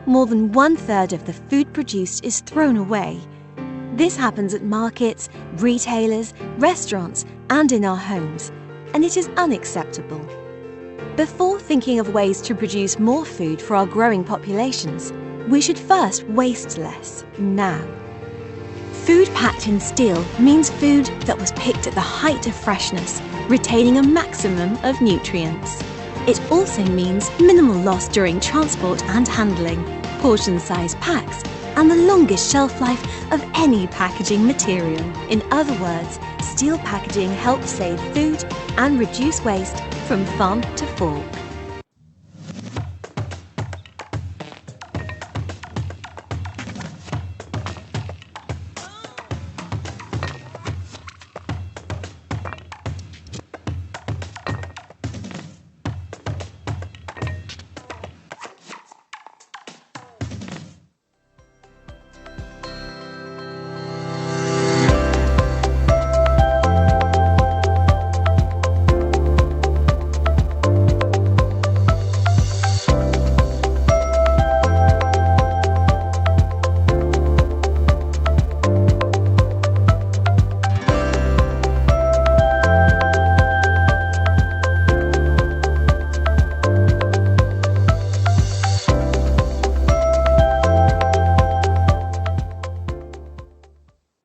more than 1/3 of the food produced is thrown away. This happens at markets, retailers, restaurants, and in our homes, and it is unacceptable. Before thinking of ways to produce more food for our growing populations, we should first waste less, now. Food packed in steel means food that was picked at the height of freshness, retaining a maximum of nutrients. It also means minimal loss during transport and handling, portion-sized packs, and the longest shelf life of any packaging material. In other words, steel packaging helps save food and reduce waste from farm to fork.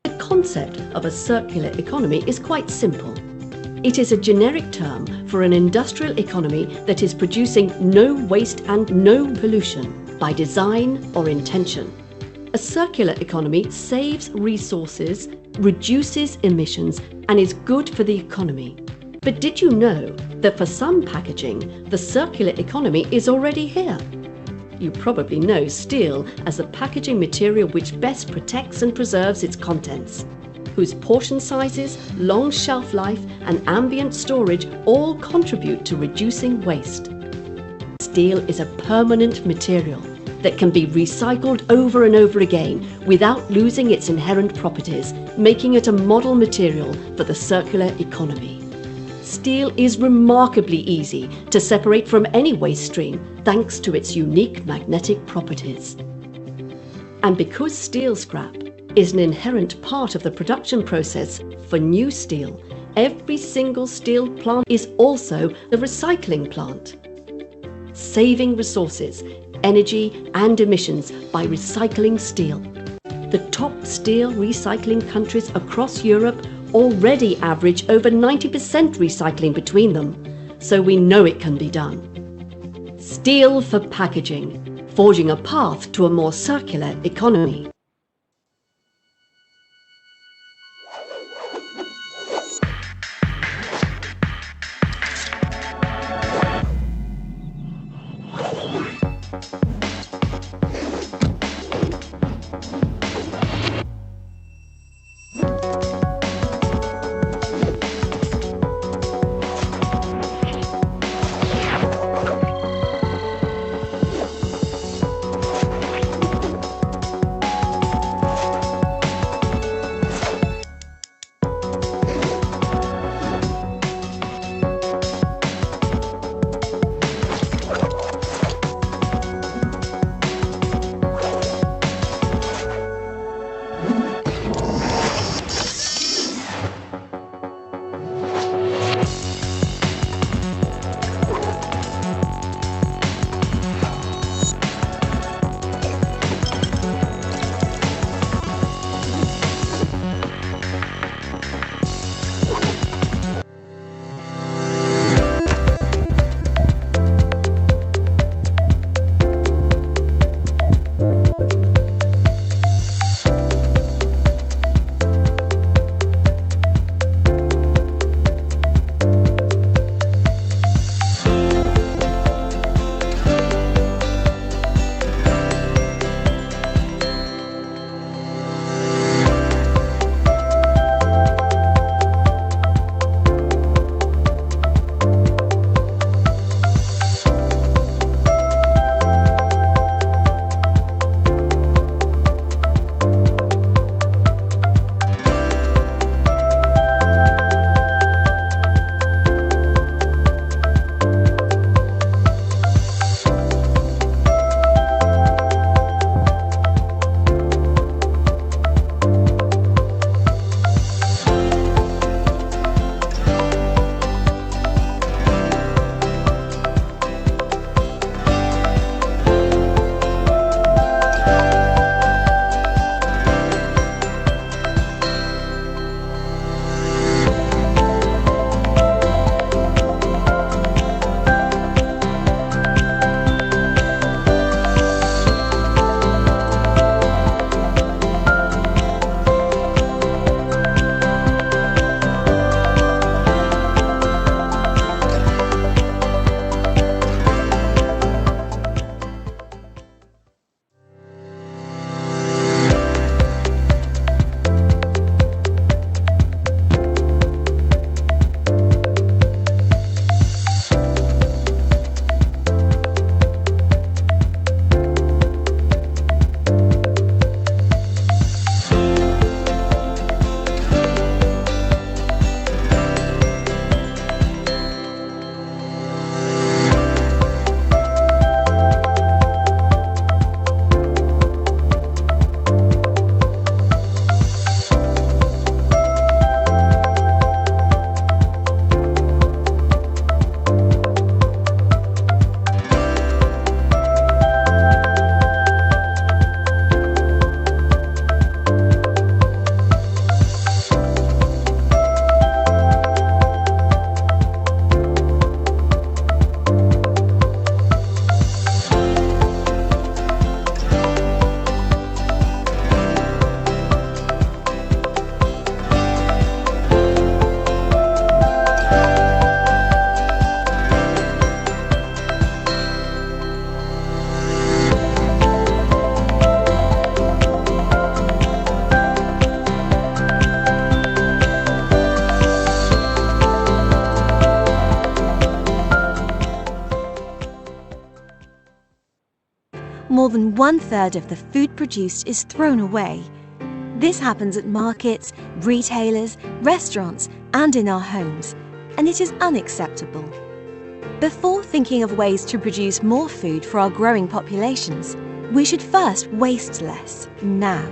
The concept of a circular economy is quite simple. It is a generic term for an industrial economy that is producing no waste and no pollution by design or intention. A circular economy saves resources, reduces emissions, and is good for the economy. But did you know that for some packaging, the circular economy is already here? You probably know steel as the packaging material which best protects and preserves its contents, whose portion sizes, long shelf life, and ambient storage all contribute to reducing waste. Steel is a permanent material that can be recycled over and over again without losing its inherent properties, making it a model material for the circular economy. Steel is remarkably easy to separate from any waste stream thanks to its unique magnetic properties. And because steel scrap is an inherent part of the production process for new steel, every single steel plant is also a recycling plant, saving resources, energy and emissions by recycling steel. The top steel recycling countries across Europe already average over 90% recycling between them, so we know it can be done. Steel for packaging, forging a path to a more circular economy. more than 1/3 of the food produced is thrown away. This happens at markets, retailers, restaurants, and in our homes, and it is unacceptable. Before thinking of ways to produce more food for our growing populations, we should first waste less, now.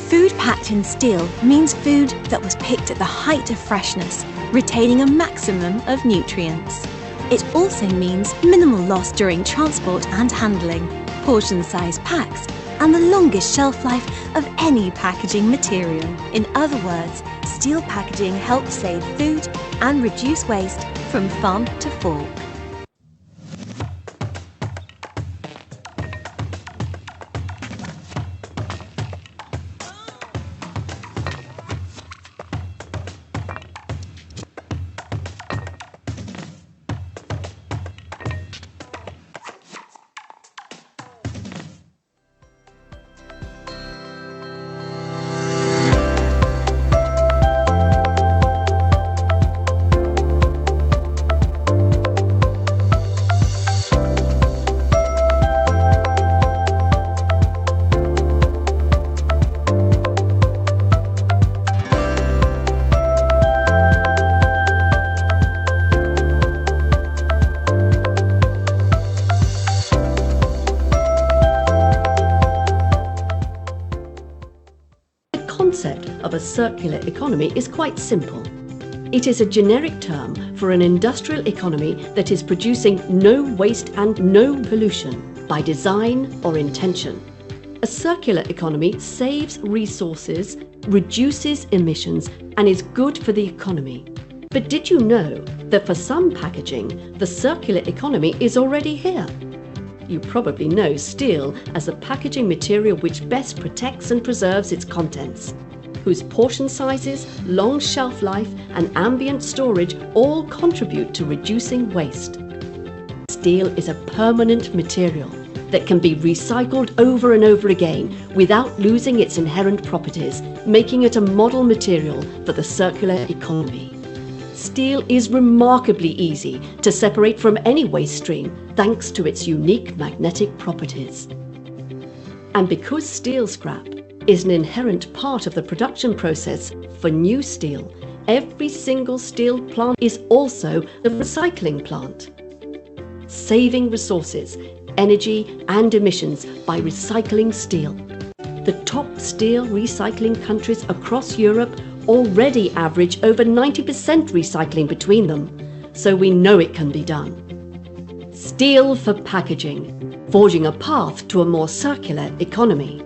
Food packed in steel means food that was picked at the height of freshness, retaining a maximum of nutrients. It also means minimal loss during transport and handling, portion-sized packs, and the longest shelf life of any packaging material. In other words, steel packaging helps save food and reduce waste from farm to fork. The concept of a circular economy is quite simple. It is a generic term for an industrial economy that is producing no waste and no pollution by design or intention. A circular economy saves resources, reduces emissions, and is good for the economy. But did you know that for some packaging, the circular economy is already here? You probably know steel as the packaging material which best protects and preserves its contents, whose portion sizes, long shelf life, and ambient storage all contribute to reducing waste. Steel is a permanent material that can be recycled over and over again without losing its inherent properties, making it a model material for the circular economy. Steel is remarkably easy to separate from any waste stream thanks to its unique magnetic properties. And because steel scrap is an inherent part of the production process for new steel, every single steel plant is also a recycling plant, saving resources, energy and emissions by recycling steel. The top steel recycling countries across Europe already average over 90% recycling between them, so we know it can be done. Steel for packaging, forging a path to a more circular economy.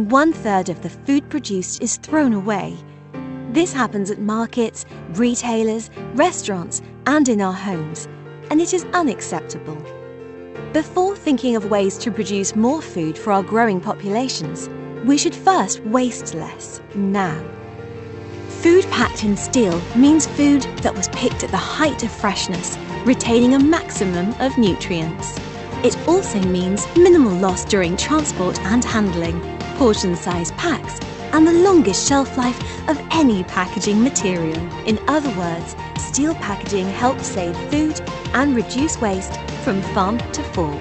1/3 of the food produced is thrown away. This happens at markets, retailers, restaurants, and in our homes, and it is unacceptable. Before thinking of ways to produce more food for our growing populations, we should first waste less now. Food packed in steel means food that was picked at the height of freshness, retaining a maximum of nutrients. It also means minimal loss during transport and handling, portion-sized packs, and the longest shelf life of any packaging material. In other words, steel packaging helps save food and reduce waste from farm to fork.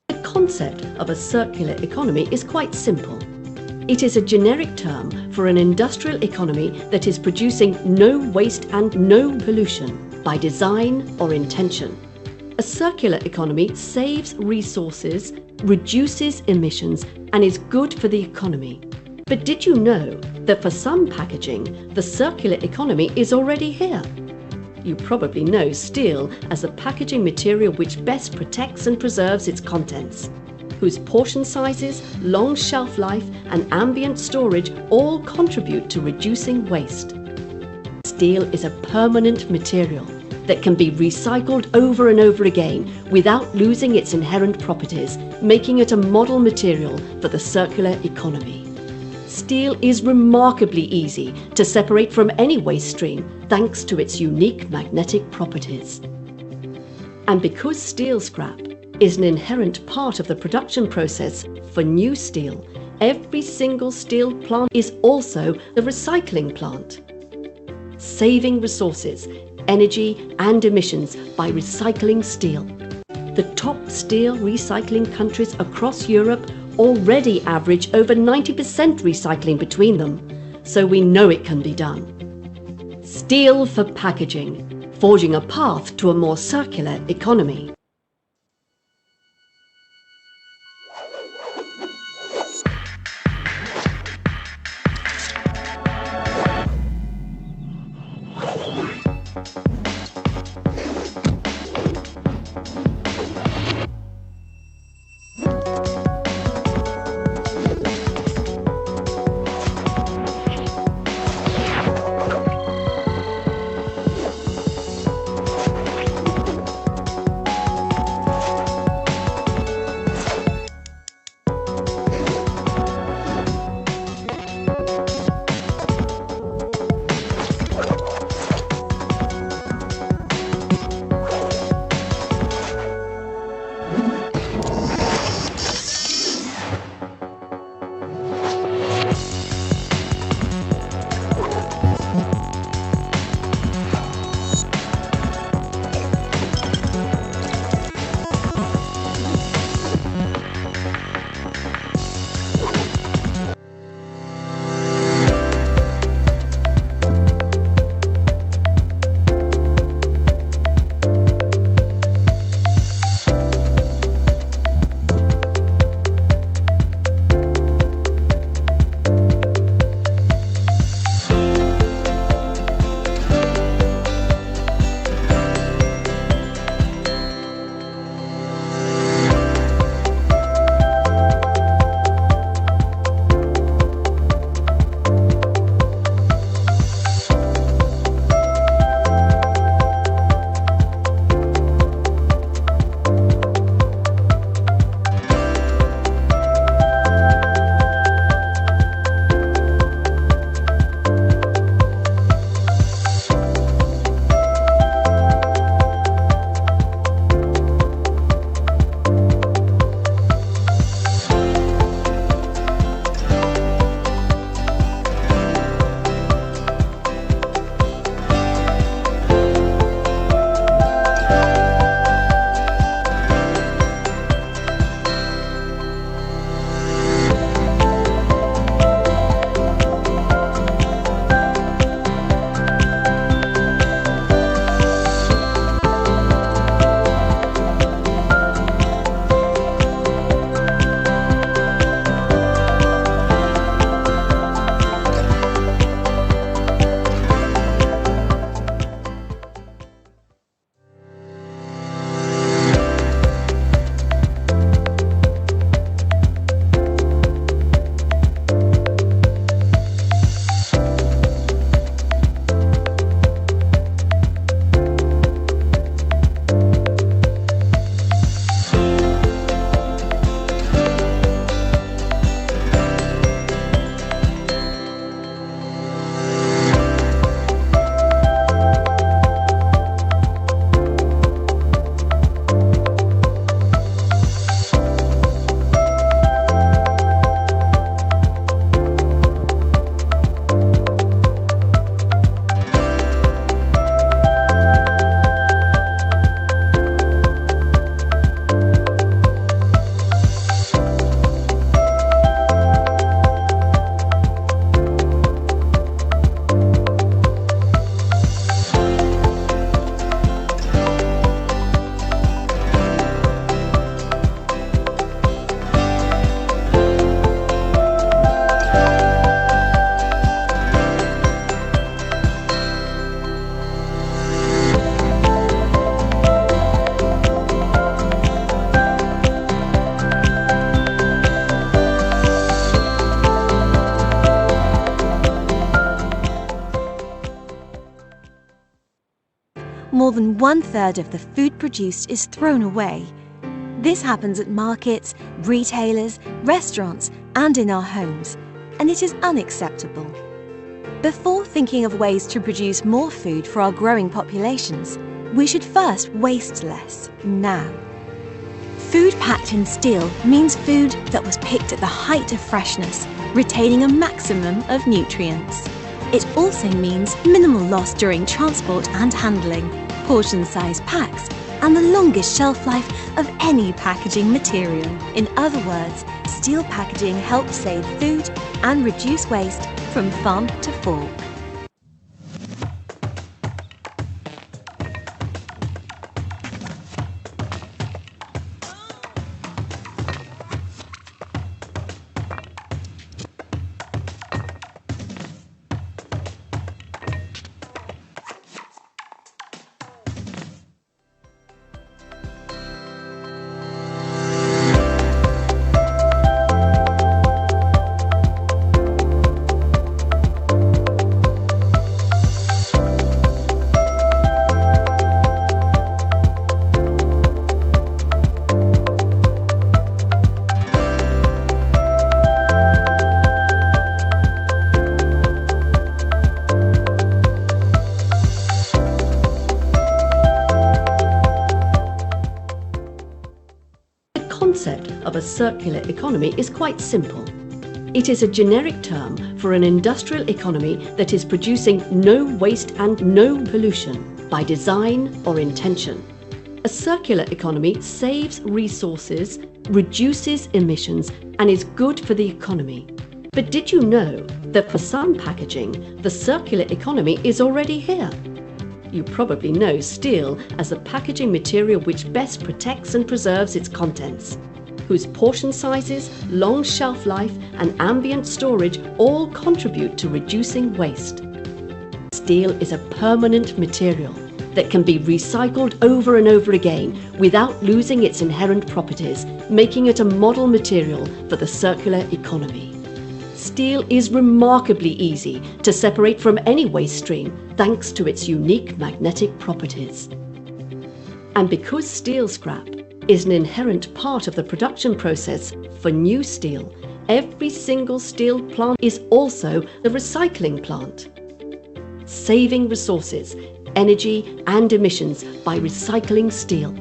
The concept of a circular economy is quite simple. It is a generic term for an industrial economy that is producing no waste and no pollution by design or intention. A circular economy saves resources, reduces emissions, and is good for the economy. But did you know that for some packaging, the circular economy is already here? You probably know steel as the packaging material which best protects and preserves its contents, whose portion sizes, long shelf life, and ambient storage all contribute to reducing waste. Steel is a permanent material that can be recycled over and over again without losing its inherent properties, making it a model material for the circular economy. Steel is remarkably easy to separate from any waste stream thanks to its unique magnetic properties. And because steel scrap is an inherent part of the production process for new steel, every single steel plant is also a recycling plant, saving resources, energy and emissions by recycling steel. The top steel recycling countries across Europe already average over 90% recycling between them, so we know it can be done. Steel for packaging, forging a path to a more circular economy. more than 1/3 of the food produced is thrown away. This happens at markets, retailers, restaurants, and in our homes, and it is unacceptable. Before thinking of ways to produce more food for our growing populations, we should first waste less, now. Food packed in steel means food that was picked at the height of freshness, retaining a maximum of nutrients. It also means minimal loss during transport and handling, portion-sized packs, and the longest shelf life of any packaging material. In other words, steel packaging helps save food and reduce waste from farm to fork. The concept of a circular economy is quite simple. It is a generic term for an industrial economy that is producing no waste and no pollution by design or intention. A circular economy saves resources, reduces emissions, and is good for the economy. But did you know that for some packaging, the circular economy is already here? You probably know steel as the packaging material which best protects and preserves its contents, whose portion sizes, long shelf life, and ambient storage all contribute to reducing waste. Steel is a permanent material that can be recycled over and over again without losing its inherent properties, making it a model material for the circular economy. Steel is remarkably easy to separate from any waste stream thanks to its unique magnetic properties. And because steel scrap is an inherent part of the production process for new steel, every single steel plant is also a recycling plant, saving resources, energy and emissions by recycling steel.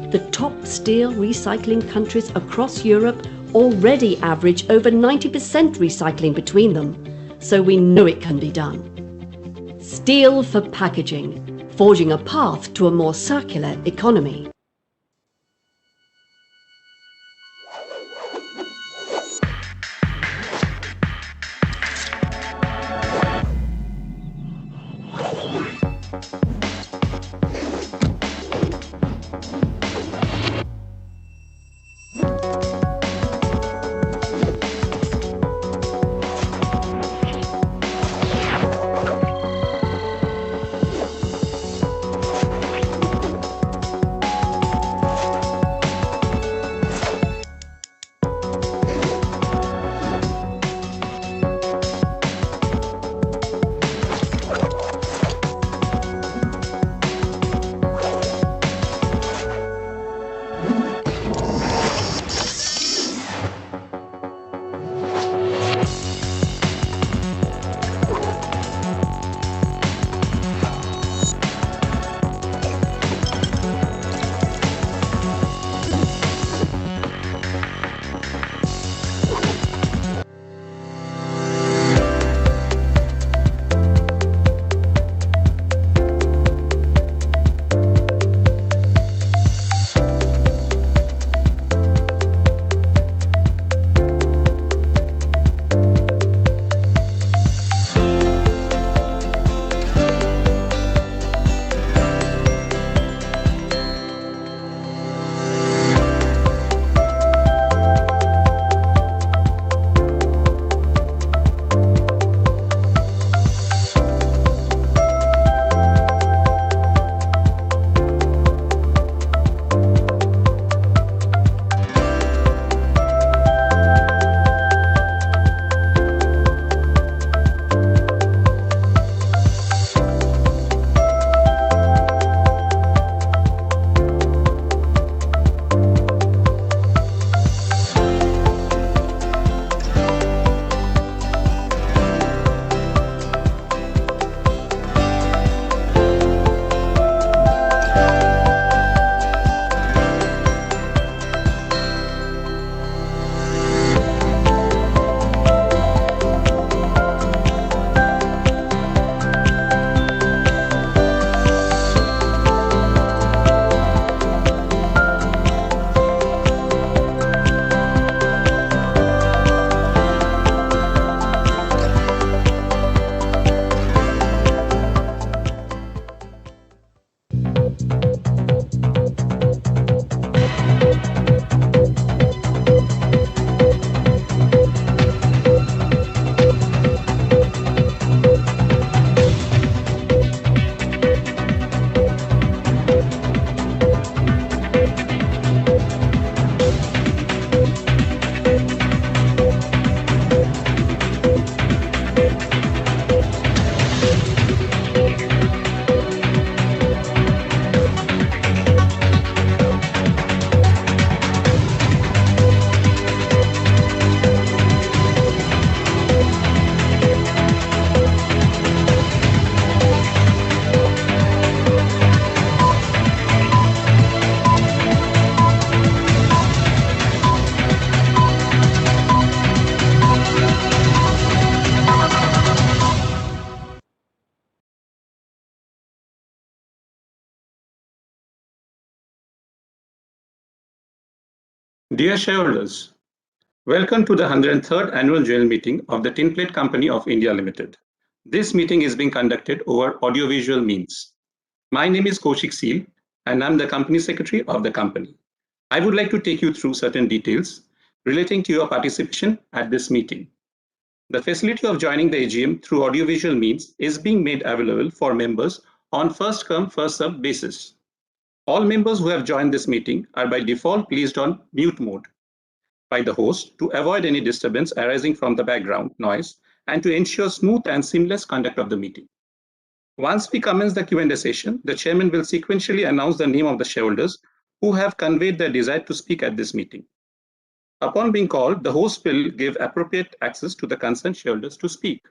The top steel recycling countries across Europe already average over 90% recycling between them, so we know it can be done. Steel for packaging, forging a path to a more circular economy. Dear shareholders, welcome to the 103rd Annual General Meeting of the Tinplate Company of India Limited. This meeting is being conducted over audiovisual means. My name is Kaushik Seal, and I'm the Company Secretary of the company. I would like to take you through certain details relating to your participation at this meeting. The facility of joining the AGM through audiovisual means is being made available for members on first-come, first-served basis. All members who have joined this meeting are by default placed on mute mode by the host to avoid any disturbance arising from the background noise and to ensure smooth and seamless conduct of the meeting. Once we commence the Q&A session, the chairman will sequentially announce the name of the shareholders who have conveyed their desire to speak at this meeting. Upon being called, the host will give appropriate access to the concerned shareholders to speak.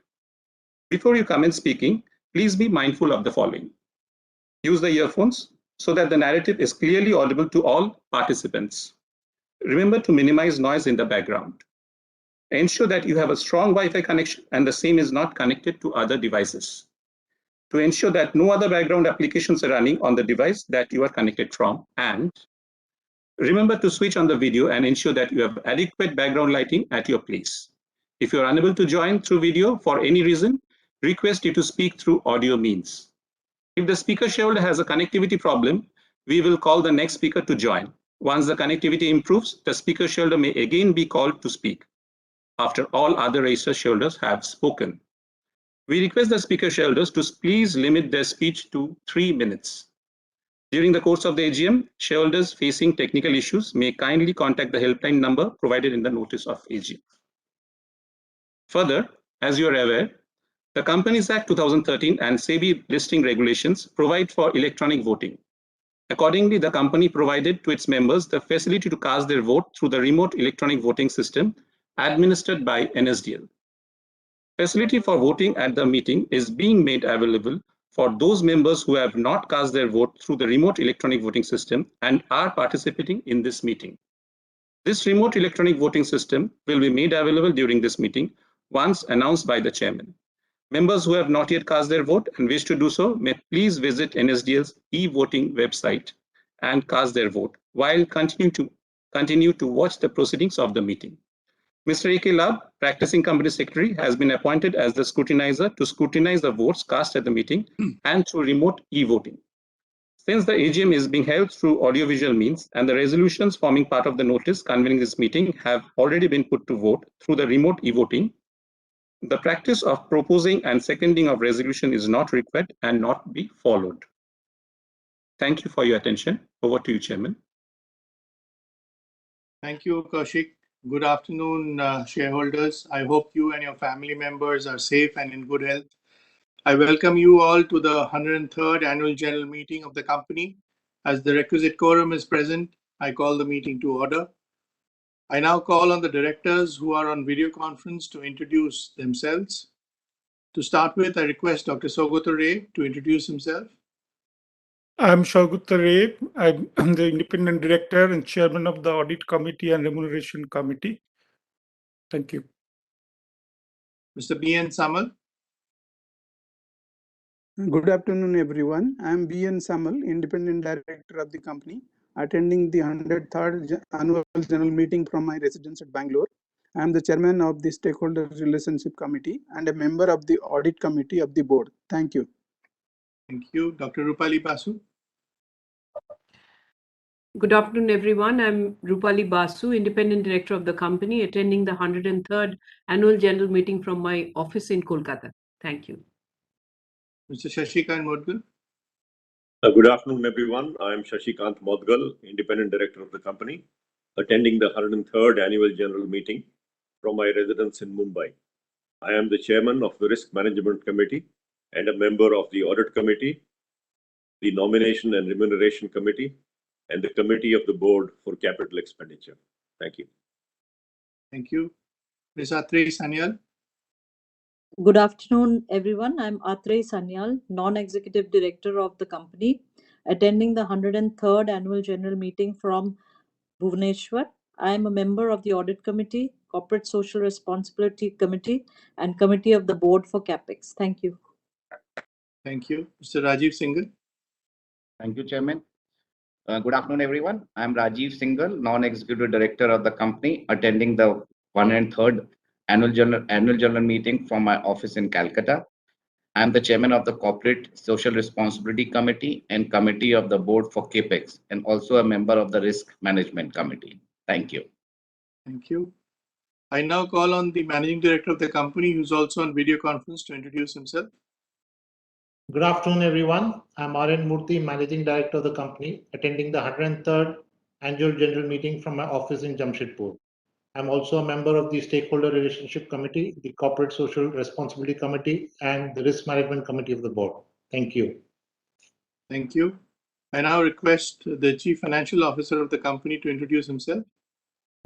Before you commence speaking, please be mindful of the following. Use the earphones so that the narrative is clearly audible to all participants. Remember to minimize noise in the background. Ensure that you have a strong Wi-Fi connection and the same is not connected to other devices. To ensure that no other background applications are running on the device that you are connected from, and remember to switch on the video and ensure that you have adequate background lighting at your place. If you are unable to join through video for any reason, request you to speak through audio means. If the speaker shareholder has a connectivity problem, we will call the next speaker to join. Once the connectivity improves, the speaker shareholder may again be called to speak after all other registered shareholders have spoken. We request the speaker shareholders to please limit their speech to 3 minutes. During the course of the AGM, shareholders facing technical issues may kindly contact the helpline number provided in the notice of AGM. Further, as you are aware, the Companies Act 2013 and SEBI listing regulations provide for electronic voting. Accordingly, the company provided to its members the facility to cast their vote through the remote electronic voting system administered by NSDL. Facility for voting at the meeting is being made available for those members who have not cast their vote through the remote electronic voting system and are participating in this meeting. This remote electronic voting system will be made available during this meeting once announced by the chairman. Members who have not yet cast their vote and wish to do so may please visit NSDL's e-voting website and cast their vote while continue to watch the proceedings of the meeting. Mr. A.K. Lab, Practicing Company Secretary, has been appointed as the scrutinizer to scrutinize the votes cast at the meeting and through remote e-voting. Since the AGM is being held through audiovisual means and the resolutions forming part of the notice convening this meeting have already been put to vote through the remote e-voting, the practice of proposing and seconding of resolution is not required and not be followed. Thank you for your attention. Over to you, Chairman. Thank you, Kaushik. Good afternoon, shareholders. I hope you and your family members are safe and in good health. I welcome you all to the 103rd Annual General Meeting of the company. As the requisite quorum is present, I call the meeting to order. I now call on the directors who are on video conference to introduce themselves. To start with, I request Dr. Saugata Ray to introduce himself. I'm Saugata Ray. I'm the independent director and chairman of the Audit Committee and Remuneration Committee. Thank you. Mr. B.N. Samal. Good afternoon, everyone. I am B.N. Samal, independent director of the company, attending the 103rd Annual General Meeting from my residence at Bangalore. I am the chairman of the Stakeholder Relationship Committee and a member of the Audit Committee of the board. Thank you. Thank you. Dr. Rupali Basu. Good afternoon, everyone. I'm Rupali Basu, independent director of the company, attending the 103rd Annual General Meeting from my office in Kolkata. Thank you. Mr. Shashikant Modgal. Good afternoon, everyone. I am Shashikant Modgal, independent director of the company, attending the 103rd Annual General Meeting from my residence in Mumbai. I am the chairman of the Risk Management Committee and a member of the Audit Committee, the Nomination and Remuneration Committee, and the Committee of the Board for Capital Expenditure. Thank you. Thank you. Ms. Atrey Sanyal. Good afternoon, everyone. I'm Atrey Sanyal, non-executive director of the company, attending the 103rd Annual General Meeting from Bhubaneswar. I am a member of the Audit Committee, Corporate Social Responsibility Committee, and Committee of the Board for CapEx. Thank you. Thank you. Mr. Rajiv Singhal. Thank you, Chairman. Good afternoon, everyone. I'm Rajiv Singhal, Non-Executive Director of the company, attending the 103rd Annual General Meeting from my office in Calcutta. I'm the Chairman of the Corporate Social Responsibility Committee and Committee of the Board for CAPEX, and also a member of the Risk Management Committee. Thank you. Thank you. I now call on the Managing Director of the company, who's also on video conference, to introduce himself. Good afternoon, everyone. I'm R.N. Murthy, Managing Director of the company, attending the 103rd Annual General Meeting from my office in Jamshedpur. I'm also a member of the Stakeholder Relationship Committee, the Corporate Social Responsibility Committee, and the Risk Management Committee of the Board. Thank you. Thank you. I now request the Chief Financial Officer of the company to introduce himself.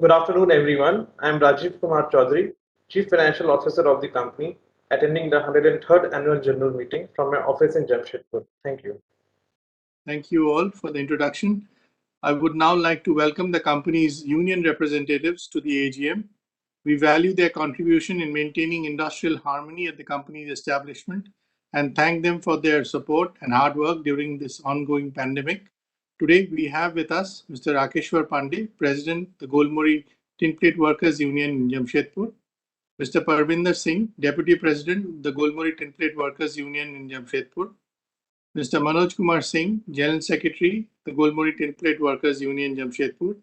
Good afternoon, everyone. I'm Rajiv Kumar Chaudhary, Chief Financial Officer of the company, attending the 103rd Annual General Meeting from my office in Jamshedpur. Thank you. Thank you all for the introduction. I would now like to welcome the company's union representatives to the AGM. We value their contribution in maintaining industrial harmony at the company's establishment and thank them for their support and hard work during this ongoing pandemic. Today, we have with us Mr. Rakeshwar Pandey, President, the Golmori Tinplate Workers Union in Jamshedpur, Mr. Parvinder Singh, Deputy President, the Golmori Tinplate Workers Union in Jamshedpur, Mr. Manoj Kumar Singh, General Secretary, the Golmori Tinplate Workers Union, Jamshedpur,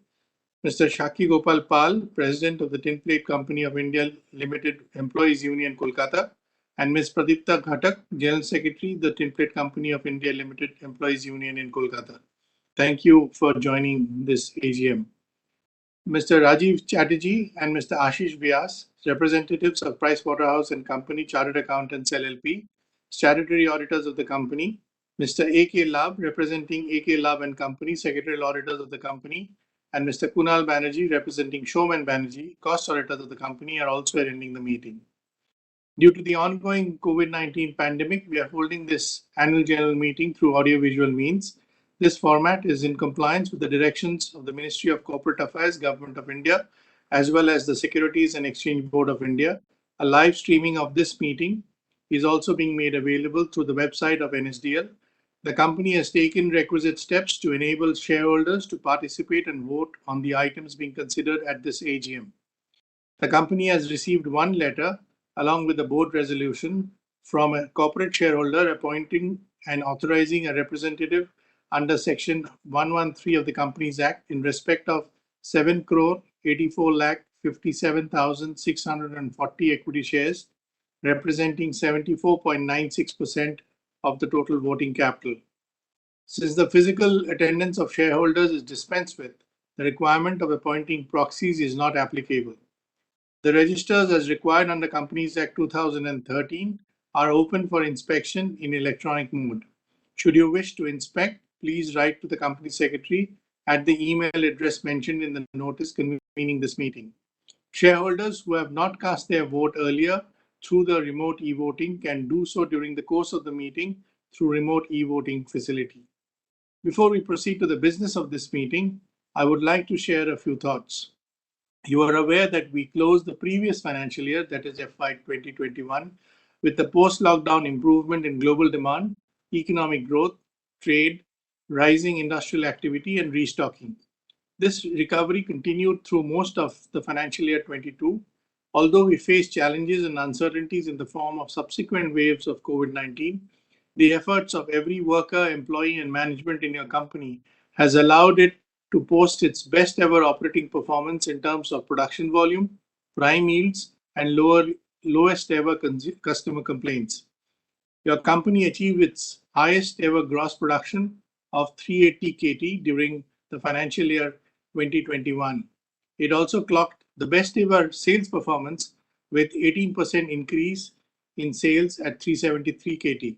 Mr. Shaki Gopal Pal, President of the Tinplate Company of India Limited Employees Union, Kolkata, and Ms. Pradipta Ghatak, General Secretary, the Tinplate Company of India Limited Employees Union in Kolkata. Thank you for joining this AGM. Mr. Rajiv Chatterjee and Mr. Ashish Vyas, representatives of Pricewaterhouse and Company Chartered Accountants LLP, statutory auditors of the company, Mr. A.K. Lab, representing A.K. Lab and Company, secretarial auditors of the company, and Mr. Kunal Banerjee, representing Showman Banerjee, cost auditors of the company, are also attending the meeting. Due to the ongoing COVID-19 pandemic, we are holding this annual general meeting through audiovisual means. This format is in compliance with the directions of the Ministry of Corporate Affairs, Government of India, as well as the Securities and Exchange Board of India. A live streaming of this meeting is also being made available through the website of NSDL. The company has taken requisite steps to enable shareholders to participate and vote on the items being considered at this AGM. The company has received one letter along with the board resolution from a corporate shareholder appointing and authorizing a representative under Section 113 of the Companies Act in respect of 7,84,57,640 equity shares, representing 74.96% of the total voting capital. Since the physical attendance of shareholders is dispensed with, the requirement of appointing proxies is not applicable. The registers, as required under Companies Act 2013, are open for inspection in electronic mode. Should you wish to inspect, please write to the Company Secretary at the email address mentioned in the notice convening this meeting. Shareholders who have not cast their vote earlier through the remote e-voting can do so during the course of the meeting through remote e-voting facility. Before we proceed to the business of this meeting, I would like to share a few thoughts. You are aware that we closed the previous financial year, that is FY 2021, with the post-lockdown improvement in global demand, economic growth, trade, rising industrial activity, and restocking. This recovery continued through most of the financial year 22. Although we faced challenges and uncertainties in the form of subsequent waves of COVID-19, the efforts of every worker, employee, and management in your company has allowed it to post its best ever operating performance in terms of production volume, prime yields, and lowest ever customer complaints. Your company achieved its highest ever gross production of 380 KT during the financial year 2021. It also clocked the best ever sales performance with 18% increase in sales at 373 KT.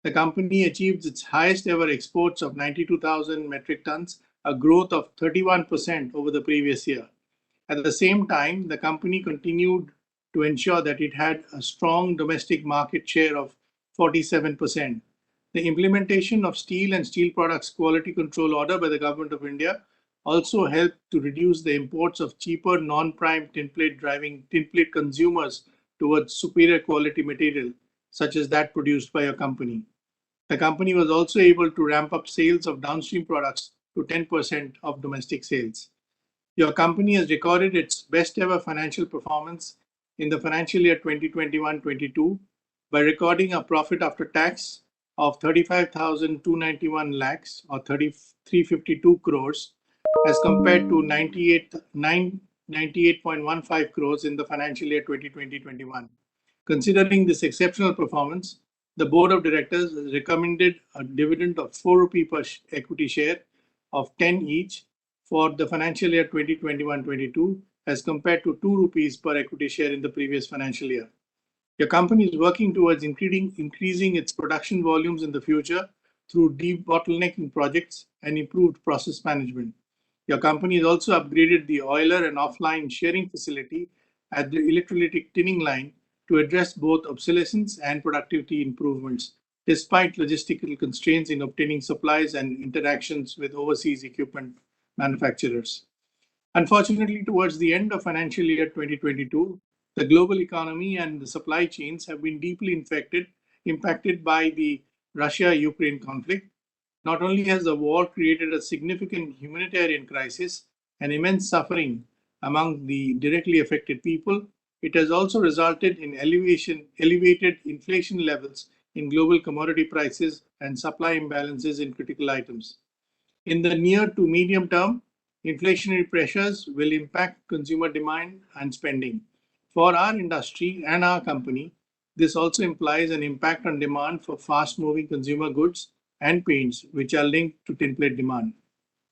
The company achieved its highest ever exports of 92,000 metric tons, a growth of 31% over the previous year. At the same time, the company continued to ensure that it had a strong domestic market share of 47%. The implementation of steel and steel products quality control order by the Government of India also helped to reduce the imports of cheaper non-prime tinplate, driving tinplate consumers towards superior quality material, such as that produced by your company. The company was also able to ramp up sales of downstream products to 10% of domestic sales. Your company has recorded its best ever financial performance in the financial year 2021-22 by recording a profit after tax of 35,291 lakhs or 352 crores as compared to 98.15 crores in the financial year 2020-21. Considering this exceptional performance, the Board of Directors has recommended a dividend of 4 rupee per equity share of 10 each for the financial year 2021-22 as compared to 2 rupees per equity share in the previous financial year. Your company is working towards increasing its production volumes in the future through debottlenecking projects and improved process management. Your company has also upgraded the oiler and offline shearing facility at the electrolytic tinning line to address both obsolescence and productivity improvements, despite logistical constraints in obtaining supplies and interactions with overseas equipment manufacturers. Unfortunately, towards the end of financial year 2022, the global economy and the supply chains have been deeply impacted by the Russia-Ukraine conflict. Not only has the war created a significant humanitarian crisis and immense suffering among the directly affected people, it has also resulted in elevated inflation levels in global commodity prices and supply imbalances in critical items. In the near to medium term, inflationary pressures will impact consumer demand and spending. For our industry and our company, this also implies an impact on demand for fast-moving consumer goods and paints, which are linked to tinplate demand.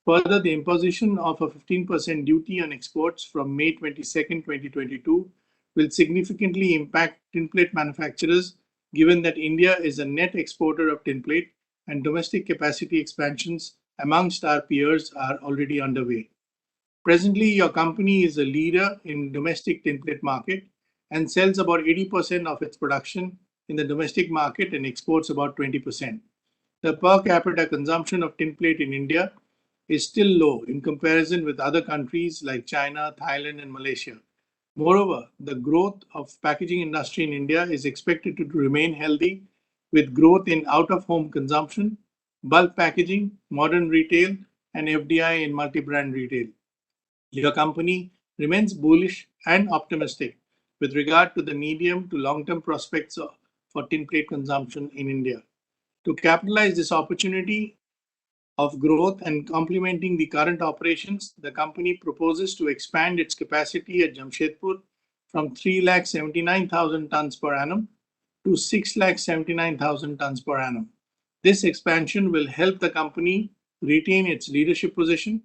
Further, the imposition of a 15% duty on exports from May 22, 2022 will significantly impact tinplate manufacturers, given that India is a net exporter of tinplate and domestic capacity expansions amongst our peers are already underway. Presently, your company is a leader in domestic tinplate market and sells about 80% of its production in the domestic market and exports about 20%. The per capita consumption of tinplate in India is still low in comparison with other countries like China, Thailand, and Malaysia. Moreover, the growth of packaging industry in India is expected to remain healthy with growth in out-of-home consumption, bulk packaging, modern retail, and FDI in multi-brand retail. Your company remains bullish and optimistic with regard to the medium to long-term prospects for tinplate consumption in India. To capitalize this opportunity of growth and complementing the current operations, the company proposes to expand its capacity at Jamshedpur from 3,79,000 tons per annum to 6,79,000 tons per annum. This expansion will help the company retain its leadership position.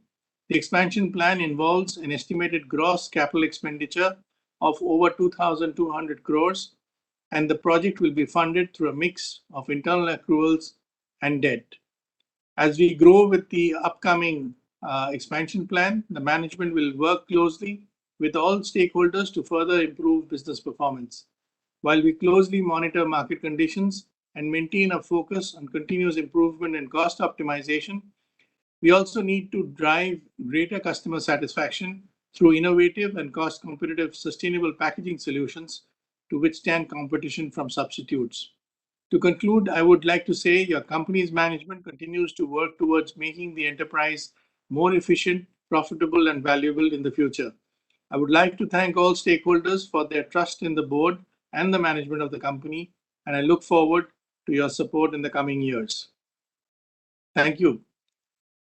The expansion plan involves an estimated gross capital expenditure of over 2,200 crores, and the project will be funded through a mix of internal accruals and debt. As we grow with the upcoming expansion plan, the management will work closely with all stakeholders to further improve business performance. While we closely monitor market conditions and maintain a focus on continuous improvement and cost optimization, we also need to drive greater customer satisfaction through innovative and cost competitive sustainable packaging solutions to withstand competition from substitutes. To conclude, I would like to say your company's management continues to work towards making the enterprise more efficient, profitable, and valuable in the future. I would like to thank all stakeholders for their trust in the board and the management of the company, and I look forward to your support in the coming years. Thank you.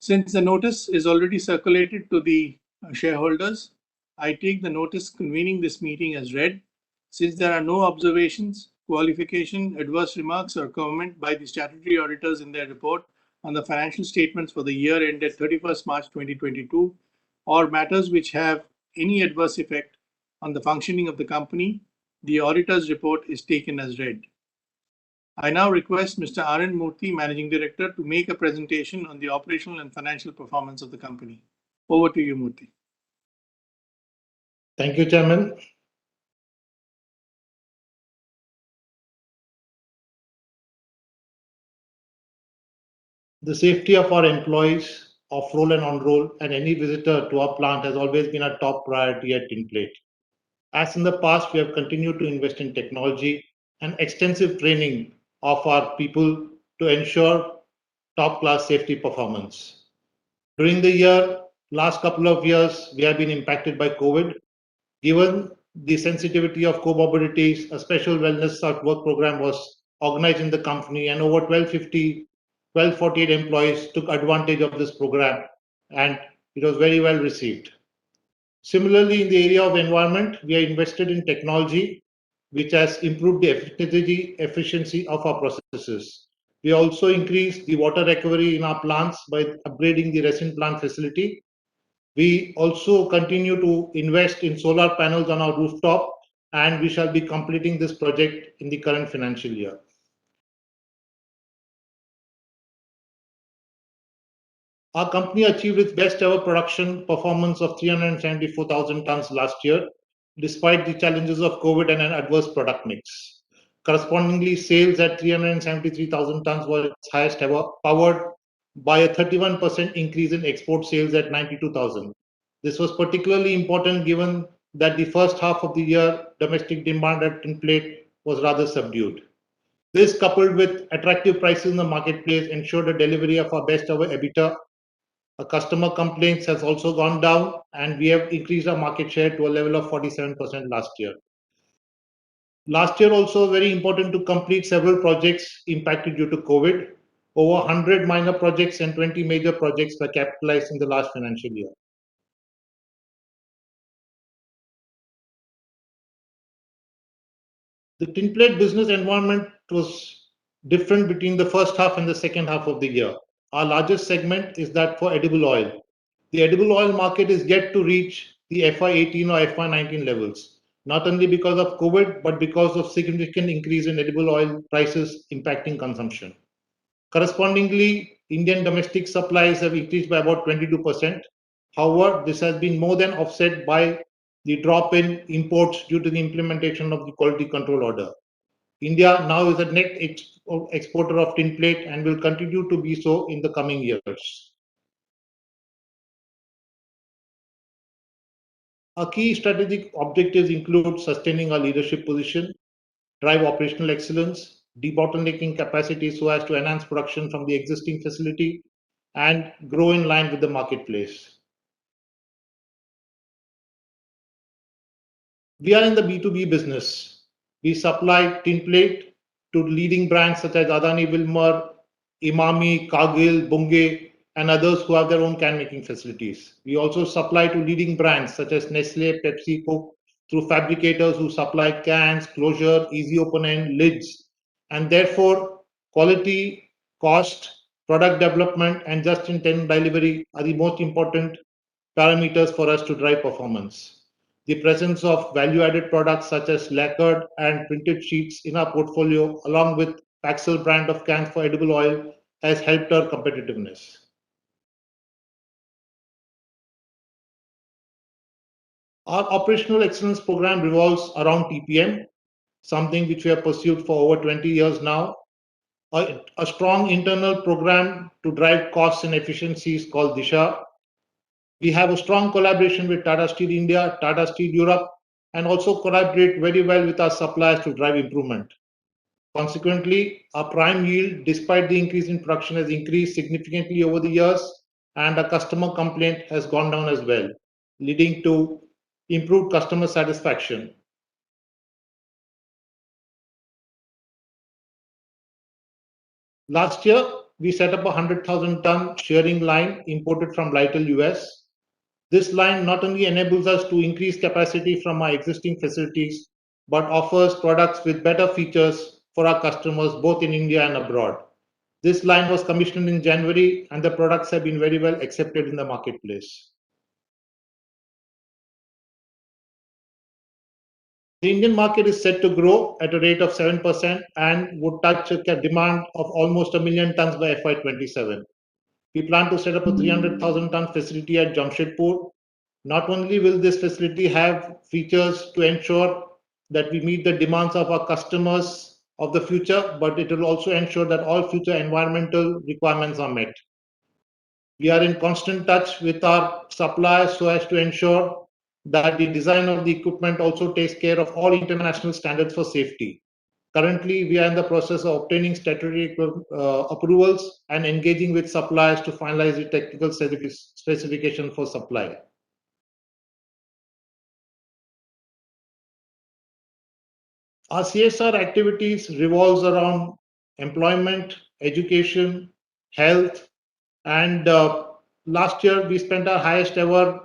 Since the notice is already circulated to the shareholders, I take the notice convening this meeting as read. Since there are no observations, qualification, adverse remarks, or comment by the statutory auditors in their report on the financial statements for the year ended 31st March 2022, or matters which have any adverse effect on the functioning of the company, the auditor's report is taken as read. I now request Mr. R.N. Murthy, Managing Director, to make a presentation on the operational and financial performance of the company. Over to you, Murthy. Thank you, Chairman. The safety of our employees, off-roll and on-roll, and any visitor to our plant has always been a top priority at Tinplate. As in the past, we have continued to invest in technology and extensive training of our people to ensure top-class safety performance. During the last couple of years, we have been impacted by COVID. Given the sensitivity of comorbidities, a special wellness at work program was organized in the company, and over 1248 employees took advantage of this program, and it was very well received. Similarly, in the area of environment, we are invested in technology, which has improved the efficiency of our processes. We also increased the water recovery in our plants by upgrading the resin plant facility. We also continue to invest in solar panels on our rooftop, and we shall be completing this project in the current financial year. Our company achieved its best ever production performance of 374,000 tons last year, despite the challenges of COVID and an adverse product mix. Correspondingly, sales at 373,000 tons were its highest ever, powered by a 31% increase in export sales at 92,000. This was particularly important given that the first half of the year domestic demand at Tinplate was rather subdued. This, coupled with attractive prices in the marketplace, ensured a delivery of our best ever EBITDA. Our customer complaints has also gone down, and we have increased our market share to a level of 47% last year. Last year also very important to complete several projects impacted due to COVID. Over 100 minor projects and 20 major projects were capitalized in the last financial year. The Tinplate business environment was different between the first half and the second half of the year. Our largest segment is that for edible oil. The edible oil market is yet to reach the FY18 or FY19 levels, not only because of COVID, but because of significant increase in edible oil prices impacting consumption. Correspondingly, Indian domestic supplies have increased by about 22%. However, this has been more than offset by the drop in imports due to the implementation of the quality control order. India now is a net exporter of tinplate and will continue to be so in the coming years. Our key strategic objectives include sustaining our leadership position, drive operational excellence, debottlenecking capacity so as to enhance production from the existing facility, and grow in line with the marketplace. We are in the B2B business. We supply tinplate to leading brands such as Adani Wilmar, Imami, Cargill, Bunge, and others who have their own can making facilities. We also supply to leading brands such as Nestle, Pepsi, Coke through fabricators who supply cans, closure, easy open end, lids, and therefore quality, cost, product development, and just-in-time delivery are the most important parameters for us to drive performance. The presence of value-added products such as lacquered and printed sheets in our portfolio, along with Paxil brand of cans for edible oil, has helped our competitiveness. Our operational excellence program revolves around TPM, something which we have pursued for over 20 years now. A strong internal program to drive costs and efficiencies called Disha. We have a strong collaboration with Tata Steel India, Tata Steel Europe, and also collaborate very well with our suppliers to drive improvement. Consequently, our prime yield, despite the increase in production, has increased significantly over the years, and our customer complaint has gone down as well, leading to improved customer satisfaction. Last year, we set up a 100,000-ton shearing line imported from Lytle, US. This line not only enables us to increase capacity from our existing facilities, but offers products with better features for our customers both in India and abroad. This line was commissioned in January, and the products have been very well accepted in the marketplace. The Indian market is set to grow at a rate of 7% and would touch a demand of almost 1 million tons by FY27. We plan to set up a 300,000 ton facility at Jamshedpur. Not only will this facility have features to ensure that we meet the demands of our customers of the future, but it will also ensure that all future environmental requirements are met. We are in constant touch with our suppliers so as to ensure that the design of the equipment also takes care of all international standards for safety. Currently, we are in the process of obtaining statutory approvals and engaging with suppliers to finalize the technical specification for supply. Our CSR activities revolves around employment, education, health, and last year we spent our highest ever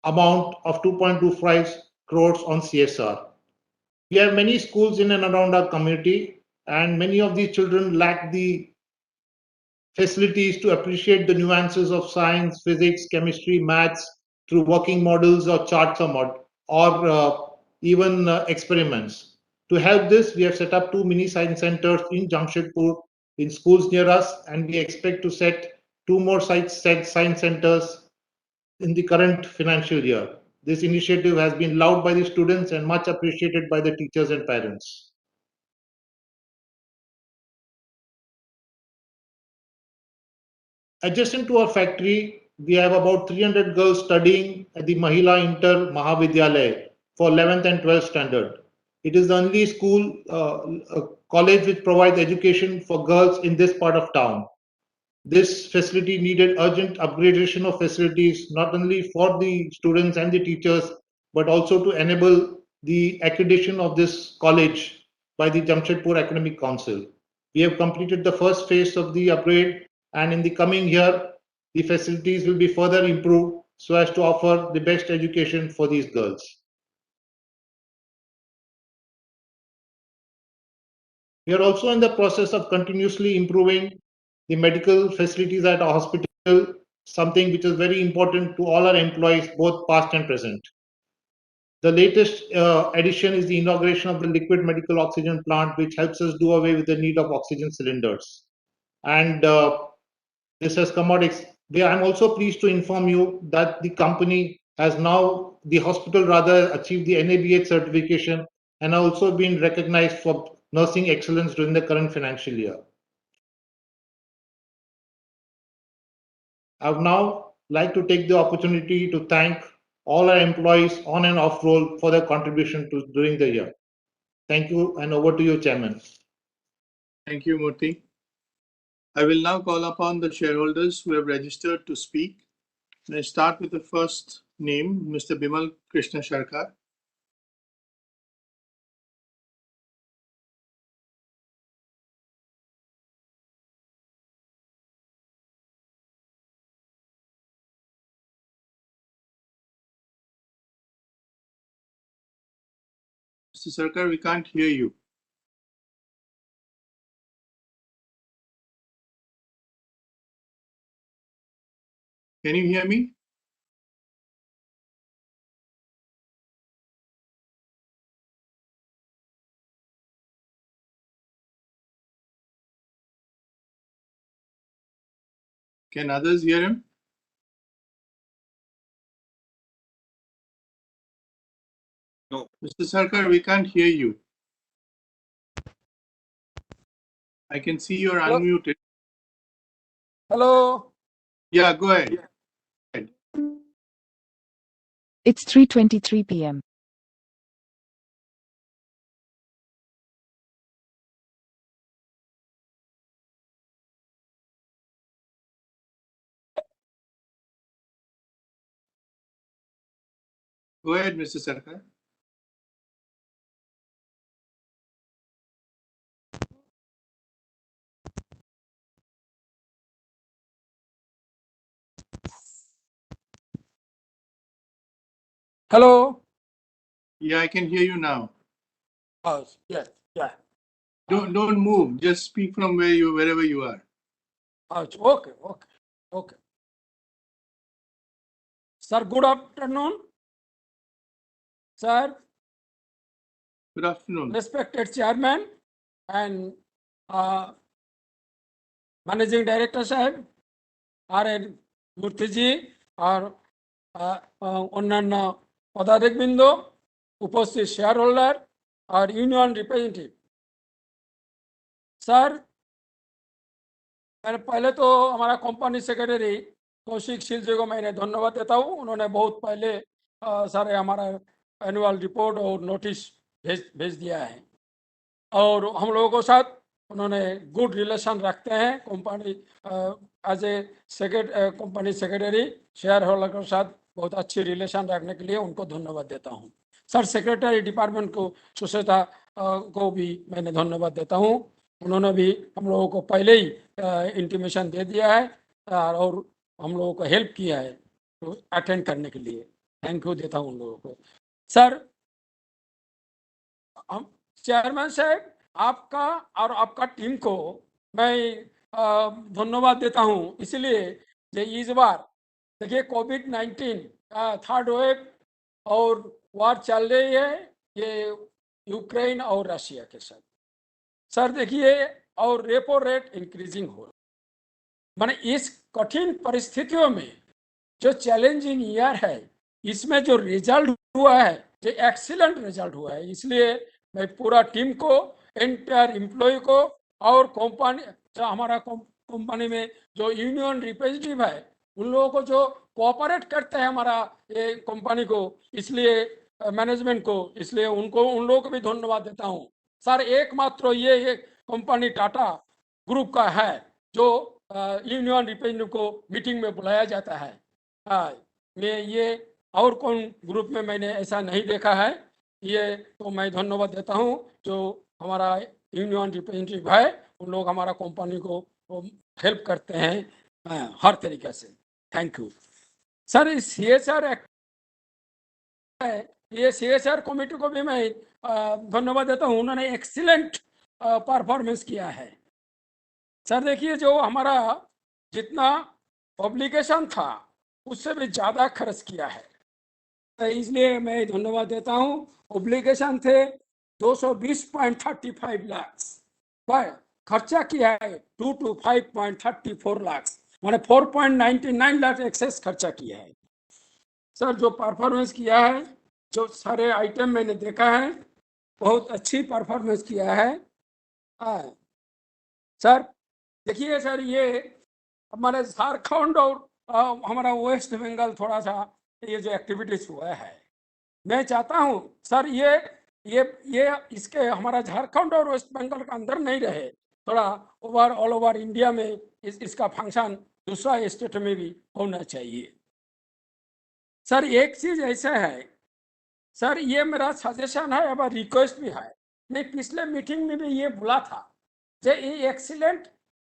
amount of 2.25 crores on CSR. We have many schools in and around our community, and many of these children lack the facilities to appreciate the nuances of science, physics, chemistry, maths through working models or charts or even experiments. To help this, we have set up 2 mini science centers in Jamshedpur in schools near us, and we expect to set 2 more science centers in the current financial year. This initiative has been loved by the students and much appreciated by the teachers and parents. Adjacent to our factory, we have about 300 girls studying at the Mahila Inter Mahavidyalaya for 11th and 12th standard. It is the only school, college which provides education for girls in this part of town. This facility needed urgent upgradation of facilities, not only for the students and the teachers, but also to enable the accreditation of this college by the Jamshedpur Academic Council. We have completed the first phase of the upgrade, and in the coming year, the facilities will be further improved so as to offer the best education for these girls. We are also in the process of continuously improving the medical facilities at our hospital, something which is very important to all our employees, both past and present. The latest addition is the inauguration of the liquid medical oxygen plant, which helps us do away with the need of oxygen cylinders. And this has come out. I'm also pleased to inform you that the company has now, the hospital rather, achieved the NABH certification and also been recognized for nursing excellence during the current financial year. I would now like to take the opportunity to thank all our employees on and off roll for their contribution during the year. Thank you, and over to you, Chairman. Thank you, Murthy. I will now call upon the shareholders who have registered to speak. I start with the first name, Mr. Bimal Krishna Sharkar. Mr. Sarkar, we can't hear you. Can you hear me? Can others hear him? No. Mr. Sarkar, we can't hear you. I can see you're unmuted. Hello. Yeah, go ahead. It's 3:23 p.m. Go ahead, Mr. Sarkar. Hello. Yeah, I can hear you now. Oh, yes, yeah. Don't move. Just speak from wherever you are. Okay. Sir, good afternoon. Sir, Good afternoon. respected chairman and managing director sahib, R.N. Murthy আর অন্যান্য পদাধিকবৃন্দ, উপস্থিত share holder और union representative. Sir, मैंने पहले तो हमारा company secretary Kaushik शील जी को मैंने धन्यवाद देता हूँ। उन्होंने बहुत पहले सारे हमारा एनुअल रिपोर्ट और नोटिस भेज दिया है। और हम लोगों के साथ उन्होंने गुड रिलेशन रखते हैं। Company as a company secretary shareholder के साथ बहुत अच्छी रिलेशन रखने के लिए उनको धन्यवाद देता हूँ। सर सेक्रेटरी डिपार्टमेंट को सुश्वेता को भी मैंने धन्यवाद देता हूँ। उन्होंने भी हम लोगों को पहले ही इंटीमेशन दे दिया है और हम लोगों को हेल्प किया है तो अटेंड करने के लिए थैंक यू देता हूँ उन लोगों को। सर हम चेयरमैन साहब आपका और आपका टीम को मैं धन्यवाद देता हूँ इसलिए जो इस बार देखिए कोविड-19 थर्ड वेव और वार चल रही है ये यूक्रेन और रशिया के साथ। सर देखिए और रेपो रेट इंक्रीजिंग हो माने इस कठिन परिस्थितियों में जो चैलेंजिंग ईयर है इसमें जो रिजल्ट हुआ है जो एक्सीलेंट रिजल्ट हुआ है इसलिए मैं पूरा टीम को एंटायर एम्प्लॉय को और कंपनी जो हमारा कंपनी में जो यूनियन रिप्रेजेंटेटिव है उन लोगों को जो कोऑपरेट करते हैं हमारा ये कंपनी को इसलिए मैनेजमेंट को इसलिए उनको उन लोगों को भी धन्यवाद देता हूँ। सर एकमात्र ये कंपनी टाटा ग्रुप का है जो यूनियन रिप्रेजेंटेटिव को मीटिंग में बुलाया जाता है। मैं ये और कौन ग्रुप में मैंने ऐसा नहीं देखा है। ये तो मैं धन्यवाद देता हूँ जो हमारा यूनियन रिप्रेजेंटेटिव है उन लोग हमारा कंपनी को हेल्प करते हैं हर तरीके से। Thank you sir. इस CSR ये CSR कमेटी को भी मैं धन्यवाद देता हूँ उन्होंने एक्सीलेंट परफॉर्मेंस किया है। सर देखिए जो हमारा जितना पब्लिकेशन था उससे भी ज़्यादा खर्च किया है तो इसलिए मैं धन्यवाद देता हूँ। पब्लिकेशन थे 220.35 लाख पर खर्चा किया है 2 to 5.34 लाख माने 4.99 लाख एक्सेस खर्चा किया है। सर जो परफॉर्मेंस किया है जो सारे आइटम मैंने देखा है बहुत अच्छी परफॉर्मेंस किया है। सर देखिए सर ये हमारे झारखंड और हमारा वेस्ट बंगाल थोड़ा सा ये जो एक्टिविटीज हुआ है मैं चाहता हूँ सर ये इसके हमारा झारखंड और वेस्ट बंगाल का अंदर नहीं रहे थोड़ा ऑल ओवर इंडिया में इसका फंक्शन दूसरा स्टेट में भी होना चाहिए। सर एक चीज ऐसा है सर ये मेरा सजेशन है अब रिक्वेस्ट भी है मैं पिछले मीटिंग में भी ये बोला था जो ये एक्सीलेंट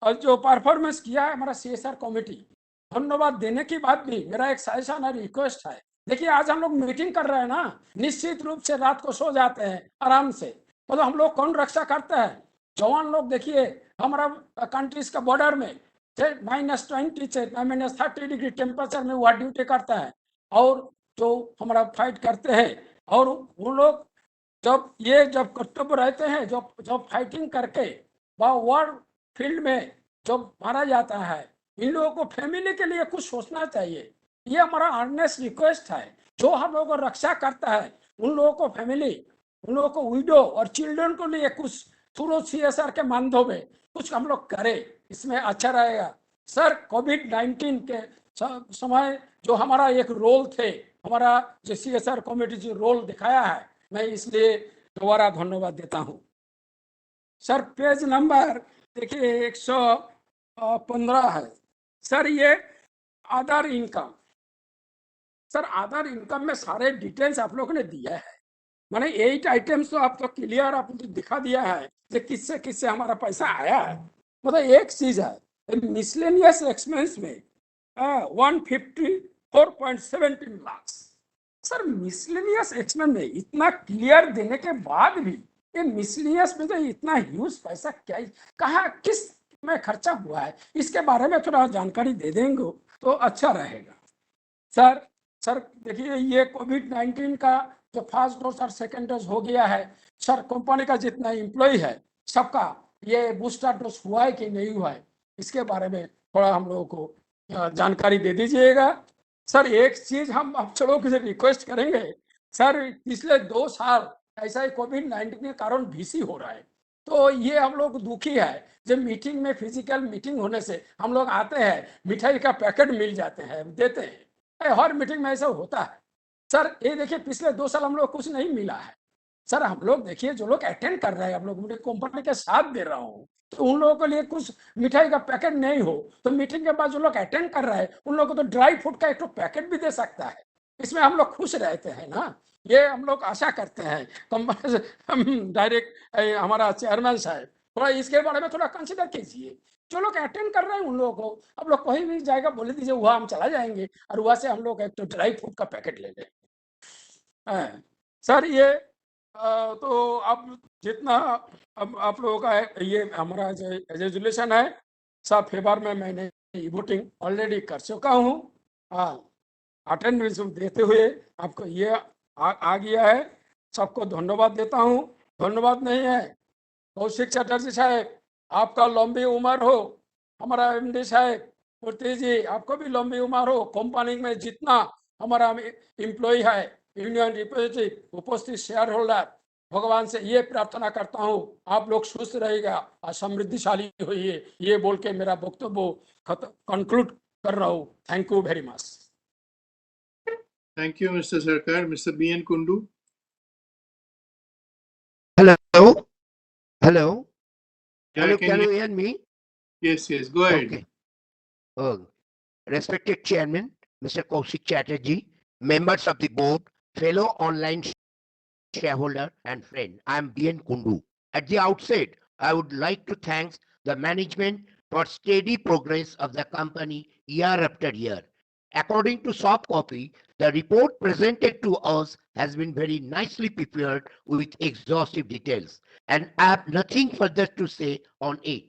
और जो परफॉर्मेंस किया है हमारा CSR कमेटी धन्यवाद देने के बाद भी मेरा एक सजेशन है रिक्वेस्ट है। देखिए आज हम लोग मीटिंग कर रहे हैं ना निश्चित रूप से रात को सो जाते हैं आराम से तो हम लोग कौन रक्षा करता है जवान लोग। देखिए हमारा कंट्रीज का बॉर्डर में -20 से -30 डिग्री टेम्परेचर में वह ड्यूटी करता है और जो हमारा फाइट करते हैं और वो लोग जब कर्तव्य रहते हैं जब फाइटिंग करके वॉर फील्ड में जब मारा जाता है इन लोगों को फैमिली के लिए कुछ सोचना चाहिए। ये हमारा अर्नेस्ट रिक्वेस्ट है जो हम लोगों को रक्षा करता है उन लोगों को फैमिली उन लोगों को विडो और चिल्ड्रन को लिए कुछ थ्रू CSR के माध्यम में कुछ हम लोग करें इसमें अच्छा रहेगा। सर कोविड-19 के समय जो हमारा एक रोल थे हमारा जो CSR कमेटी जो रोल दिखाया है मैं इसलिए दोबारा धन्यवाद देता हूँ। सर पेज नंबर देखिए 115 है सर ये आधार इनकम। सर आधार इनकम में सारे डिटेल्स आप लोगों ने दिया है माने 8 आइटम्स तो आप तो क्लियर आपने दिखा दिया है कि किससे किससे हमारा पैसा आया है। मतलब एक चीज है मिसलेनियस एक्सपेंस में 154.17 लाख। सर मिसलेनियस एक्सपेंस में इतना क्लियर देने के बाद भी ये मिसलेनियस में तो इतना ह्यूज पैसा क्या कहाँ किस में खर्चा हुआ है इसके बारे में थोड़ा जानकारी दे देंगे तो अच्छा रहेगा। सर देखिए ये कोविड-19 का जो फर्स्ट डोज और सेकेंड डोज हो गया है सर कंपनी का जितना एम्प्लॉय है सबका ये बूस्टर डोज हुआ है कि नहीं हुआ है इसके बारे में थोड़ा हम लोगों को जानकारी दे दीजिएगा। सर एक चीज हम आप लोगों से रिक्वेस्ट करेंगे सर पिछले 2 साल ऐसा ही कोविड-19 के कारण VC हो रहा है तो ये हम लोग दुखी है जब मीटिंग में फिजिकल मीटिंग होने से हम लोग आते हैं मिठाई का पैकेट मिल जाते हैं देते हैं हर मीटिंग में ऐसा होता है। सर ये देखिए पिछले 2 साल हम लोग कुछ नहीं मिला है सर हम लोग देखिए जो लोग अटेंड कर रहे हैं, हम लोग मेरी कंपनी के साथ दे रहा हूँ, तो उन लोगों के लिए कुछ मिठाई का पैकेट नहीं हो तो मीटिंग के बाद जो लोग अटेंड कर रहे हैं उन लोगों को तो ड्राई फ्रूट का एक तो पैकेट भी दे सकता है। इसमें हम लोग खुश रहते हैं ना, ये हम लोग आशा करते हैं। डायरेक्ट हमारा चेयरमैन साहब थोड़ा इसके बारे में थोड़ा कंसिडर कीजिए। जो लोग अटेंड कर रहे हैं उन लोगों को अब लोग कहीं भी जाएगा बोले दीजिए, वहाँ हम चला जाएंगे और वहाँ से हम लोग एक तो ड्राई फ्रूट का पैकेट ले लेंगे। सर ये तो अब जितना अब आप लोगों का ये हमारा जो रेजोल्यूशन है सब फेवर में मैंने वोटिंग ऑलरेडी कर चुका हूँ। अटेंडेंस देते हुए आपको ये आ गया है, सबको धन्यवाद देता हूँ। धन्यवाद नहीं है कौशिक चटर्जी साहब, आपका लंबी उम्र हो। हमारा एमडी साहब मूर्ति जी, आपको भी लंबी उम्र हो। कंपनी में जितना हमारा एम्प्लॉय है, यूनियन रिप्रेजेंटेटिव, उपस्थित शेयर होल्डर, भगवान से ये प्रार्थना करता हूँ आप लोग स्वस्थ रहेगा और समृद्धिशाली होइए। ये बोल के मेरा वक्तव्य कंक्लूड कर रहा हूँ। Thank you very much. Thank you, Mr. Sarkar. Mr. B.N. Kundu. Hello. Hello. Yeah, Hello. Can you hear me? Yes, yes. Go ahead. Okay. Respected Chairman, Mr. Kaushik Chatterjee, members of the board, fellow online shareholder and friend, I am B.N. Kundu. At the outset, I would like to thank the management for steady progress of the company year after year. According to soft copy, the report presented to us has been very nicely prepared with exhaustive details, and I have nothing further to say on it.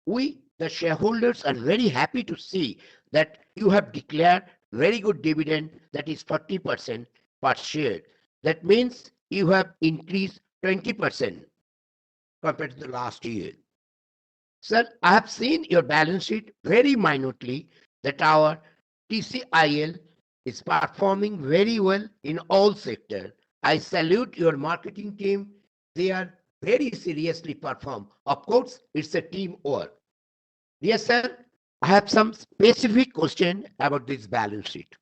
We, the shareholders, are very happy to see that you have declared very good dividend, that is 40% per share. That means you have increased 20% compared to the last year. Sir, I have seen your balance sheet very minutely that our TCIL is performing very well in all sectors. I salute your marketing team. They are very seriously perform. Of course, it's a team work. Yes, sir, I have some specific question about this balance sheet.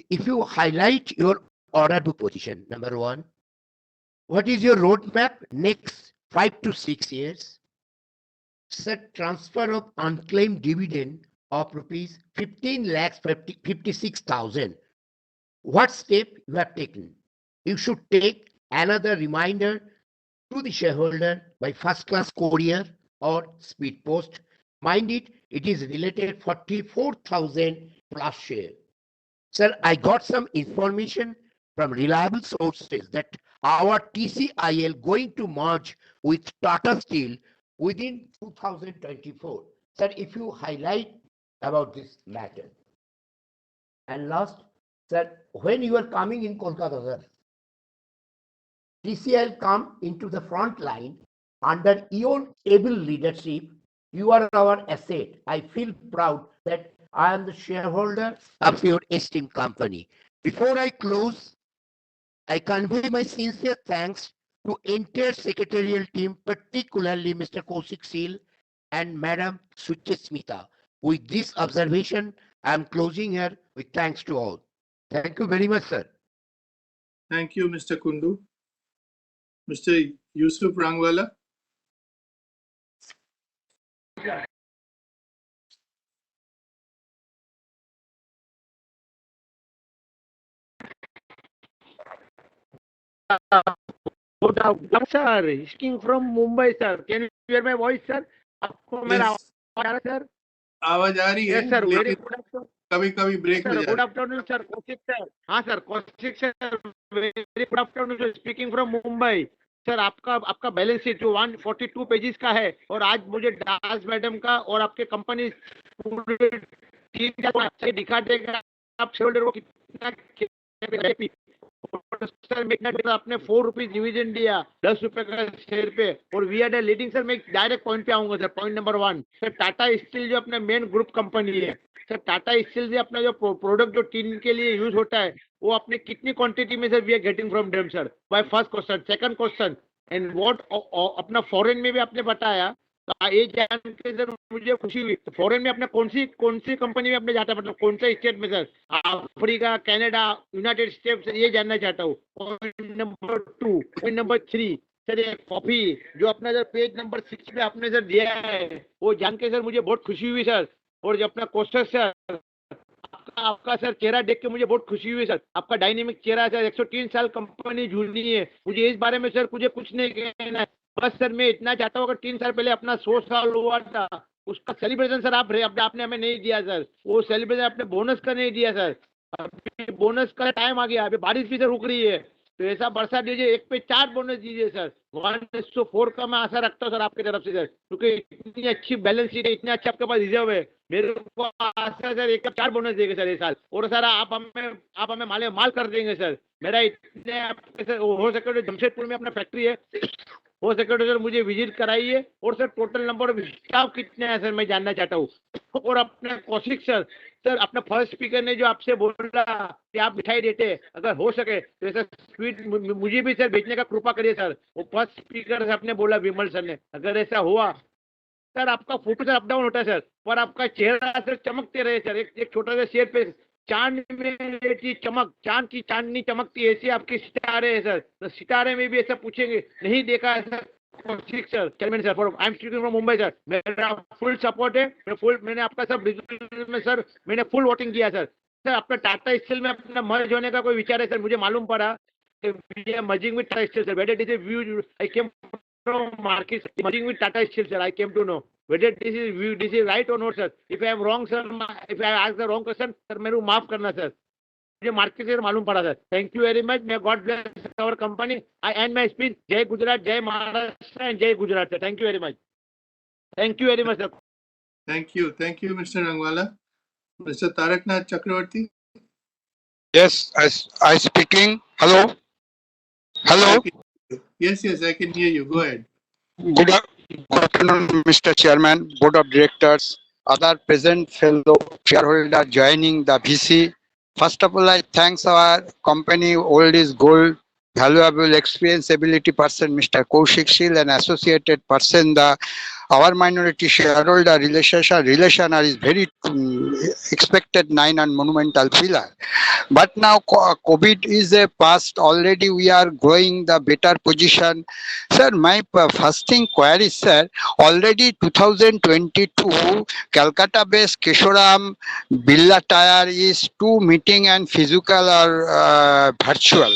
If you highlight your order book position, number one, what is your roadmap next 5 to 6 years? Sir, transfer of unclaimed dividend of rupees 15,56,000. What step you have taken? You should take another reminder to the shareholder by first class courier or speed post. Mind it, it is related 44,000 plus share. Sir, I got some information from reliable sources that our TCIL going to merge with Tata Steel within 2024. Sir, if you highlight about this matter. And last, sir, when you are coming in Kolkata, sir, TCIL come into the front line under your able leadership. You are our asset. I feel proud that I am the shareholder of your esteemed company. Before I close, I convey my sincere thanks to entire secretarial team, particularly Mr. Kaushik Seal and Madam Suchesmita. With this observation, I am closing here with thanks to all. Thank you very much, sir. Thank you, Mr. Kundu. Mr. Yusuf Rangwala. Good afternoon, sir. Speaking from Mumbai, sir. Can you hear my voice, sir? आपको मेरा आवाज आ रहा है, sir? आवाज आ रही है, Yes, sir. Very good afternoon. कभी-कभी break हो जाता है। Good afternoon, sir. Kaushik sir. हाँ, sir. Kaushik sir. Very good afternoon, sir. Speaking from Mumbai. Sir आपका बैलेंस शीट जो 142 पेजेस का है और आज मुझे दास मैडम का और आपके कंपनी टीम का दिखा देगा आप शेयरहोल्डर को कितना सर आपने 4 रुपीज डिविडेंड दिया 10 रुपए का शेयर पे और वी आर लीडिंग। सर मैं डायरेक्ट पॉइंट पे आऊंगा sir. Point number 1 sir, Tata steel जो अपने मेन ग्रुप कंपनी है सर, टाटा स्टील से अपना जो प्रोडक्ट जो टीन के लिए यूज होता है वो अपने कितनी क्वांटिटी में sir we are getting from them sir, by first question. Second question, and what अपना फॉरेन में भी आपने बताया ये जान के सर मुझे खुशी हुई। तो फॉरेन में अपने कौन सी कंपनी में अपने जाता है, मतलब कौन सा स्टेट में sir? Africa, Canada, United states, ये जानना चाहता हूँ। Point number 2। Point number 3 sir, ये कॉफी जो अपना सर पेज नंबर 6 पे आपने सर दिया है, वो जान के सर मुझे बहुत खुशी हुई सर। और जो अपना कोस्टर सर, आपका सर चेहरा देख के मुझे बहुत खुशी हुई सर। आपका डायनेमिक चेहरा है सर। 103 साल कंपनी जुड़ी है। मुझे इस बारे में सर मुझे कुछ नहीं कहना है। बस सर मैं इतना चाहता हूँ, अगर 3 साल पहले अपना 100 साल हुआ था, उसका सेलिब्रेशन सर आपने हमें नहीं दिया सर। वो सेलिब्रेशन आपने बोनस का नहीं दिया सर। अभी बोनस का टाइम आ गया, अभी बारिश भी सर रुक रही है, तो ऐसा बरसा दीजिए, 1 पे 4 बोनस दीजिए सर। 1:4 का मैं आशा रखता हूँ सर आपकी तरफ से सर, क्योंकि इतनी अच्छी बैलेंस शीट है, इतने अच्छे आपके पास रिजर्व है। मेरे को आशा सर 1 पे 4 बोनस देंगे सर ये साल। और सर आप हमें माल कर देंगे सर। मेरा इतने आपके सर हो सके तो जमशेदपुर में अपना फैक्ट्री है, हो सके तो सर मुझे विजिट कराइए। और sir total number of staff कितने हैं सर मैं जानना चाहता हूँ। और अपने कौशिक सर अपना फर्स्ट स्पीकर ने जो आपसे बोला कि आप मिठाई देते, अगर हो सके तो सर स्वीट मुझे भी सर भेजने का कृपा करिए सर। वो फर्स्ट स्पीकर आपने बोला विमल सर ने, अगर ऐसा हुआ सर, आपका फोटो सर अप डाउन होता है सर, पर आपका चेहरा सर चमकते रहे सर। एक छोटा सा शेर पे, चांद में रहती चमक, चांद की चांदनी चमकती, ऐसे आपके सितारे हैं सर। तो सितारे में भी ऐसा पूछेंगे, नहीं देखा है sir. Kaushik sir, chairman sir, I am speaking from Mumbai sir. मेरा फुल सपोर्ट है, मैंने आपका सब बिजनेस में सर मैंने फुल वोटिंग किया सर। सर आपका टाटा स्टील में अपना मर्ज होने का कोई विचार है सर? मुझे मालूम पड़ा merging with Tata steel sir, whether it is view I came from market merging with Tata Steel, sir. I came to know whether this is right or not, sir. If I am wrong, sir, if I ask the wrong question, sir, मेरे को माफ करना sir. मुझे market से मालूम पड़ा sir. Thank you very much. May God bless our company. I end my speech. जय गुजरात, जय महाराष्ट्र एंड जय Gujarat sir. Thank you very much. Thank you very much sir. Thank you, Mr. Rangwala. Mr. Taraknath Chakravarti. Yes, I speaking. Hello. Hello. Yes, I can hear you. Go ahead. Good afternoon, Mr. Chairman, Board of Directors, other present fellow shareholder joining the VC. First of all, I thanks our company old is gold, valuable experience ability person, Mr. Kaushik Sil, and associated person, our minority shareholder relation is very expected 9 and monumental pillar. But now COVID is a past. Already we are growing the better position. Sir, my first thing query, sir. Already 2022, Calcutta-based Keshoram Birla Tire is 2 meeting and physical or virtual.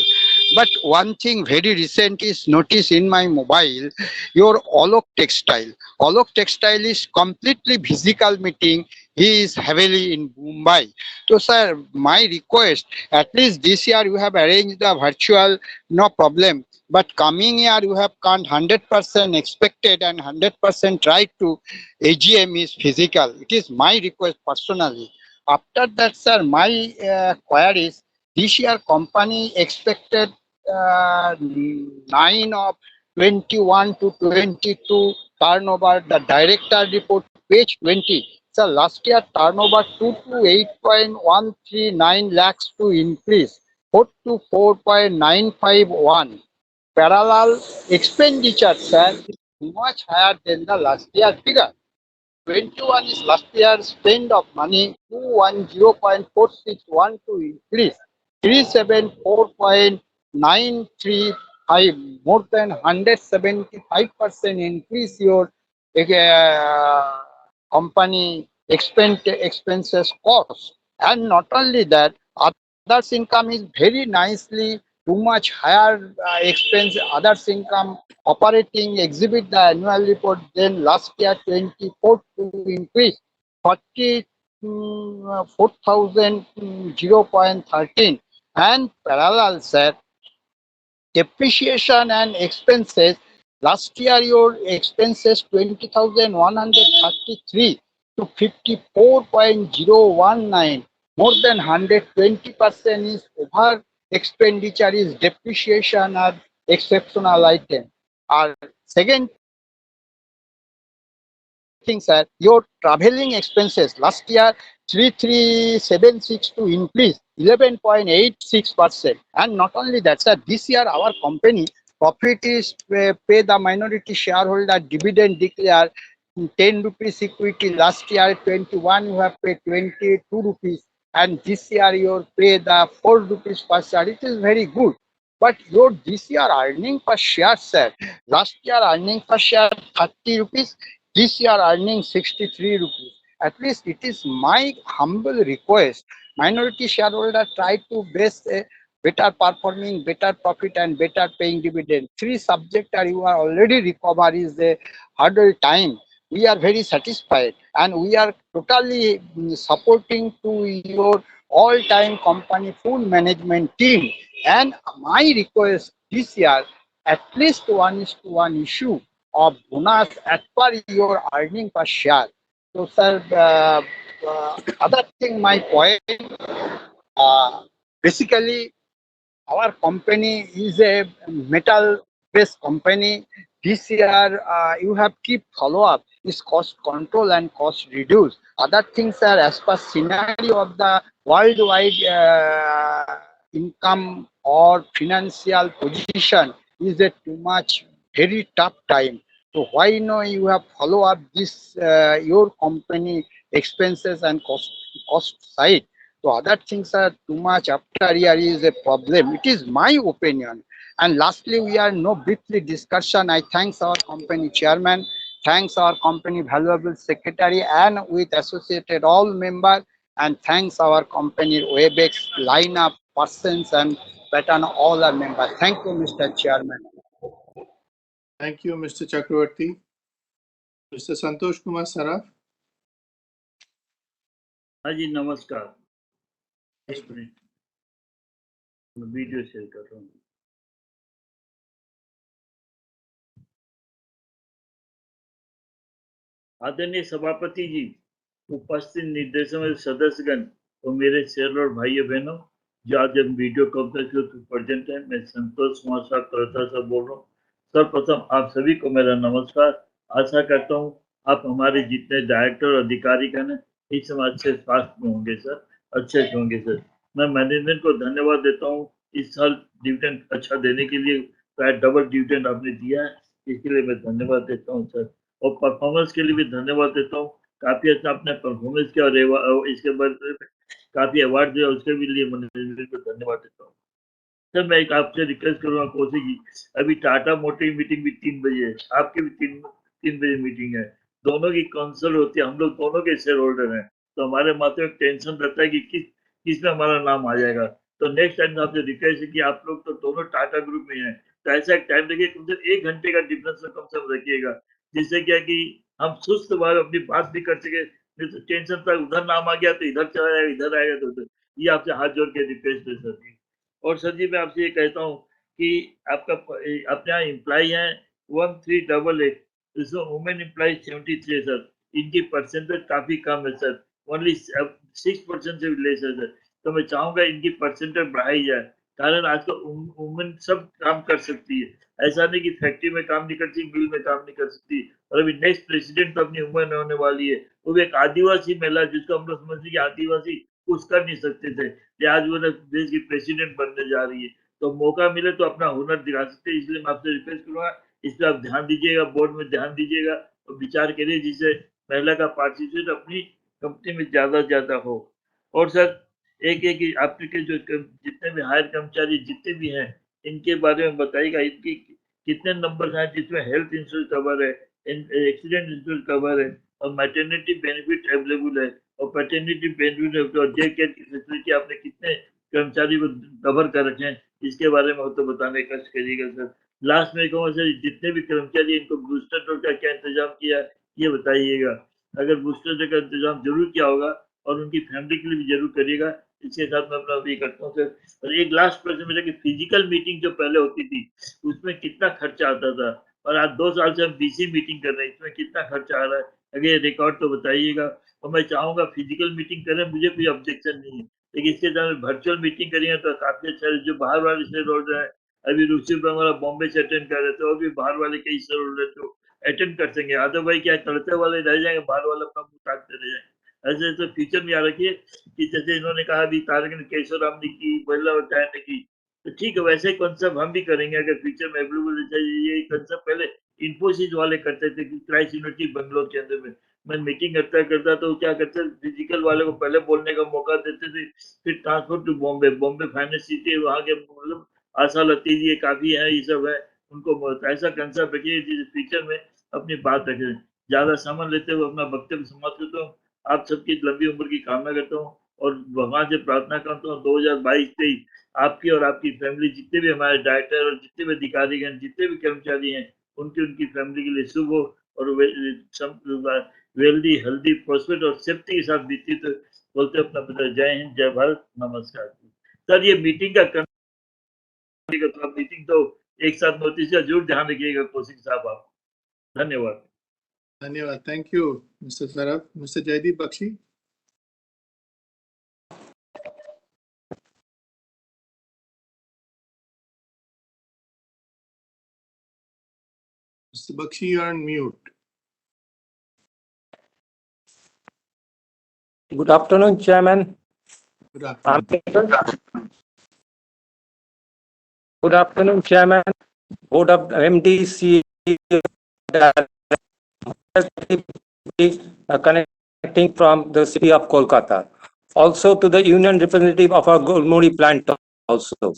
But one thing very recent is noticed in my mobile, your Olok Textile. Olok Textile is completely physical meeting. He is heavily in Mumbai. So, sir, my request, at least this year you have arranged the virtual, no problem. But coming year you have can't 100% expected and 100% tried to AGM is physical. It is my request personally. After that, sir, my queries, this year company expected 9 of 21 to 22 turnover. The director report, page 20. So last year turnover 2 to 8.139 lakhs to increase 4 to 4.951. Parallel expenditure, sir, much higher than the last year figure. 21 is last year's spend of money, 210.461 to increase 374.935, more than 175% increase your company expenses cost. And not only that, others income is very nicely too much higher expense. Others income operating exhibit the annual report, then last year 24 to increase 44,000 0.13. And parallel, sir, depreciation and expenses, last year your expenses 20,133 to 54.019, more than 120% is over expenditure is depreciation or exceptional item. Our second thing, sir, your traveling expenses last year 3376 to increase 11.86%. And not only that, sir, this year our company profit is pay the minority shareholder dividend declare 10 rupees equity. Last year 21 you have paid 22 rupees, and this year you pay the 4 rupees per share. It is very good. But your this year earning per share, sir. Last year earning per share 30 rupees. This year earning 63 rupees. At least it is my humble request. Minority shareholder try to base a better performing, better profit and better paying dividend. Three subject are you are already recover is the hurdle time. We are very satisfied and we are totally supporting to your all-time company full management team. And my request this year, at least 1:1 issue of bonus as per your earning per share. So, sir, other thing, my point, basically, our company is a metal based company. This year you have keep follow up is cost control and cost reduce. Other things are as per scenario of the worldwide income or financial position is a too much very tough time. So why no you have follow up this your company expenses and cost side. So other things are too much after year is a problem. It is my opinion. And lastly, we are no briefly discussion. I thanks our company chairman, thanks our company valuable secretary and with associated all members, and thanks our company Webex lineup persons and pattern all our members. Thank you, Mr. Chairman. Thank you, Mr. Chakravarti. Mr. Santosh Kumar Saraf. हाँ जी नमस्कार। एक minute मैं video share कर रहा हूँ। आदरणीय सभापति जी, उपस्थित निर्देशों में सदस्यगण और मेरे शेयर और भाइयों बहनों जो आज हम वीडियो कॉन्फ्रेंस में प्रेजेंट है, मैं संतोष कुमार साहब कलता से बोल रहा हूँ। सर्वप्रथम आप सभी को मेरा नमस्कार। आशा करता हूँ आप हमारे जितने डायरेक्टर और अधिकारी गण हैं इस समय अच्छे स्वास्थ्य में होंगे सर, अच्छे से होंगे सर। मैं मैनेजमेंट को धन्यवाद देता हूँ इस साल डिविडेंड अच्छा देने के लिए, प्राय डबल डिविडेंड आपने दिया है, इसके लिए मैं धन्यवाद देता हूँ सर। और परफॉर्मेंस के लिए भी धन्यवाद देता हूँ, काफी अच्छा आपने परफॉर्मेंस किया और इसके बाद काफी अवार्ड दिया, उसके भी लिए मैनेजमेंट को धन्यवाद देता हूँ। सर मैं एक आपसे रिक्वेस्ट करूंगा कौशिक जी, अभी टाटा मोटर मीटिंग भी 3 बजे है, आपकी भी 3 बजे मीटिंग है, दोनों की काउंसिल होती है, हम लोग दोनों के शेयर होल्डर हैं, तो हमारे माथे में टेंशन रहता है कि किस में हमारा नाम आ जाएगा। तो नेक्स्ट टाइम आपसे रिक्वेस्ट है कि आप लोग तो दोनों टाटा ग्रुप में हैं, तो ऐसा एक टाइम रखिए, कम से कम 1 घंटे का डिफरेंस कम से कम रखिएगा, जिससे क्या कि हम सुस्त भाव अपनी बात भी कर सके। नहीं तो टेंशन था उधर नाम आ गया तो इधर चला जाएगा, इधर आएगा तो उधर। ये आपसे हाथ जोड़ के रिक्वेस्ट है सर जी। और सर जी मैं आपसे ये कहता हूँ कि आपका अपने यहाँ एम्प्लॉय है 1388, इसमें वुमेन एम्प्लॉय 73 है सर, इनकी परसेंटेज काफी कम है सर, ओनली 6% से लेस है सर। तो मैं चाहूंगा इनकी परसेंटेज बढ़ाई जाए, कारण आजकल वुमेन सब काम कर सकती है, ऐसा नहीं कि फैक्ट्री में काम नहीं करती, मिल में काम नहीं कर सकती। और अभी नेक्स्ट प्रेसिडेंट तो अपनी वुमेन होने वाली है, वो भी एक आदिवासी महिला, जिसको हम लोग समझते हैं आदिवासी कुछ कर नहीं सकते थे, आज वो देश की प्रेसिडेंट बनने जा रही है, तो मौका मिले तो अपना हुनर दिखा सकते हैं। इसलिए मैं आपसे रिक्वेस्ट करूंगा इस पर आप ध्यान दीजिएगा, बोर्ड में ध्यान दीजिएगा और विचार करिए, जिससे महिला का पार्टिसिपेट अपनी कंपनी में ज्यादा हो। और सर एक आपके जो जितने भी हायर कर्मचारी जितने भी हैं इनके बारे में बताइएगा, इनकी कितने नंबर हैं जिसमें हेल्थ इंश्योरेंस कवर है, एक्सीडेंट इंश्योरेंस कवर है और मैटरनिटी बेनिफिट अवेलेबल है और पैटर्निटी बेनिफिट और डे केयर की फैसिलिटी आपने कितने कर्मचारी को कवर कर रखे हैं, इसके बारे में तो बताने का कष्ट करिएगा सर। लास्ट में कहूँगा सर, जितने भी कर्मचारी इनको बूस्टर डोज का क्या इंतजाम किया ये बताइएगा, अगर बूस्टर डोज का इंतजाम जरूर किया होगा और उनकी फैमिली के लिए भी जरूर करिएगा। इसके साथ मैं अपना ये करता हूँ सर। और एक लास्ट प्रश्न मेरा कि फिजिकल मीटिंग जो पहले होती थी उसमें कितना खर्चा आता था, और आज 2 साल से हम बीसी मीटिंग कर रहे हैं, इसमें कितना खर्चा आ रहा है, अगर ये रिकॉर्ड तो बताइएगा। और मैं चाहूंगा फिजिकल मीटिंग करें, मुझे कोई ऑब्जेक्शन नहीं है, लेकिन इसके साथ वर्चुअल मीटिंग करेंगे तो काफी अच्छा है। जो बाहर वाले शेयर होल्डर है, अभी रुचि हमारा बॉम्बे से अटेंड कर रहे थे, और भी बाहर वाले कई शेयर होल्डर तो अटेंड कर सकेंगे, अदरवाइज क्या करते वाले रह जाएंगे, बाहर वाले अपना मुंह ताकते रह जाएंगे। ऐसे तो फ्यूचर में याद रखिए कि जैसे इन्होंने कहा अभी तारक ने केशव राम ने की, महिला ने की, तो ठीक है, वैसे कंसेप्ट हम भी करेंगे अगर फ्यूचर में अवेलेबल चाहिए। ये कंसेप्ट पहले इन्फोसिस वाले करते थे कि क्राइस्ट यूनिवर्सिटी बेंगलोर के अंदर में मैं मीटिंग करता तो क्या करते, फिजिकल वाले को पहले बोलने का मौका देते थे, फिर transfer to Bombay, Bombay finance city है, वहाँ के मतलब आशा लती जी काफी है, ये सब है, उनको ऐसा कंसेप्ट रखिए जिस फ्यूचर में अपनी बात रखें। ज्यादा समय लेते हुए अपना वक्तव्य समाप्त करता हूँ। आप सबकी लंबी उम्र की कामना करता हूँ और भगवान से प्रार्थना करता हूँ 2022-23 आपकी और आपकी फैमिली, जितने भी हमारे डायरेक्टर और जितने भी अधिकारी हैं, जितने भी कर्मचारी हैं, उनकी फैमिली के लिए शुभ हो और वेल्दी, हेल्दी, प्रोस्पेक्ट और सेफ्टी के साथ बीती। तो बोलते अपना पता, जय हिंद, जय भारत, नमस्कार। सर ये मीटिंग का मीटिंग तो एक साथ नोटिस का जरूर ध्यान रखिएगा कौशिक साहब आप। धन्यवाद। धन्यवाद। Thank you mister Saraf. Mister Jaideep Bakshi. Mr. Bakshi, you are on mute. Good afternoon, Chairman. Good afternoon. Good afternoon, Chairman. Board of MD, connecting from the city of Kolkata. Also to the union representative of our Gulmuri plant also.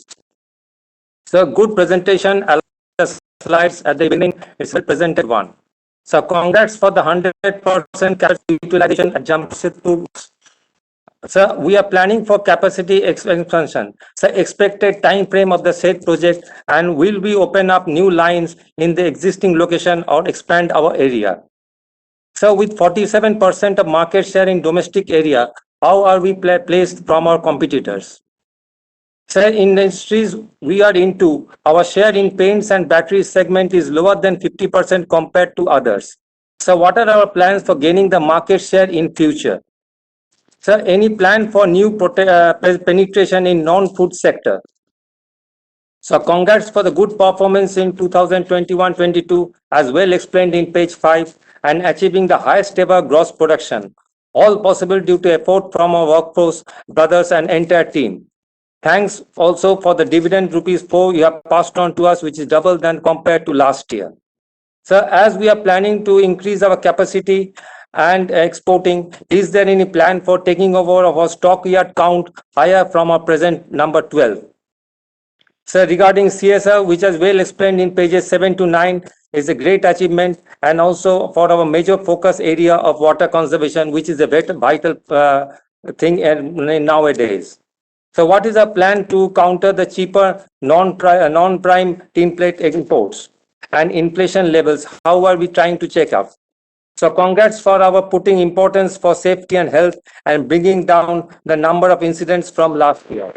So good presentation. The slides at the beginning, it's a presented one. So congrats for the 100% capacity utilization at Jamshedpur. So we are planning for capacity expansion. So expected time frame of the said project, and will we open up new lines in the existing location or expand our area? So with 47% of market share in domestic area, how are we placed from our competitors? So in industries we are into, our share in paints and batteries segment is lower than 50% compared to others. So what are our plans for gaining the market share in future? Sir, any plan for new penetration in non-food sector? So congrats for the good performance in 2021-22, as well explained in page 5, and achieving the highest ever gross production. All possible due to effort from our workforce, brothers and entire team. Thanks also for the dividend ₹4 you have passed on to us, which is double than compared to last year. So as we are planning to increase our capacity and exporting, is there any plan for taking over of our stockyard count higher from our present number 12? So regarding CSR, which is well explained in pages 7 to 9, is a great achievement, and also for our major focus area of water conservation, which is a vital thing nowadays. So what is our plan to counter the cheaper non-prime tinplate imports and inflation levels? How are we trying to check up? So congrats for our putting importance for safety and health and bringing down the number of incidents from last year.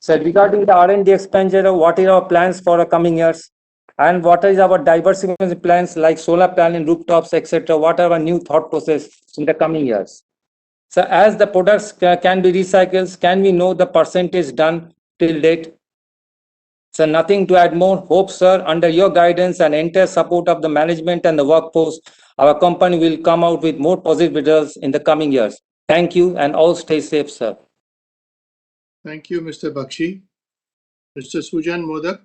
So regarding the R&D expenditure, what are our plans for the coming years? And what is our diversification plans like solar panel, rooftops, etc.? What are our new thought process in the coming years? So as the products can be recycled, can we know the percentage done till date? So nothing to add more. Hope, sir, under your guidance and entire support of the management and the workforce, our company will come out with more positive results in the coming years. Thank you, and all stay safe, sir. Thank you, Mr. Bakshi. Mr. Sujan Modak.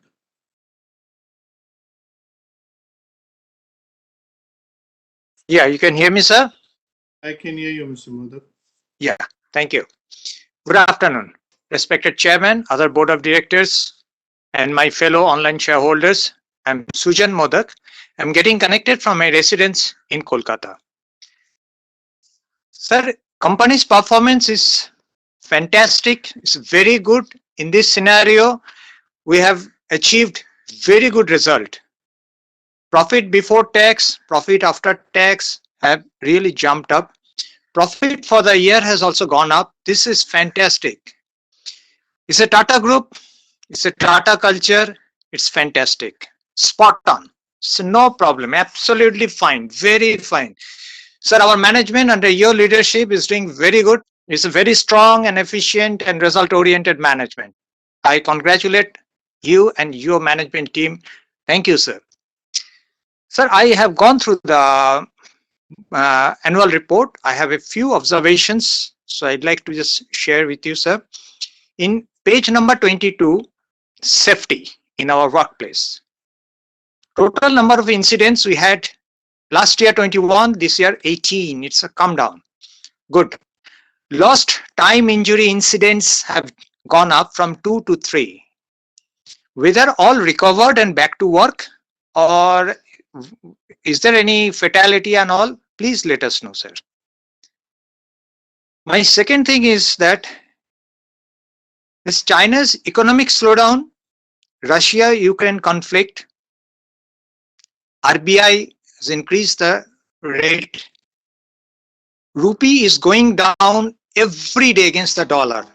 Yeah, you can hear me, sir? I can hear you, Mr. Modak. Yeah, thank you. Good afternoon, respected chairman, other board of directors, and my fellow online shareholders. I'm Sujan Modak. I'm getting connected from my residence in Kolkata. Sir, company's performance is fantastic. It's very good. In this scenario, we have achieved very good result. Profit before tax, profit after tax have really jumped up. Profit for the year has also gone up. This is fantastic. It's a Tata group. It's a Tata culture. It's fantastic. Spot on. So no problem. Absolutely fine. Very fine. Sir, our management under your leadership is doing very good. It's a very strong and efficient and result-oriented management. I congratulate you and your management team. Thank you, sir. Sir, I have gone through the annual report. I have a few observations, so I'd like to just share with you, sir. In page number 22, safety in our workplace. Total number of incidents we had last year 21, this year 18. It's a come down. Good. Lost time injury incidents have gone up from 2 to 3. Whether all recovered and back to work, or is there any fatality and all? Please let us know, sir. My second thing is that is China's economic slowdown, Russia-Ukraine conflict, RBI has increased the rate, rupee is going down every day against the dollar,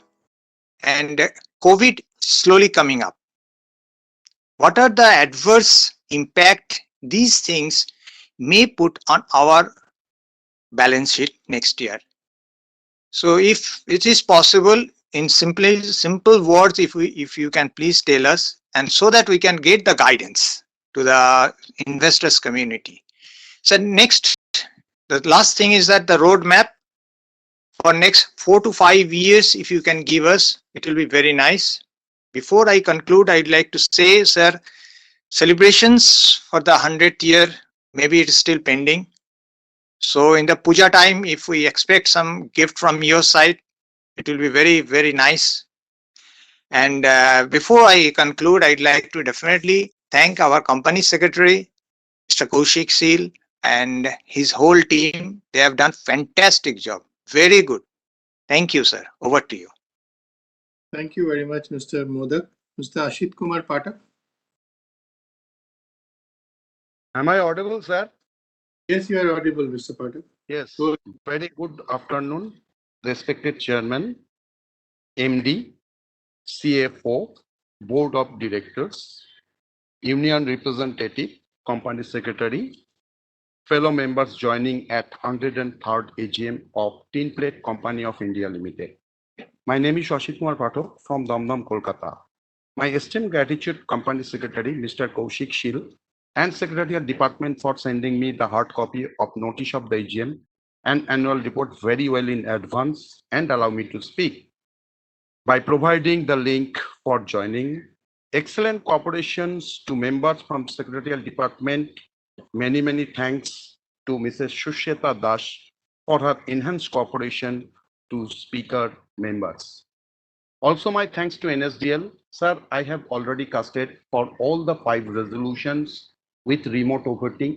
and COVID slowly coming up. What are the adverse impact these things may put on our balance sheet next year? So if it is possible, in simple words, if you can please tell us, and so that we can get the guidance to the investors community. So next, the last thing is that the roadmap for next 4 to 5 years, if you can give us, it will be very nice. Before I conclude, I'd like to say, sir, celebrations for the 100th year, maybe it is still pending. So in the puja time, if we expect some gift from your side, it will be very, very nice. And before I conclude, I'd like to definitely thank our company secretary, Mr. Kaushik Seal, and his whole team. They have done fantastic job. Very good. Thank you, sir. Over to you. Thank you very much, Mr. Modak. Mr. Ashit Kumar Patak. Am I audible, sir? Yes, you are audible, Mr. Patak. Yes. Very good afternoon, respected Chairman, MD, CFO, Board of Directors, Union Representative, Company Secretary, fellow members joining at 103rd AGM of Tinplate Company of India Limited. My name is Ashit Kumar Pathak from Damdam, Kolkata. My esteemed gratitude Company Secretary, Mr. Kaushik Shil, and Secretariat Department for sending me the hard copy of notice of the AGM and annual report very well in advance and allow me to speak. By providing the link for joining, excellent cooperations to members from Secretariat Department. Many thanks to Mrs. Shusheta Das for her enhanced cooperation to speaker members. Also, my thanks to NSDL. Sir, I have already casted for all the 5 resolutions with remote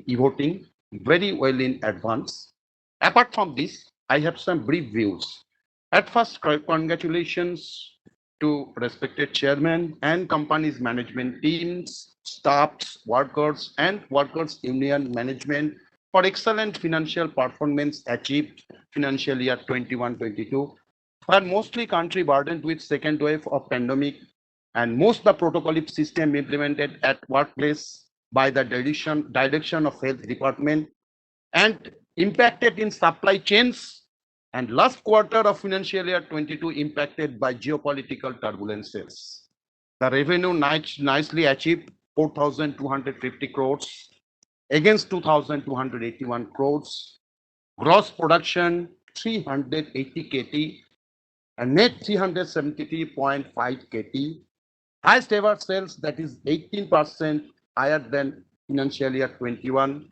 e-voting very well in advance. Apart from this, I have some brief views. At first, congratulations to respected chairman and company's management teams, staffs, workers, and workers union management for excellent financial performance achieved financial year 21-22. Were mostly country burdened with second wave of pandemic and most the protocol system implemented at workplace by the direction of health department and impacted in supply chains, and last quarter of financial year 22 impacted by geopolitical turbulences. The revenue nicely achieved 4,250 crores against 2,281 crores. Gross production 380 KT and net 373.5 KT. Highest ever sales, that is 18% higher than financial year 21.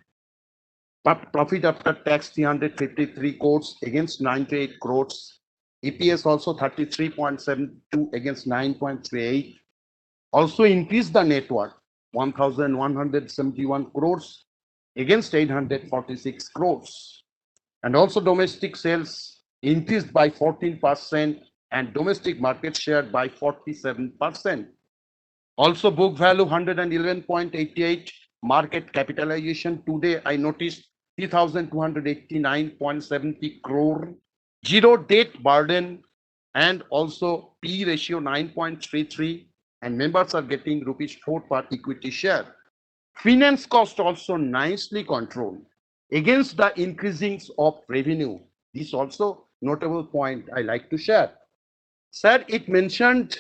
Profit after tax 353 crores against 98 crores. EPS also 33.72 against 9.38. Also increased the net worth 1,171 crores against 846 crores. And also domestic sales increased by 14% and domestic market share by 47%. Also book value 111.88, market capitalization today I noticed 3,289.70 crore, zero debt burden, and also P ratio 9.33, and members are getting rupees 4 per equity share. Finance cost also nicely controlled against the increasing of revenue. This also notable point I like to share. Sir, it mentioned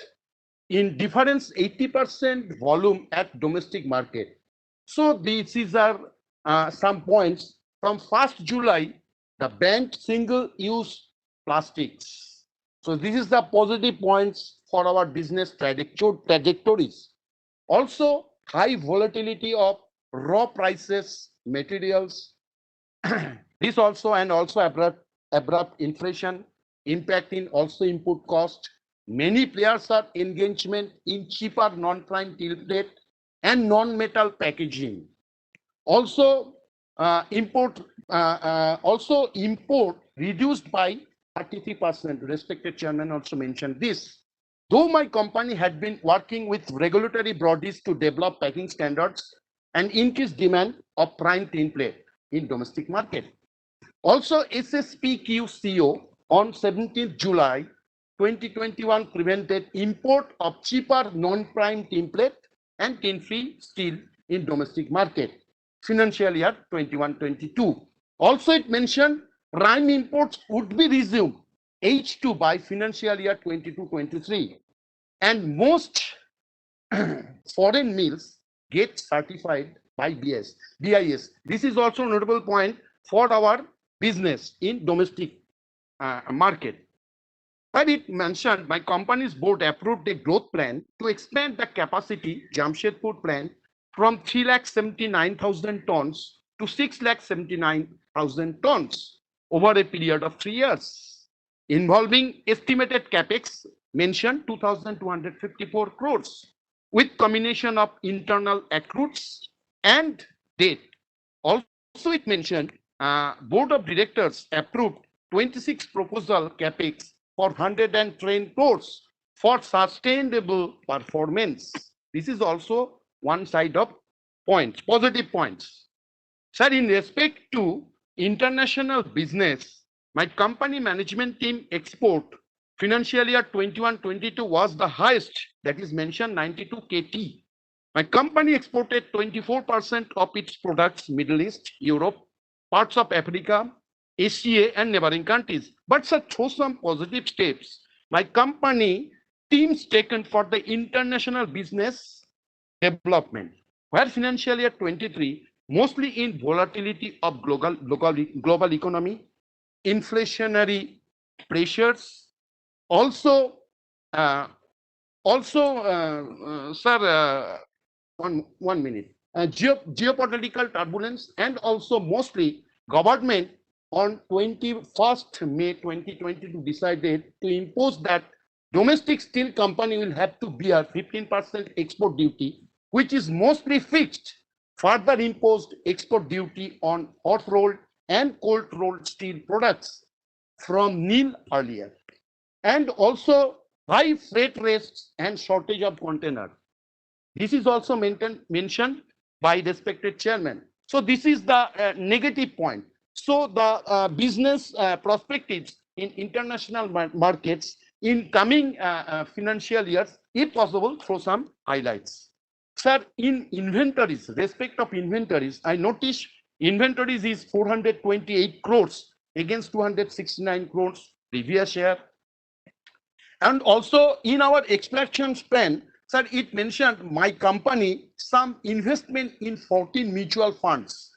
in difference 80% volume at domestic market. So these are some points. From 1st July, the banned single-use plastics So this is the positive points for our business trajectories. Also, high volatility of raw prices, materials. This also abrupt inflation impacting also input cost. Many players are engagement in cheaper non-prime tinplate and non-metal packaging. Also, import reduced by 33%. Respected chairman also mentioned this. Though my company had been working with regulatory bodies to develop packing standards and increase demand of prime tinplate in domestic market. Also, SSPQCO on 17th July 2021 prevented import of cheaper non-prime tinplate and tin-free steel in domestic market, financial year 21-22. Also, it mentioned prime imports would be resumed H2 by financial year 22-23, and most foreign mills get certified by BIS. This is also a notable point for our business in domestic market. But it mentioned my company's board approved a growth plan to expand the capacity Jamshedpur plant from 379,000 tons to 679,000 tons over a period of 3 years, involving estimated capex mentioned 2,254 crores with combination of internal accruals and debt. Also, it mentioned board of directors approved 26 proposal capex for 110 crores for sustainable performance. This is also one side of points, positive points. Sir, in respect to international business, my company management team export financial year 21-22 was the highest, that is mentioned 92 KT. My company exported 24% of its products Middle East, Europe, parts of Africa, Asia and neighboring countries. But sir, through some positive steps, my company teams taken for the international business development, where financial year 23, mostly in volatility of global economy, inflationary pressures, also, sir, one minute. Geopolitical turbulence and also mostly government on 21st May 2022 decided to impose that domestic steel company will have to bear 15% export duty, which is mostly fixed. Further imposed export duty on hot rolled and cold rolled steel products from nil earlier. And also high freight rates and shortage of container. This is also mentioned by respected chairman. So this is the negative point. So the business perspectives in international markets in coming financial years, if possible, throw some highlights. Sir, in inventories, respect of inventories, I noticed inventories is 428 crores against 269 crores previous year. And also in our extraction plan, sir, it mentioned my company some investment in 14 mutual funds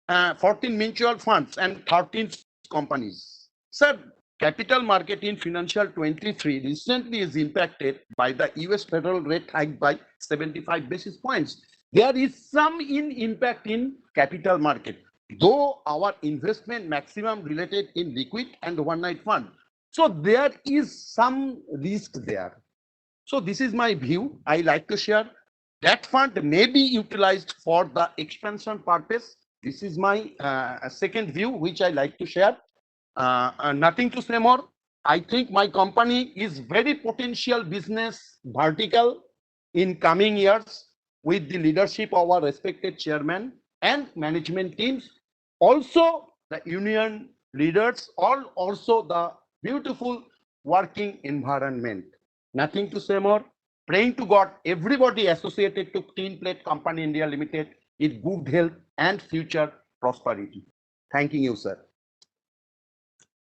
and 13 companies. Sir, capital market in financial 23 recently is impacted by the US federal rate hike by 75 basis points. There is some impact in capital market, though our investment maximum related in liquid and overnight fund. So there is some risk there. So this is my view. I like to share. That fund may be utilized for the expansion purpose. This is my second view, which I like to share. Nothing to say more. I think my company is very potential business vertical in coming years with the leadership of our respected chairman and management teams. Also, the union leaders, also the beautiful working environment. Nothing to say more. Praying to God, everybody associated to Tinplate Company India Limited with good health and future prosperity. Thanking you, sir.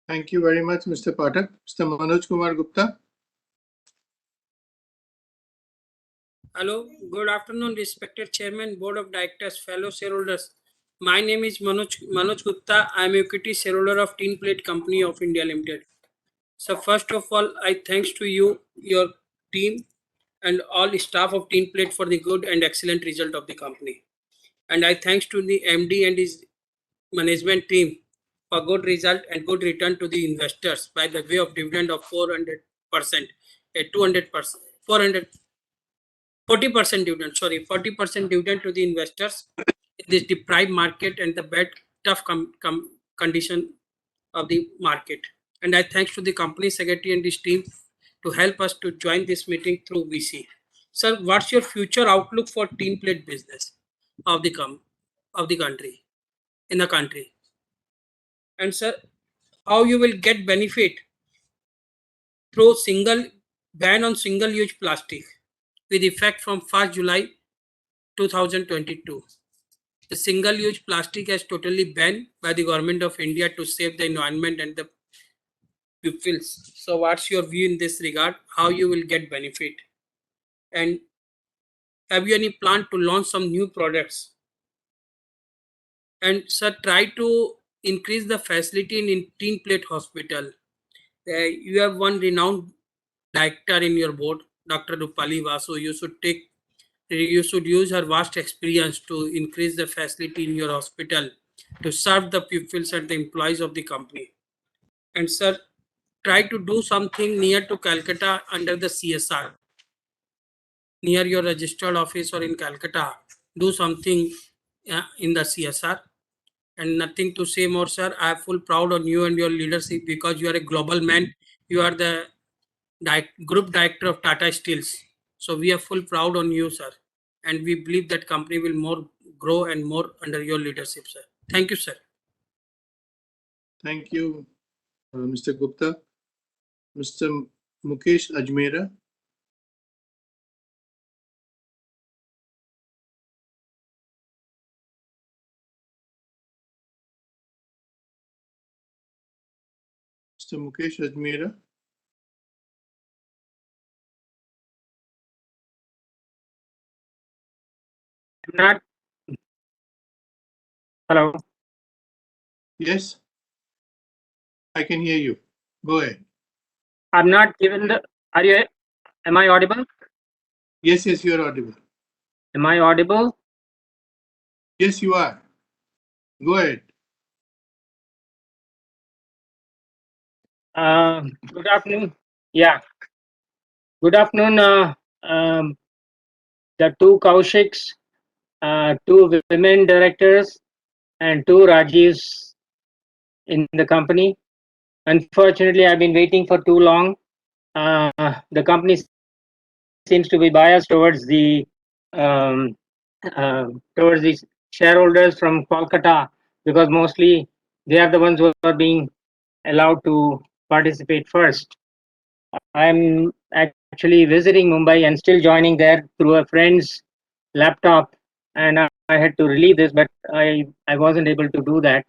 Thank you very much, Mr. Pathak. Mr. Manoj Kumar Gupta. Hello, good afternoon, respected Chairman, Board of Directors, fellow shareholders. My name is Manoj Gupta. I am equity shareholder of Tinplate Company of India Limited. So first of all, I thanks to you, your team, and all staff of Tinplate for the good and excellent result of the company. And I thanks to the MD and his management team for good result and good return to the investors by the way of dividend of 400%, 200%, 400, 40% dividend, sorry, 40% dividend to the investors in this deprived market and the bad, tough condition of the market. And I thanks to the company secretary and his team to help us to join this meeting through VC. Sir, what's your future outlook for Tinplate business of the of the country, in the country? And sir, how you will get benefit through single ban on single-use plastic with effect from 1st July 2022. The single-use plastic is totally banned by the government of India to save the environment and the pupils. So what's your view in this regard? How you will get benefit? And have you any plan to launch some new products? And sir, try to increase the facility in Tinplate Hospital. You have one renowned director in your board, Dr. Rupali Vasu. You should use her vast experience to increase the facility in your hospital to serve the pupils and the employees of the company. And sir, try to do something near to Calcutta under the CSR. Near your registered office or in Calcutta, do something in the CSR. And nothing to say more, sir. I am full proud on you and your leadership because you are a global man. You are the group director of Tata Steels. So we are full proud on you, sir. And we believe that company will more grow and more under your leadership, sir. Thank you, sir. Thank you, Mr. Gupta. Mr. Mukesh Ajmera. Mr. Mukesh Ajmera. Not. Hello. Yes, I can hear you. Go ahead. I'm not given the. Are you? Am I audible? Yes, you are audible. Am I audible? Yes, you are. Go ahead. Good afternoon. Yeah. Good afternoon. The two Kaushiks, two women directors, and two Rajivs in the company. Unfortunately, I've been waiting for too long. The company seems to be biased towards the shareholders from Kolkata because mostly they are the ones who are being allowed to participate first. I'm actually visiting Mumbai and still joining there through a friend's laptop, and I had to relieve this, but I wasn't able to do that.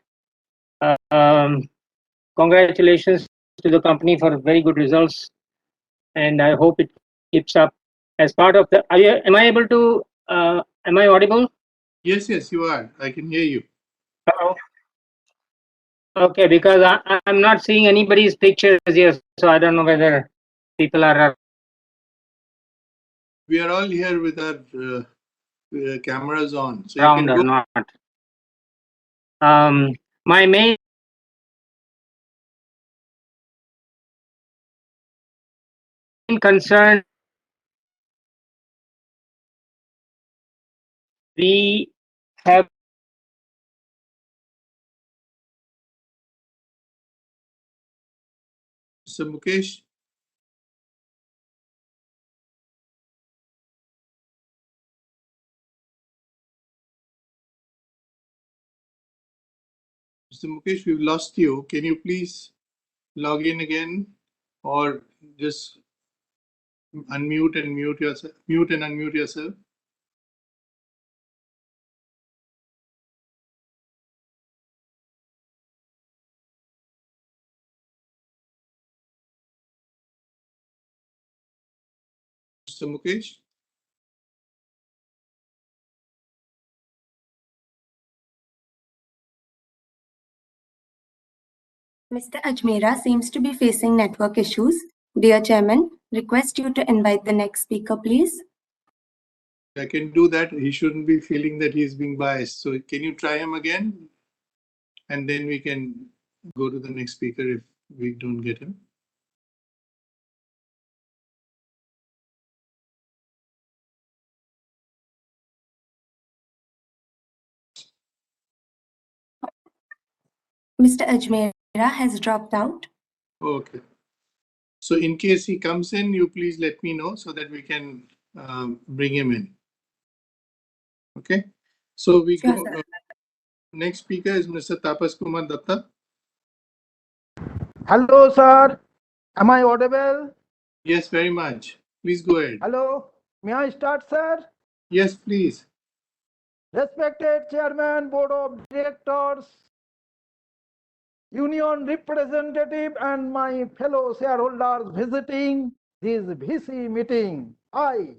Congratulations to the company for very good results, and I hope it keeps up. As part of the, am I able to? Am I audible? Yes, you are. I can hear you. Hello. Okay, because I'm not seeing anybody's pictures here, so I don't know whether people are. We are all here with our cameras on, so Round you can or go. not. My main concern, we have Mr. Mukesh. Mr. Mukesh, we've lost you. Can you please log in again or just unmute and mute yourself? Mute and unmute yourself. Mr. Mukesh. Mr. Ajmera seems to be facing network issues. Dear Chairman, request you to invite the next speaker, please. I can do that. He shouldn't be feeling that he's being biased. So can you try him again? And then we can go to the next speaker if we don't get him. Mr. Ajmera has dropped out. Okay. So in case he comes in, you please let me know so that we can bring him in. Okay. So we Sure, go. sir. Next speaker is Mr. Tapas Kumar Datta. Hello, sir. Am I audible? Yes, very much. Please go ahead. Hello. May I start, sir? Yes, please. Respected Chairman, Board of Directors, Union representative, and my fellow shareholders visiting this VC meeting. I,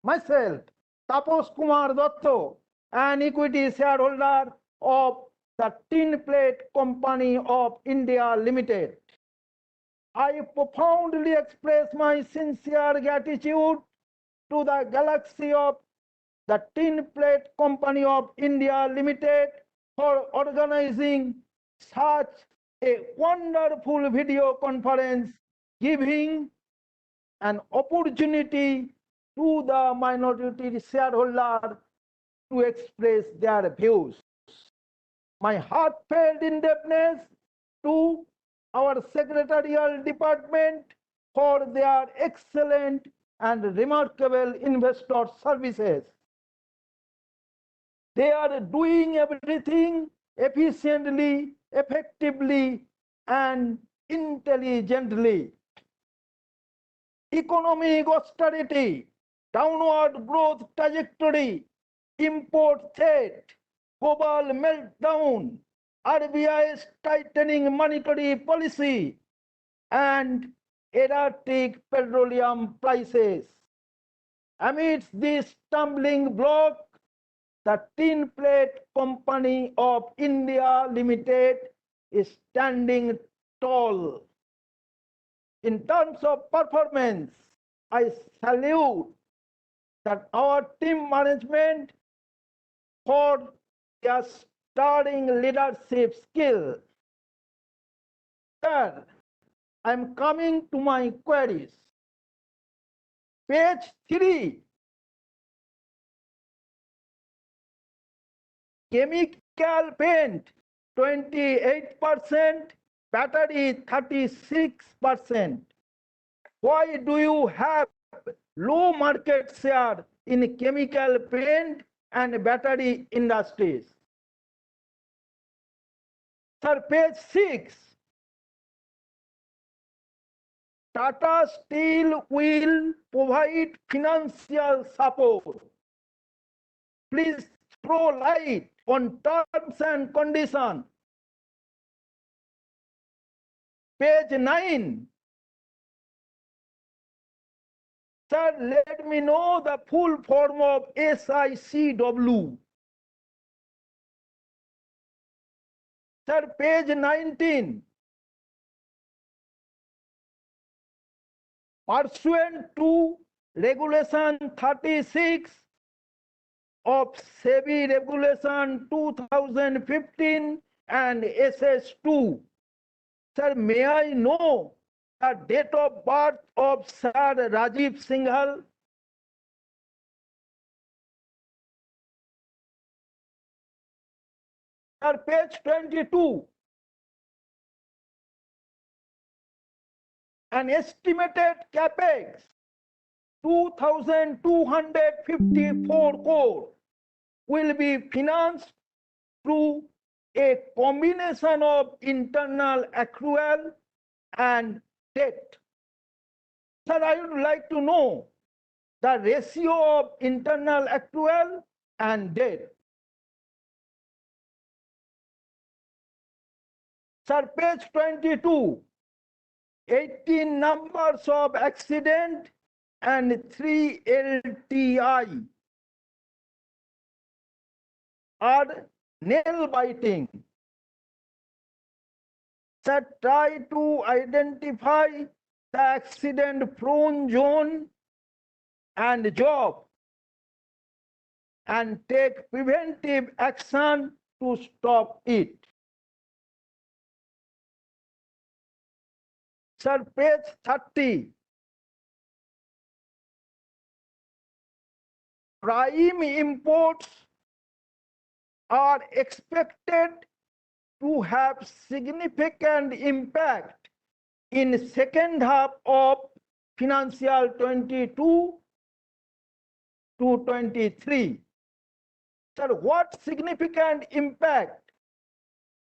myself, Tapos Kumar Datta, an equity shareholder of the Tinplate Company of India Limited. I profoundly express my sincere gratitude to the galaxy of the Tinplate Company of India Limited for organizing such a wonderful video conference, giving an opportunity to the minority shareholder to express their views. My heartfelt indebtedness to our secretarial department for their excellent and remarkable investor services. They are doing everything efficiently, effectively, and intelligently. Economic austerity, downward growth trajectory, import threat, global meltdown, RBI's tightening monetary policy, and erratic petroleum prices. Amidst this stumbling block, the Tinplate Company of India Limited is standing tall. In terms of performance, I salute that our team management for their sterling leadership skill. Sir, I'm coming to my queries. Page 3. Chemical paint 28%, battery 36%. Why do you have low market share in chemical paint and battery industries? Sir, page 6. Tata Steel will provide financial support. Please throw light on terms and conditions. Page 9. Sir, let me know the full form of SICW. Sir, page 19. Pursuant to Regulation 36 of SEBI Regulation 2015 and SS2. Sir, may I know the date of birth of Sir Rajiv Singhal? Sir, page 22. An estimated capex 2,254 crore will be financed through a combination of internal accrual and debt. Sir, I would like to know the ratio of internal accrual and debt. Sir, page 22, 18 numbers of accident and 3 LTI are nail biting. Sir, try to identify the accident-prone zone and job and take preventive action to stop it. Sir, page 30. Prime imports are expected to have significant impact in second half of financial 22 to 23. Sir, what significant impact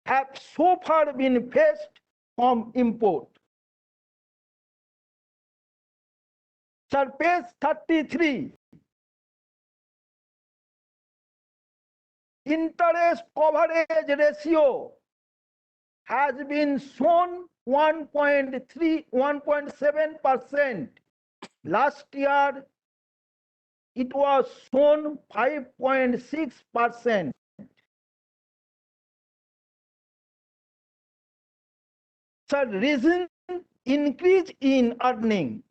have so far been faced from import? Sir, page 33. Interest coverage ratio has been shown 1.7%. Last year, it was shown 5.6%. So reason increase in earning.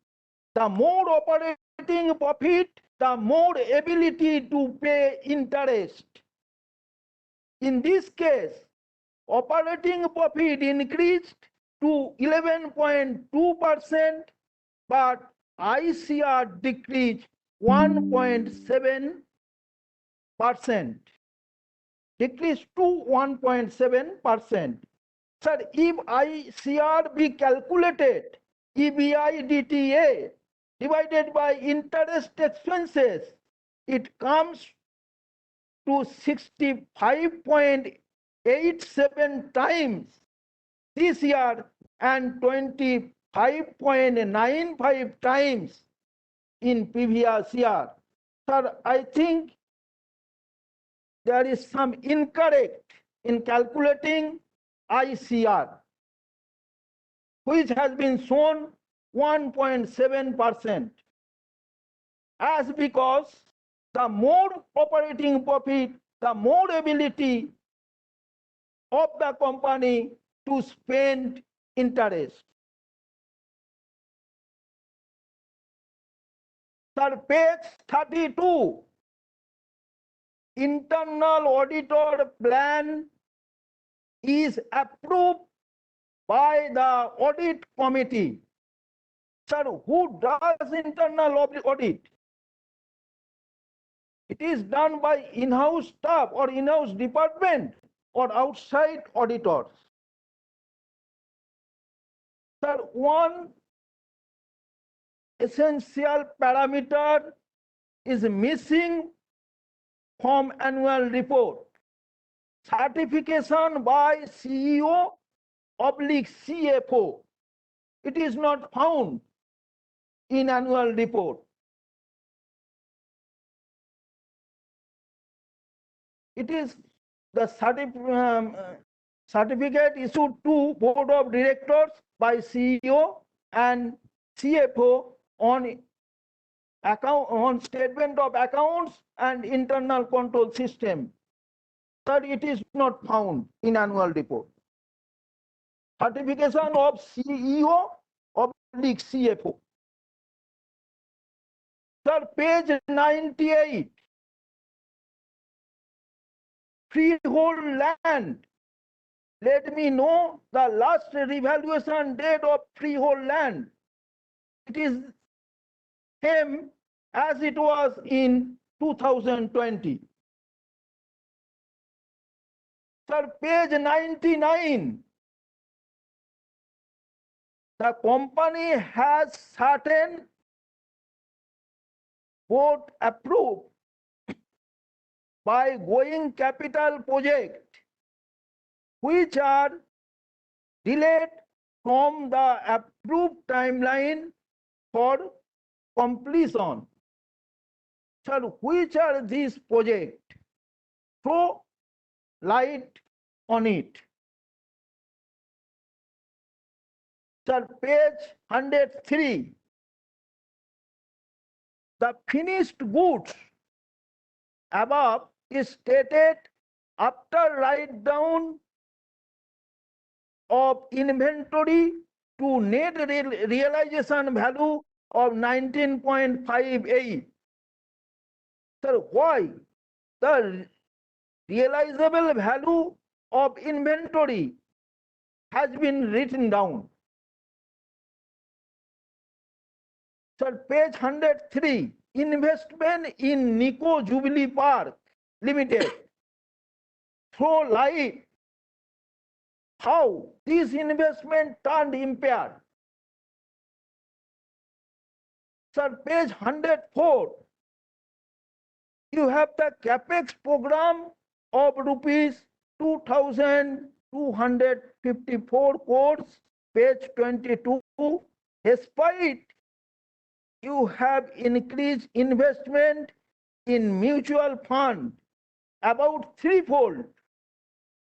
The more operating profit, the more ability to pay interest. In this case, operating profit increased to 11.2%, but ICR decreased 1.7%. Decreased to 1.7%. Sir, if ICR be calculated, EBITDA divided by interest expenses, it comes to 65.87 times this year and 25.95 times in previous year. Sir, I think there is some incorrect in calculating ICR, which has been shown 1.7%, as because the more operating profit, the more ability of the company to spend interest. Sir, page 32, internal auditor plan is approved by the audit committee. Sir, who does internal audit? It is done by in-house staff or in-house department or outside auditors. Sir, one essential parameter is missing from annual report. Certification by CEO/CFO. It is not found in annual report. It is the certificate issued to board of directors by CEO and CFO on statement of accounts and internal control system. But it is not found in annual report. Certification of CEO/CFO. Sir, page 98. Freehold land. Let me know the last revaluation date of freehold land. It is same as it was in 2020. Sir, page 99. The company has certain board approved by going capital project which are delayed from the approved timeline for completion. Sir, which are these projects? Throw light on it. Sir, page 103. The finished goods above is stated after write down of inventory to net realization value of 19.58. Sir, why the realizable value of inventory has been written down? Sir, page 103, investment in Nico Jubilee Park Limited. Throw light how this investment turned impaired. Sir, page 104, you have the capex program of rupees 2,254 crores, page 22. Despite you have increased investment in mutual fund about threefold,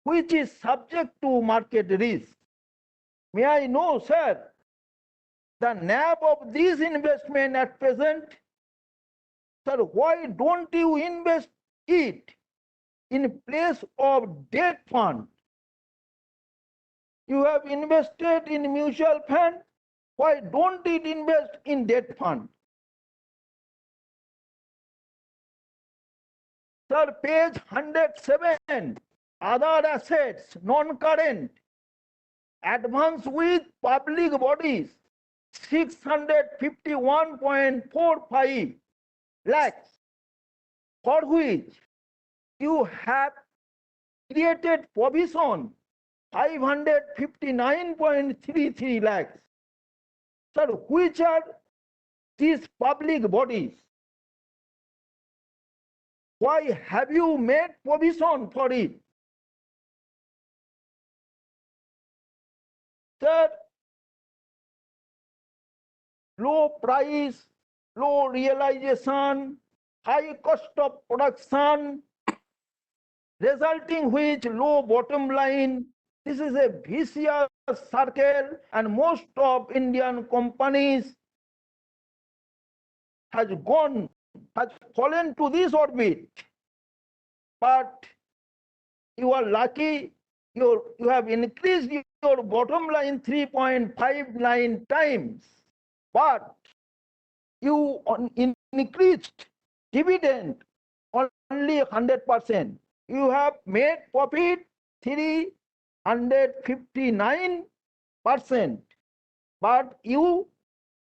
which is subject to market risk. May I know, sir, the NAV of this investment at present? Sir, why don't you invest it in place of debt fund? You have invested in mutual fund. Why don't it invest in debt fund? Sir, page 107, other assets, non-current, advance with public bodies, 651.45 lakhs, for which you have created provision 559.33 lakhs. Sir, which are these public bodies? Why have you made provision for it? Sir, low price, low realization, high cost of production, resulting which low bottom line. This is a vicious circle, and most of Indian companies has fallen to this orbit. But you are lucky, you have increased your bottom line 3.59 times, but you increased dividend only 100%. You have made profit 359%, but you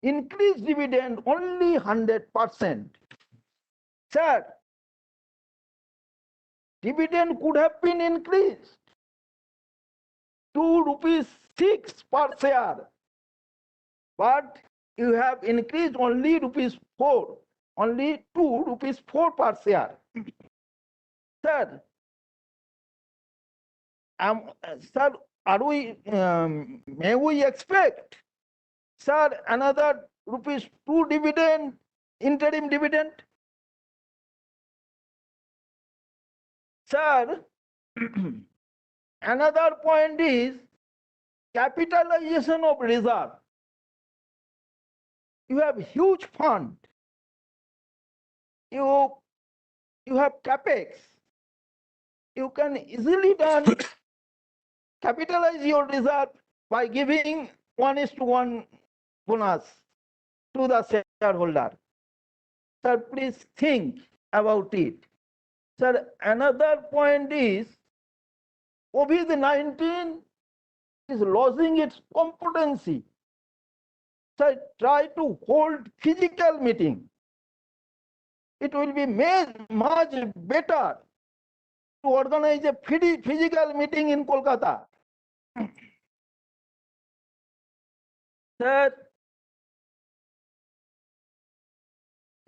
increased dividend only 100%. Sir, dividend could have been increased to ₹6 per share, but you have increased only ₹4, only ₹2 per share. Sir, sir, may we expect, sir, another ₹2 dividend, interim dividend? Sir, another point is capitalization of reserve. You have huge fund. You have capex. You can easily capitalize your reserve by giving 1:1 bonus to the shareholder. Sir, please think about it. Sir, another point is COVID-19 is losing its competency. So try to hold physical meeting. It will be much better to organize a physical meeting in Kolkata. Sir,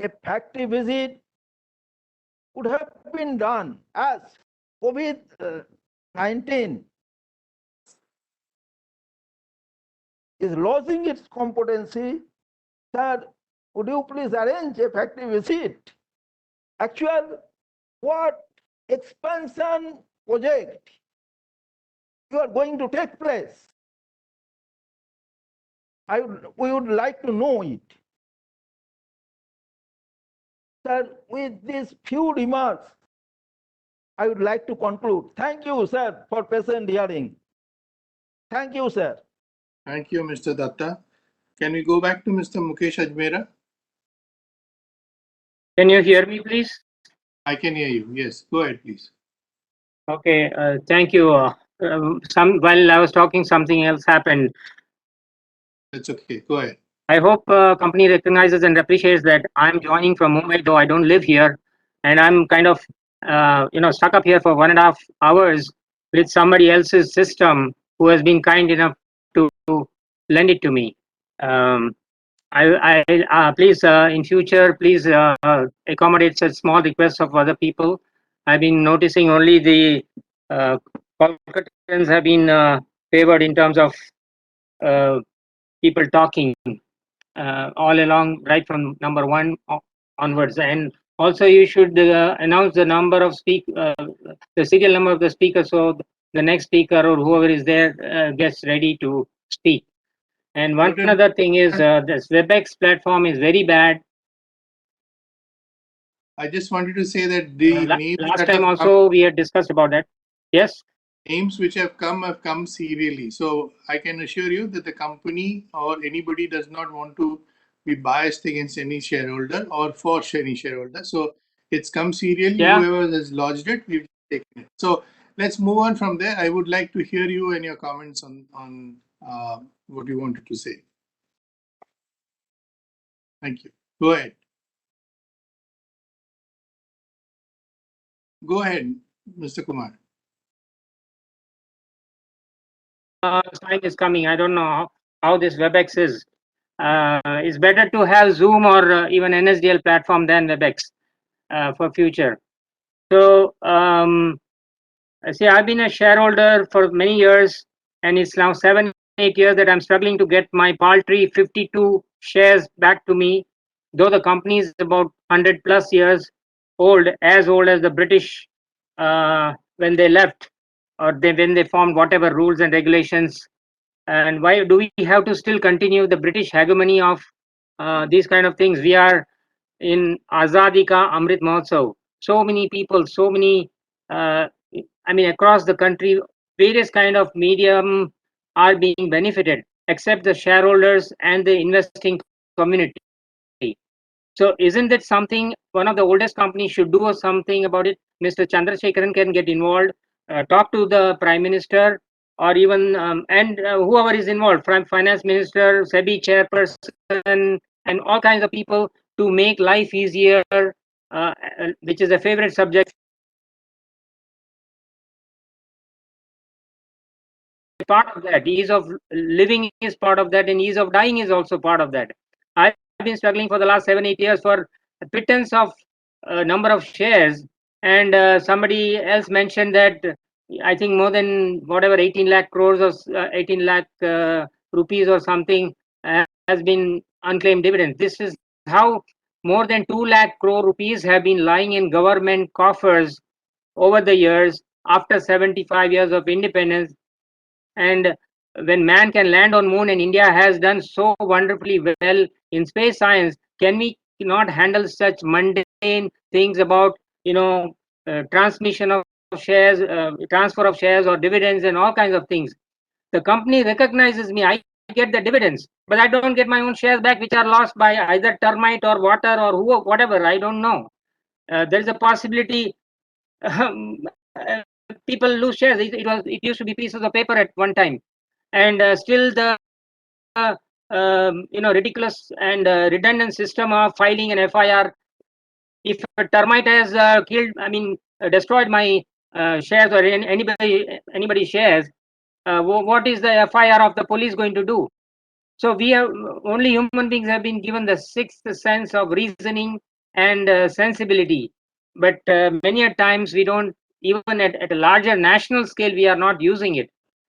a factory visit could have been done as COVID-19 is losing its competency. Sir, would you please arrange a factory visit? Actual, what expansion project you are going to take place? We would like to know it. Sir, with these few remarks, I would like to conclude. Thank you, sir, for patient hearing. Thank you, sir. Thank you, Mr. Datta. Can we go back to Mr. Mukesh Ajmera? Can you hear me, please? I can hear you. Yes, go ahead, please. Okay, thank you. While I was talking, something else happened. That's okay. Go ahead. I hope company recognizes and appreciates that I'm joining from Mumbai, though I don't live here, and I'm kind of stuck up here for 1.5 hours with somebody else's system who has been kind enough to lend it to me. Please in future, please accommodate such small requests of other people. I've been noticing only the Kolkatans have been favored in terms of people talking all along, right from number one onwards. And also, you should announce the number of the serial number of the speaker, so the next speaker or whoever is there gets ready to speak. And one other thing is this WebEx platform is very bad. I just wanted to say that the names last that time have also we had discussed about that. Yes. Names which have come serially. So I can assure you that the company or anybody does not want to be biased against any shareholder or for any shareholder. So it's come serially. Yeah. Whoever has lodged it, we've taken it. So let's move on from there. I would like to hear you and your comments on what you wanted to say. Thank you. Go ahead. Go ahead, Mr. Kumar. Sign is coming. I don't know how this WebEx is. It's better to have Zoom or even NSDL platform than WebEx for future. So see, I've been a shareholder for many years, and it's now 7-8 years that I'm struggling to get my paltry 52 shares back to me, though the company is about 100 plus years old, as old as the British when they left, or when they formed whatever rules and regulations. And why do we have to still continue the British hegemony of these kind of things? We are in Azadi Ka Amrit Mahotsav. So many people, so many, across the country, various kind of medium are being benefited, except the shareholders and the investing community. So isn't that something one of the oldest companies should do something about it? Mr. Chandrasekharan can get involved, talk to the Prime Minister, or even whoever is involved, from Finance Minister, SEBI chairperson, and all kinds of people to make life easier, which is a favorite subject. Part of that, ease of living is part of that, and ease of dying is also part of that. I've been struggling for the last 7-8 years for a pittance of number of shares, and somebody else mentioned that I think more than whatever 18 lakh crores or 18 lakh rupees or something has been unclaimed dividends. This is how more than 2 lakh crore rupees have been lying in government coffers over the years after 75 years of independence. And when man can land on moon and India has done so wonderfully well in space science, can we not handle such mundane things about transmission of shares, transfer of shares or dividends and all kinds of things? The company recognizes me. I get the dividends, but I don't get my own shares back, which are lost by either termite or water or whatever. I don't know. There is a possibility people lose shares. It used to be pieces of paper at one time, and still the ridiculous and redundant system of filing an FIR. If a termite has destroyed my shares or anybody's shares, what is the FIR of the police going to do? So we have only human beings have been given the sixth sense of reasoning and sensibility, but many a times we don't, even at a larger national scale, we are not using it.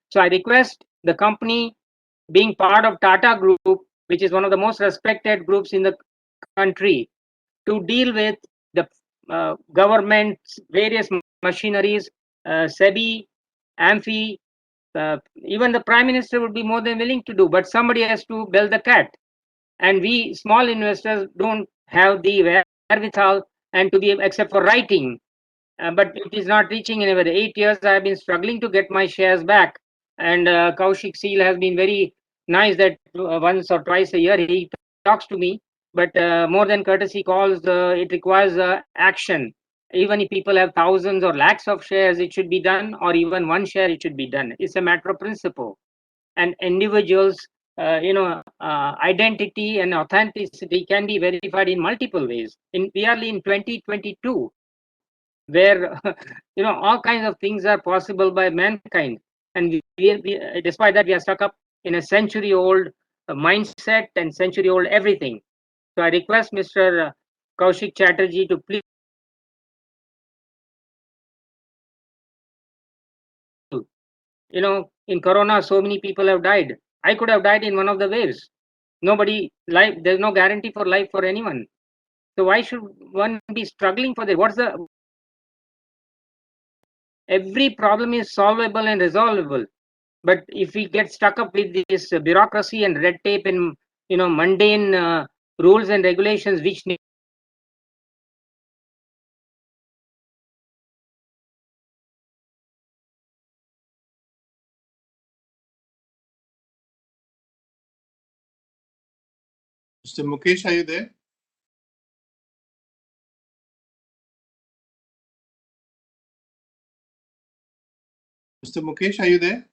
So I request the company, being part of Tata Group, which is one of the most respected groups in the country, to deal with the government's various machineries, SEBI, AMFI, even the Prime Minister would be more than willing to do, but somebody has to bell the cat. And we small investors don't have the wherewithal and to be, except for writing, but it is not reaching anywhere. 8 years I have been struggling to get my shares back, And Kaushik Seal has been very nice that once or twice a year he talks to me. But more than courtesy calls, it requires action. Even if people have thousands or lakhs of shares, it should be done, or even one share, it should be done. It's a matter of principle. And individuals, identity and authenticity can be verified in multiple ways. We are in 2022, where all kinds of things are possible by mankind, and despite that we are stuck up in a century-old mindset and century-old everything. So I request Mr. Kaushik Chatterjee to please. In Corona, so many people have died. I could have died in one of the waves. There's no guarantee for life for anyone. So why should one be struggling for that? Every problem is solvable and resolvable. But if we get stuck up with this bureaucracy and red tape and mundane rules and regulations, which Mr. Mukesh, are you there? Mr. Mukesh, are you there?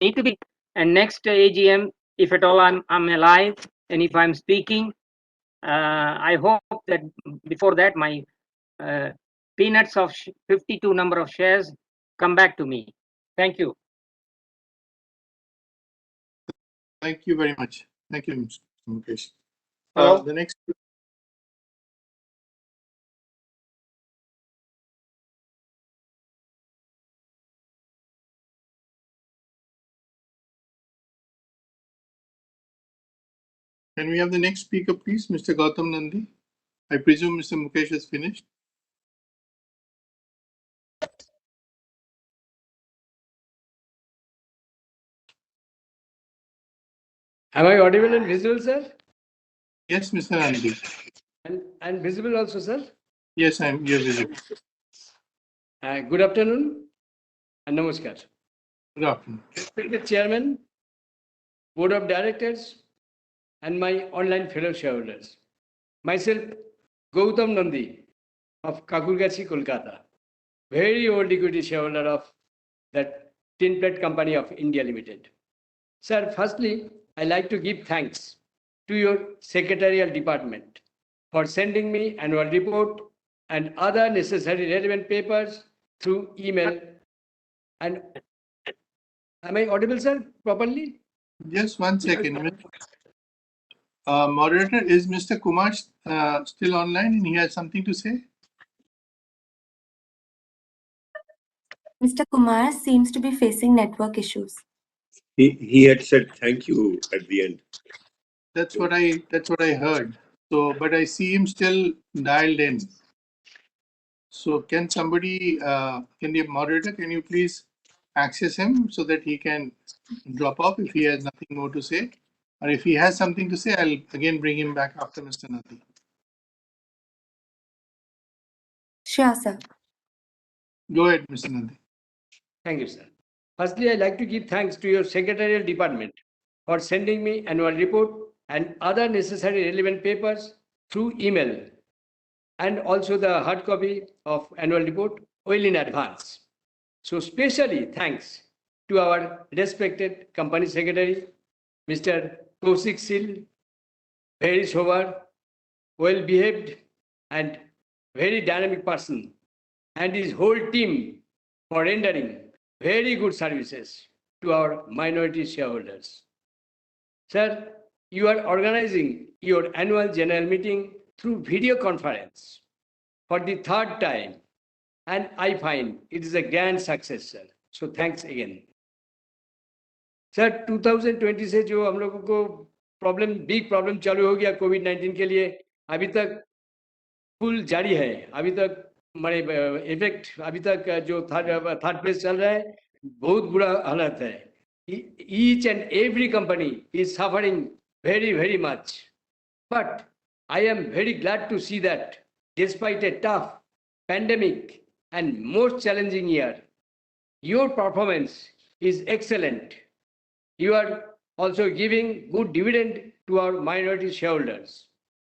need to be. And next AGM, if at all I'm alive and if I'm speaking, I hope that before that my peanuts of 52 number of shares come back to me. Thank you. Thank you very much. Thank you, Mr. Mukesh. Hello? The next. Can we have the next speaker, please, Mr. Gautam Nandi? I presume Mr. Mukesh has finished. Am I audible and visible, sir? Yes, Mr. Nandi. And visible also, sir? Yes, you're visible. Good afternoon and namaskar. Good afternoon. Respected Chairman, Board of Directors, and my online fellow shareholders. Myself, Gautam Nandi of Kakurgachi, Kolkata, very old equity shareholder of that Tinplate Company of India Limited. Sir, firstly, I like to give thanks to your secretarial department for sending me annual report and other necessary relevant papers through email. And am I audible, sir, properly? Just one second. Moderator, is Mr. Kumar still online and he has something to say? Mr. Kumar seems to be facing network issues. He had said thank you at the end. That's what I heard. So, but I see him still dialed in. So, can somebody, can the moderator, can you please access him so that he can drop off if he has nothing more to say? Or if he has something to say, I'll again bring him back after Mr. Nandi. Sure, sir. Go ahead, Mr. Nandi. Thank you, sir. Firstly, I'd like to give thanks to your secretarial department for sending me annual report and other necessary relevant papers through email, and also the hard copy of annual report well in advance. So specially thanks to our respected company secretary, Mr. Kaushik Sil, very sober, well behaved and very dynamic person, and his whole team for rendering very good services to our minority shareholders. Sir, you are organizing your annual general meeting through video conference for the third time, and I find it is a grand success, sir. So thanks again. Sir 2020 से जो हम लोगों को big problem चालू हो गया कोविड-19 के लिए, अभी तक फुल जारी है। अभी तक हमारे इफेक्ट अभी तक जो थर्ड फेज चल रहा है, बहुत बुरा हालत है। Each and every company is suffering very, very much. But I am very glad to see that despite a tough pandemic and most challenging year, your performance is excellent. You are also giving good dividend to our minority shareholders.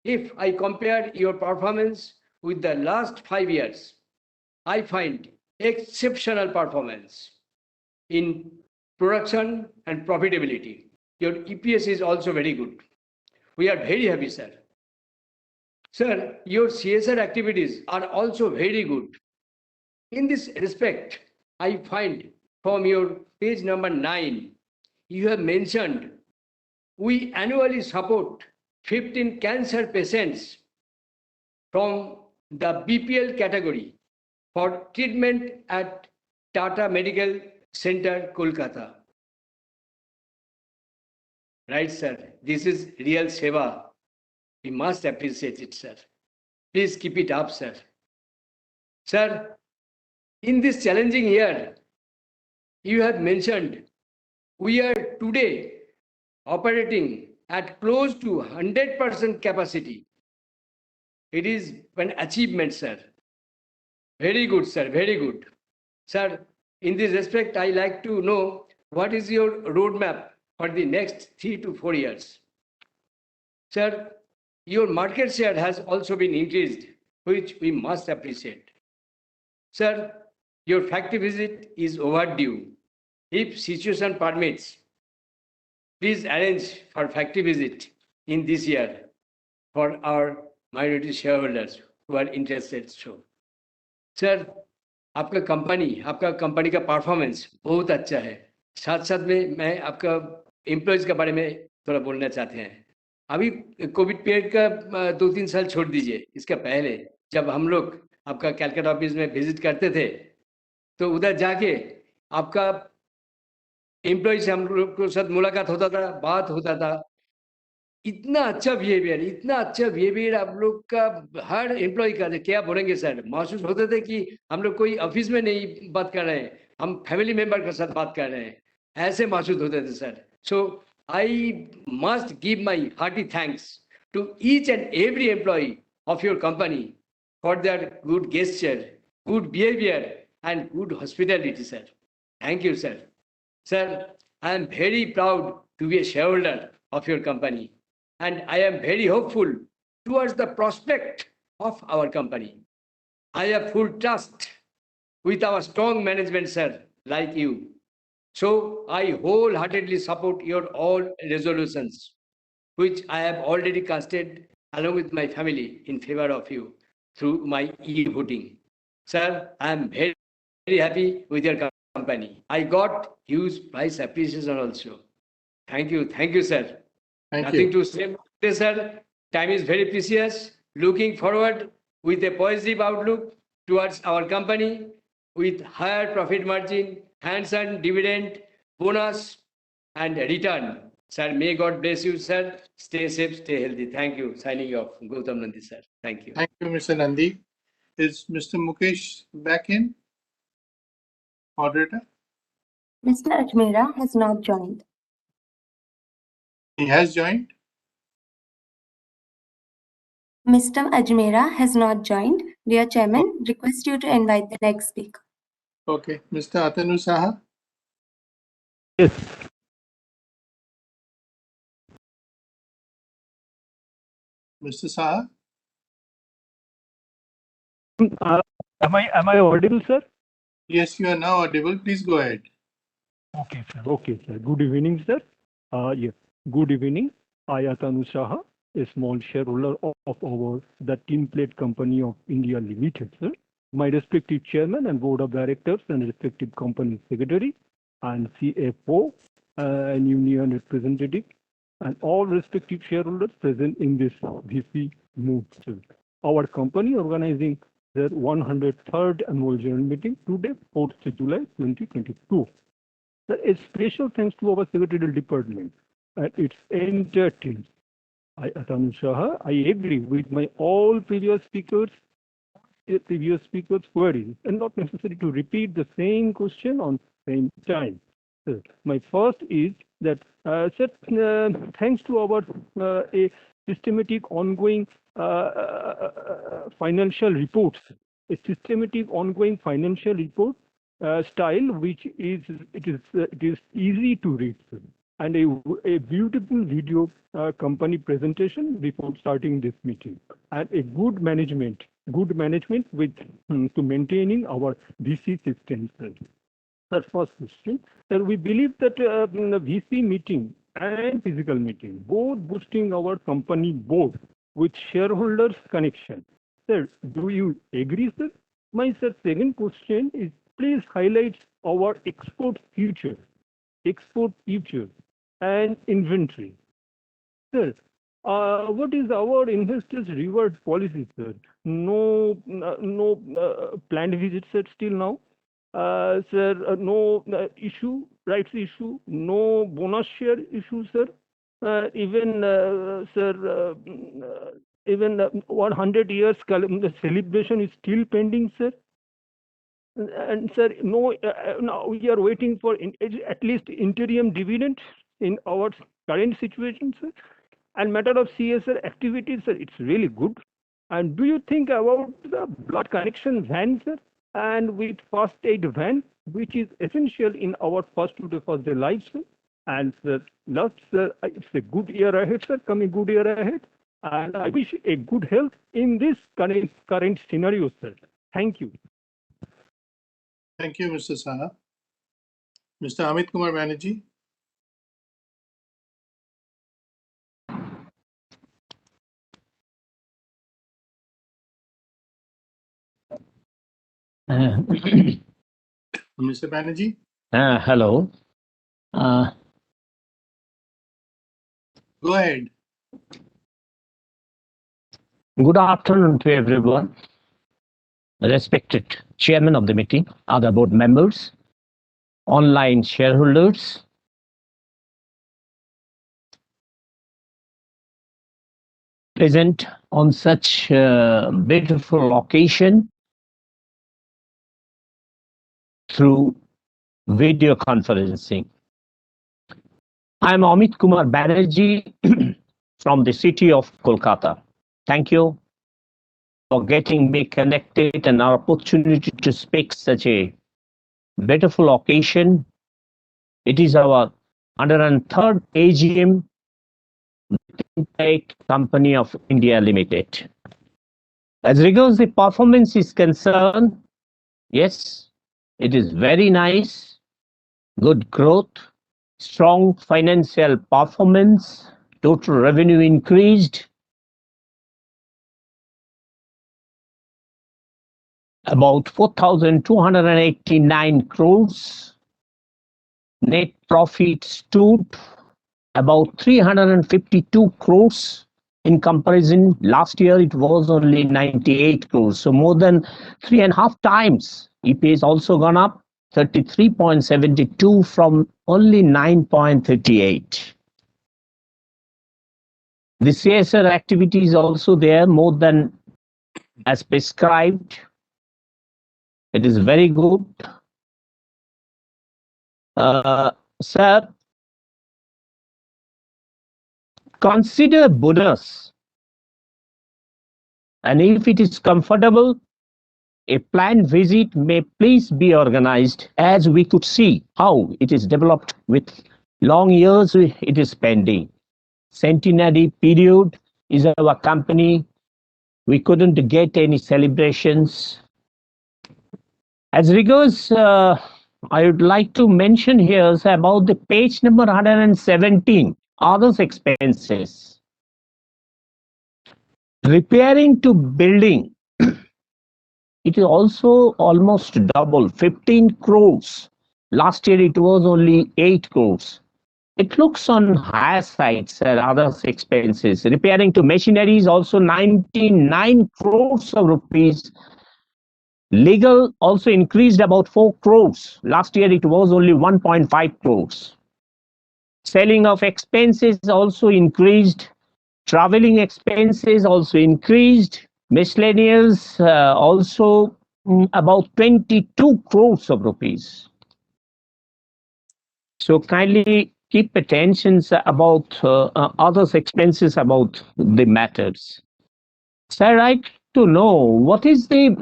If I compare your performance with the last 5 years, I find exceptional performance in production and profitability. Your EPS is also very good. We are very happy, sir. Sir, your CSR activities are also very good. In this respect, I find from your page number 9, you have mentioned we annually support 15 cancer patients from the BPL category for treatment at Tata Medical Center, Kolkata. Right, sir. This is real seva. We must appreciate it, sir. Please keep it up, sir. Sir, in this challenging year, you have mentioned we are today operating at close to 100% capacity. It is an achievement, sir. Very good, sir. Very good. Sir, in this respect, I like to know what is your roadmap for the next 3 to 4 years. Sir, your market share has also been increased, which we must appreciate. Sir, your factory visit is overdue. If situation permits, please arrange for factory visit in this year for our minority shareholders who are interested. So, sir, आपका company का performance बहुत अच्छा है. साथ साथ में मैं आपका एम्प्लॉयज के बारे में थोड़ा बोलना चाहते हैं. अभी कोविड पीरियड का 2-3 साल छोड़ दीजिए. इसके पहले जब हम लोग आपका कैलकाटा ऑफिस में विजिट करते थे तो उधर जाके आपका एम्प्लॉय से हम लोग के साथ मुलाकात होता था, बात होता था. इतना अच्छा बिहेवियर आप लोग का हर एम्प्लॉय का. क्या बोलेंगे सर, महसूस होते थे कि हम लोग कोई ऑफिस में नहीं बात कर रहे हैं, हम फैमिली मेंबर के साथ बात कर रहे हैं, ऐसे महसूस होते थे sir. So I must give my hearty thanks to each and every employ of your company for their good gesture, good behavior and good hospitality, sir. Thank you, sir. Sir, I am very proud to be a shareholder of your company and I am very hopeful towards the prospect of our company. I have full trust with our strong management, sir, like you. So I wholeheartedly support your all resolutions, which I have already casted along with my family in favor of you through my e-voting. Sir, I am very, very happy with your company. I got huge price appreciation also. Thank you, sir. Nothing to say, sir. Time is very precious. Looking forward with a positive outlook towards our company with higher profit margin, hands-on dividend, bonus, and return. Sir, may God bless you, sir. Stay safe, stay healthy. Thank you. Signing off. Gautam Nandi, sir. Thank you. Thank you, Mr. Nandi. Is Mr. Mukesh back in? Moderator? Mr. Ajmera has not joined. He has joined? Mr. Ajmera has not joined. Dear Chairman, request you to invite the next speaker. Okay. Mr. Atanu Saha? Yes. Mr. Saha? Am I audible, sir? Yes, you are now audible. Please go ahead. Okay, sir. Okay, sir. Good evening, sir. Yes. Good evening. I, Atanu Saha, a small shareholder of our the Tinplate Company of India Limited, sir. My respective chairman and board of directors and respective company secretary and CFO and union representative and all respective shareholders present in this VC move, sir. Our company organizing their 103rd annual general meeting today, 4th July 2022. A special thanks to our secretarial department and its entire team. I, Atanu Saha, I agree with my all previous speakers' queries and not necessary to repeat the same question on same time. My first is that thanks to our a systematic ongoing financial reports, a systematic ongoing financial report style, which is it is easy to read, sir, and a beautiful video company presentation before starting this meeting, and a good management with to maintaining our VC system, sir. Sir, first question. Sir, we believe that the VC meeting and physical meeting, both boosting our company board with shareholders connection. Sir, do you agree, sir? My sir, second question is, please highlight our export future and inventory. Sir, what is our investors reward policy, sir? No planned visits, sir, still now. Sir, no rights issue, no bonus share issue, sir. Even, sir, even 100 years celebration is still pending, sir. And sir, no, we are waiting for at least interim dividend in our current situation, sir. And matter of CSR activities, sir, it's really good. And do you think about the blood connection van, sir? And with first aid van, which is essential in our first day life, sir? And sir, last, sir, it's a good year ahead, sir, coming good year ahead. And I wish a good health in this current scenario, sir. Thank you. Thank you, Mr. Saha. Mr. Amit Kumar Banerjee. Mr. Banerjee. Hello. Go ahead. Good afternoon to everyone. Respected chairman of the meeting, other board members, online shareholders, present on such beautiful occasion through video conferencing. I'm Amit Kumar Banerjee from the city of Kolkata. Thank you for getting me connected and our opportunity to speak such a beautiful occasion. It is our 103rd AGM, Tinplate Company of India Limited. As regards the performance is concerned, yes, it is very nice, good growth, strong financial performance, total revenue increased, about 4,289 crores. Net profit stood about 352 crores. In comparison, last year it was only 98 crores. So more than 3.5 times. EPS also gone up 33.72 from only 9.38. The CSR activity is also there more than as prescribed. It is very good. Sir, consider bonus, and if it is comfortable, a planned visit may please be organized, as we could see how it is developed with long years it is pending. Centenary period is our company. We couldn't get any celebrations. As regards, I would like to mention here about the page number 117, others expenses. Repairing to building, it is also almost double, 15 crores. Last year it was only 8 crores. It looks on higher sides and other expenses. Repairing to machinery is also 99 crores of rupees. Legal also increased about 4 crores. Last year it was only 1.5 crores. Selling of expenses also increased. Traveling expenses also increased. Miscellaneous also about 22 crores of rupees. So kindly keep attention about others expenses about the matters. Sir, I'd to know what is the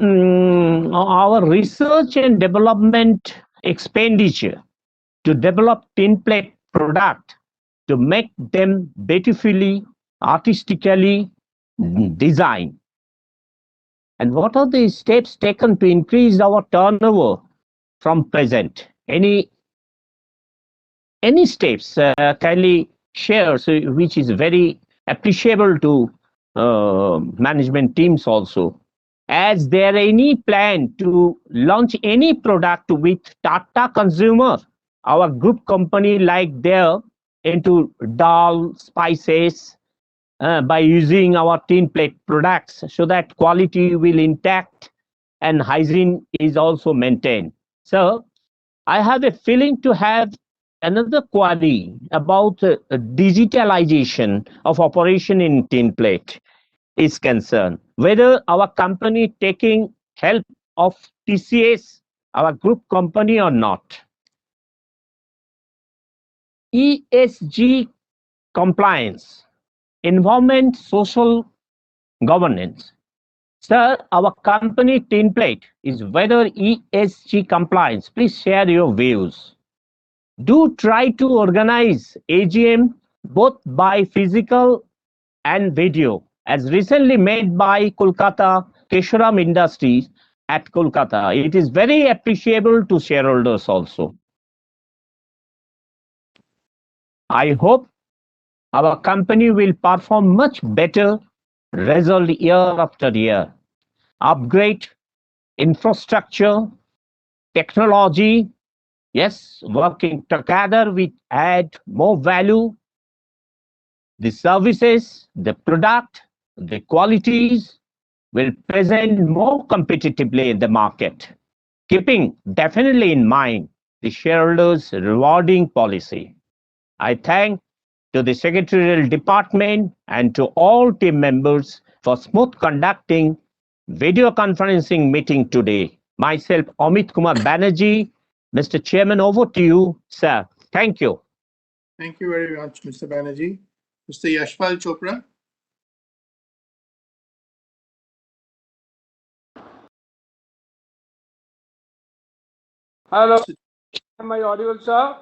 our research and development expenditure to develop tinplate product to make them beautifully, artistically designed. And what are the steps taken to increase our turnover from present? Any steps kindly share, so which is very appreciable to management teams also. As there any plan to launch any product with Tata Consumer, our group company like there into dal, spices, by using our tin plate products so that quality will intact and hygiene is also maintained. So I have a feeling to have another query about digitalization of operation in tin plate is concerned. Whether our company taking help of TCS, our group company or not. ESG compliance, environment, social governance. Sir, our company Tinplate is whether ESG compliance. Please share your views. Do try to organize AGM both by physical and video, as recently made by Kolkata Kesharam Industries at Kolkata. It is very appreciable to shareholders also. I hope our company will perform much better result year after year. Upgrade infrastructure, technology, yes, working together we add more value. The services, the product, the qualities will present more competitively in the market, keeping definitely in mind the shareholders' rewarding policy. I thank to the secretarial department and to all team members for smooth conducting video conferencing meeting today. Myself, Amit Kumar Banerjee. Mr. Chairman, over to you, sir. Thank you. Thank you very much, Mr. Banerjee. Mr. Yashpal Chopra. Hello, am I audible, sir?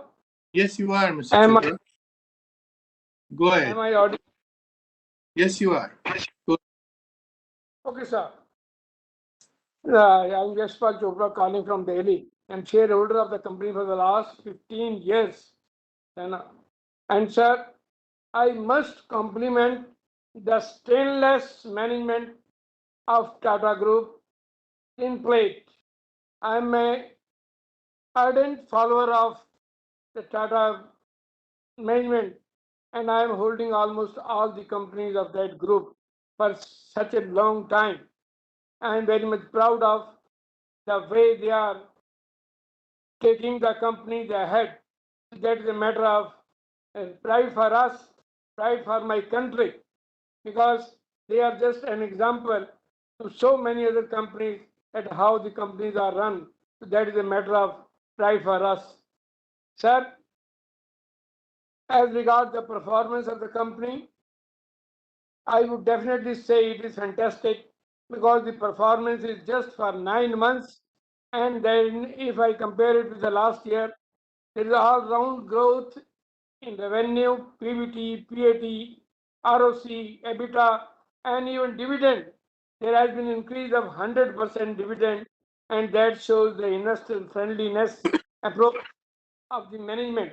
Yes, you are, Mr. Chopra. Go ahead. Am I audible? Yes, you are. Go. Okay, sir. I'm Yashpal Chopra calling from Delhi. I'm shareholder of the company for the last 15 years. And sir, I must compliment the stainless management of Tata Group Tinplate. I'm a ardent follower of the Tata management, and I am holding almost all the companies of that group for such a long time. I am very much proud of the way they are taking the company ahead. That is a matter of pride for us, pride for my country, because they are just an example to so many other companies at how the companies are run. That is a matter of pride for us. Sir, as regards the performance of the company, I would definitely say it is fantastic because the performance is just for 9 months. And then if I compare it with the last year, there is all-round growth in revenue, PBT, PAT, ROC, EBITDA, and even dividend. There has been an increase of 100% dividend, and that shows the investor friendliness approach of the management.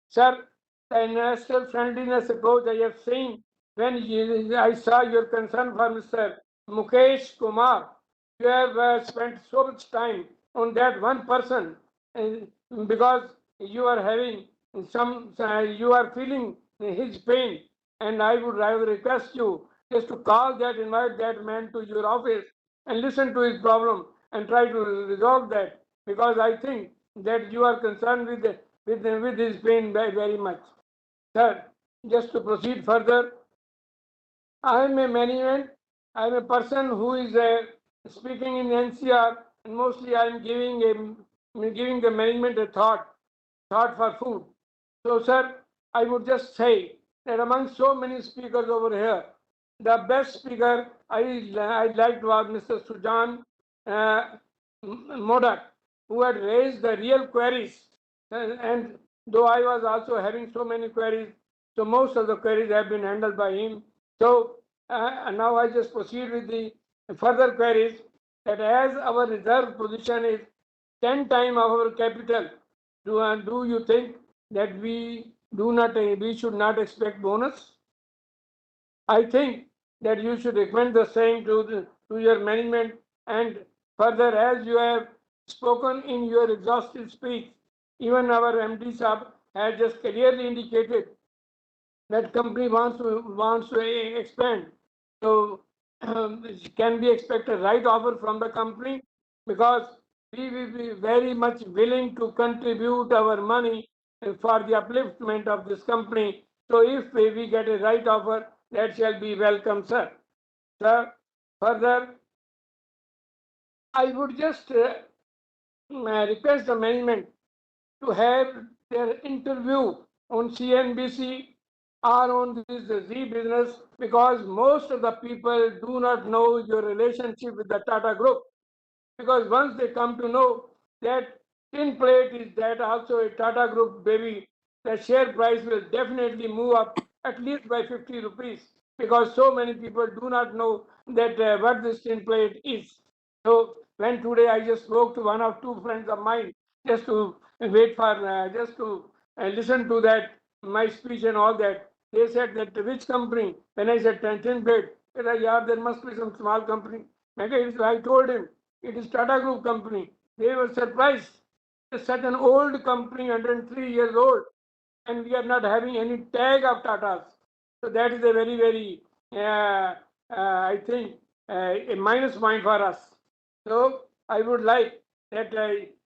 Sir, the investor friendliness approach I have seen when I saw your concern for Mr. Mukesh Kumar. You have spent so much time on that one person because you are having you are feeling his pain, and I would request you just to call that, invite that man to your office and listen to his problem and try to resolve that, because I think that you are concerned with his pain very much. Sir, just to proceed further, I am a management. I am a person who is speaking in NCR, and mostly I am giving the management a thought for food. So, sir, I would just say that among so many speakers over here, the best speaker I liked was Mr. Sujan Modak, who had raised the real queries. And though I was also having so many queries, so most of the queries have been handled by him. So now I just proceed with the further queries, that as our reserve position is 10 times our capital, do you think that we should not expect bonus? I think that you should recommend the same to your management. And further, as you have spoken in your exhaustive speech, even our MD Sahab has just clearly indicated that company wants to expand. So can we expect a right offer from the company? Because we will be very much willing to contribute our money for the upliftment of this company. So if we get a right offer, that shall be welcome, sir. Sir, further, I would just request the management to have their interview on CNBC or on this Z business, because most of the people do not know your relationship with the Tata Group. Because once they come to know that Tinplate is that also a Tata Group baby, the share price will definitely move up at least by 50 rupees, because so many people do not know that what this Tinplate is. So when today I just spoke to one or two friends of mine just to wait for just to listen to that my speech and all that, they said that which company? When I said Tinplate, they said, yeah, there must be some small company. I told him it is Tata Group company. They were surprised. It's such an old company, 103 years old, and we are not having any tag of Tatas. So that is a very, very, I think, a minus point for us. So I would like that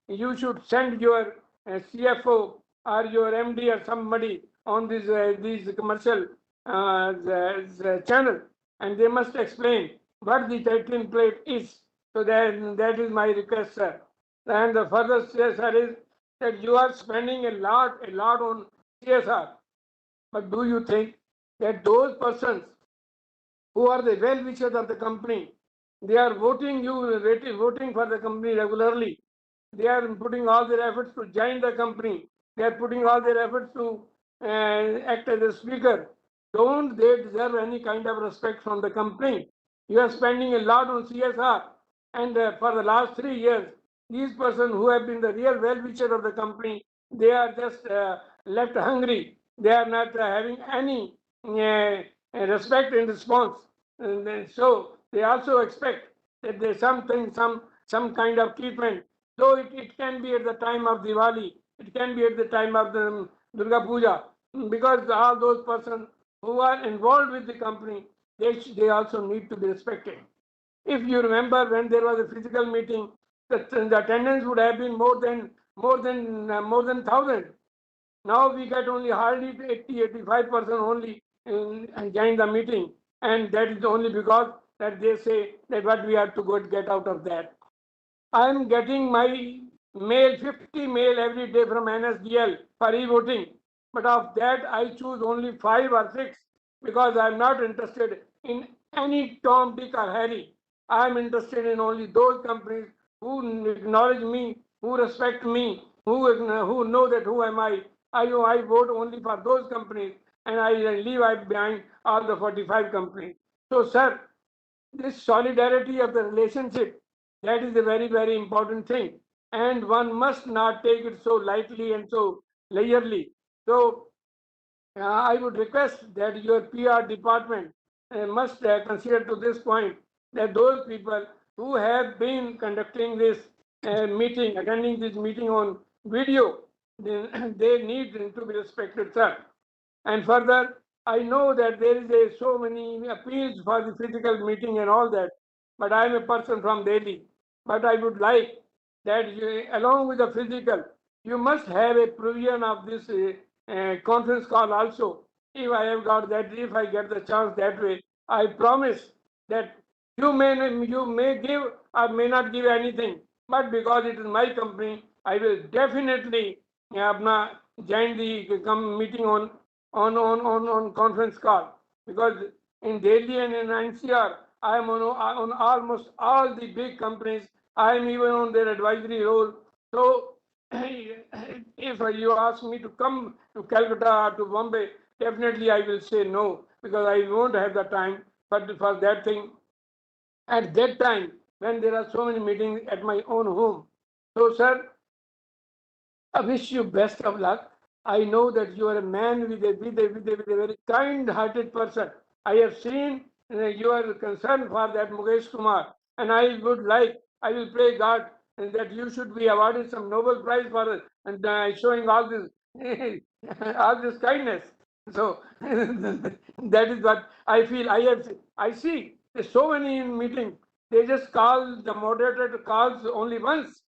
you should send your CFO or your MD or somebody on this these commercial the channel, and they must explain what the Tinplate is. So that is my request, sir. And the further, sir, is that you are spending a lot on CSR. But do you think that those persons who are the well-wishers of the company, they are voting for the company regularly? They are putting all their efforts to join the company. They are putting all their efforts to act as a speaker. Don't they deserve any kind of respect from the company? You are spending a lot on CSR, and for the last 3 years, these persons who have been the real well-wisher of the company, they are just left hungry. They are not having any respect and response. And so they also expect that there's something, some kind of treatment. Though it can be at the time of Diwali, it can be at the time of the Durga Puja, because all those persons who are involved with the company, they also need to be respected. If you remember, when there was a physical meeting, the attendance would have been more than 1,000. Now we get only hardly 85% only join the meeting, and that is only because that they say that what we have to go get out of that. I am getting my mail, 50 mail every day from NSDL for e-voting, but of that I choose only 5 or 6, because I am not interested in any Tom, Dick or Harry. I am interested in only those companies who acknowledge me, who respect me, who know that who am I. I vote only for those companies, and I leave behind all the 45 companies. So, sir, this solidarity of the relationship, that is a very, very important thing, and one must not take it so lightly and so layerly. So I would request that your PR department must consider to this point that those people who have been conducting this meeting, attending this meeting on video, they need to be respected, sir. And further, I know that there is so many appeals for the physical meeting and all that, but I am a person from Delhi. But I would like that along with the physical, you must have a provision of this conference call also. If I have got that, if I get the chance that way, I promise that you may give or may not give anything, but because it is my company, I will definitely join the meeting on conference call, because in Delhi and in NCR. I am on almost all the big companies. I am even on their advisory role. So if you ask me to come to Calcutta or to Bombay, definitely I will say no, because I won't have the time for that thing at that time when there are so many meetings at my own home. So, sir, I wish you best of luck. I know that you are a man with a very kind-hearted person. I have seen your concern for that Mukesh Kumar, and I will pray God that you should be awarded some Nobel Prize for it, and showing all this all this kindness. So that is what I feel. I see there's so many in meeting. They just call the moderator calls only once,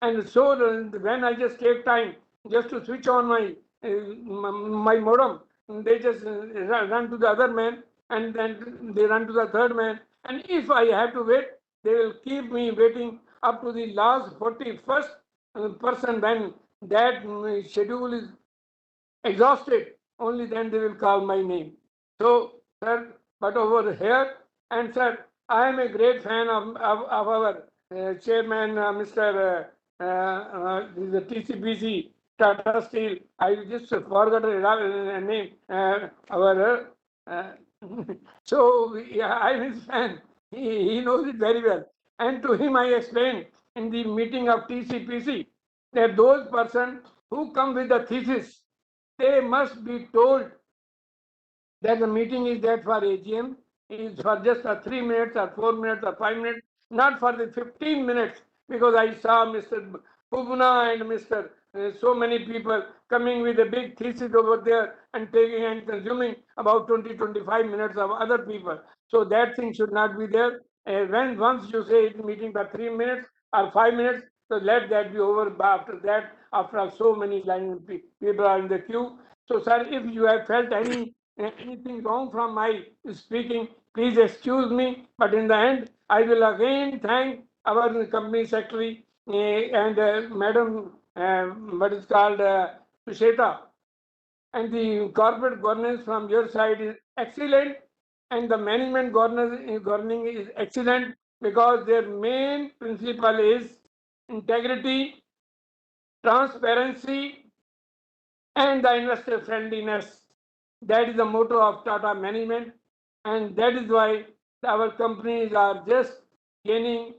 and so when I just take time just to switch on my modem, they just run to the other man, and then they run to the third man. And if I have to wait, they will keep me waiting up to the last 41st person. When that schedule is exhausted, only then they will call my name. So, sir, but over here, and sir, I am a great fan of our chairman, Mr. The TCBC, Tata Steel. I just forgot a name. So yeah, I'm his fan. He knows it very well. And to him, I explained in the meeting of TCPC that those persons who come with the thesis, they must be told that the meeting is there for AGM, is for just 3 minutes or 4 minutes or 5 minutes, not for the 15 minutes, because I saw Mr. Pubna and Mr. So many people coming with a big thesis over there and taking and consuming about 20-25 minutes of other people. So that thing should not be there. When once you say it meeting for 3 minutes or 5 minutes, so let that be over after that, after so many lines people are in the queue. So, sir, if you have felt anything wrong from my speaking, please excuse me. But in the end, I will again thank our company secretary and Madam, what is called Susheta. And the corporate governance from your side is excellent, and the management governing is excellent, because their main principle is integrity, transparency, and the investor friendliness. That is the motto of Tata management, and that is why our companies are just gaining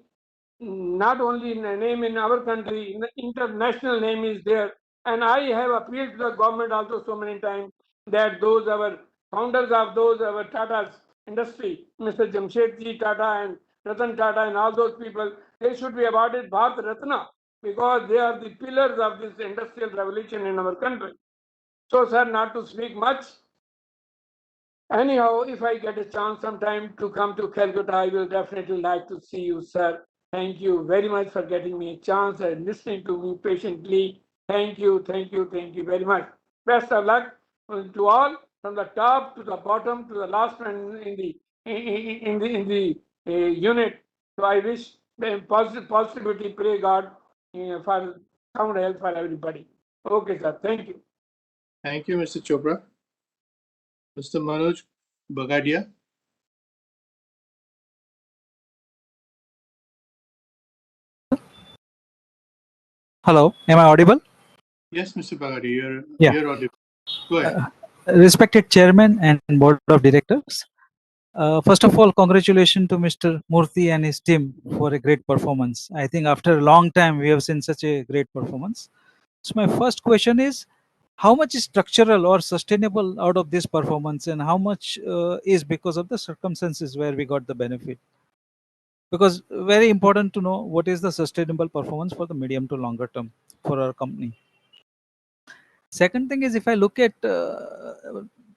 not only in a name in our country, in the international name is there. And I have appealed to the government also so many times that those our founders of those our Tata's industry, Mr. Jamshedji Tata and Ratan Tata and all those people, they should be awarded Bharat Ratna, because they are the pillars of this industrial revolution in our country. So, sir, not to speak much, anyhow, if I get a chance sometime to come to Calcutta, I will definitely like to see you, sir. Thank you very much for getting me a chance and listening to me patiently. Thank you very much. Best of luck to all, from the top to the bottom to the last one in the unit. So I wish positivity, pray God for sound health for everybody. Okay, sir. Thank you. Thank you, Mr. Chopra. Mr. Manoj Bagadia. Hello, am I audible? Yes, Mr. Bagadia, Yeah. you're audible. Go ahead. Respected Chairman and Board of Directors, first of all, congratulations to Mr. Murthy and his team for a great performance. I think after a long time, we have seen such a great performance. So my first question is, how much is structural or sustainable out of this performance, and how much is because of the circumstances where we got the benefit? Because very important to know what is the sustainable performance for the medium to longer term for our company. Second thing is, if I look at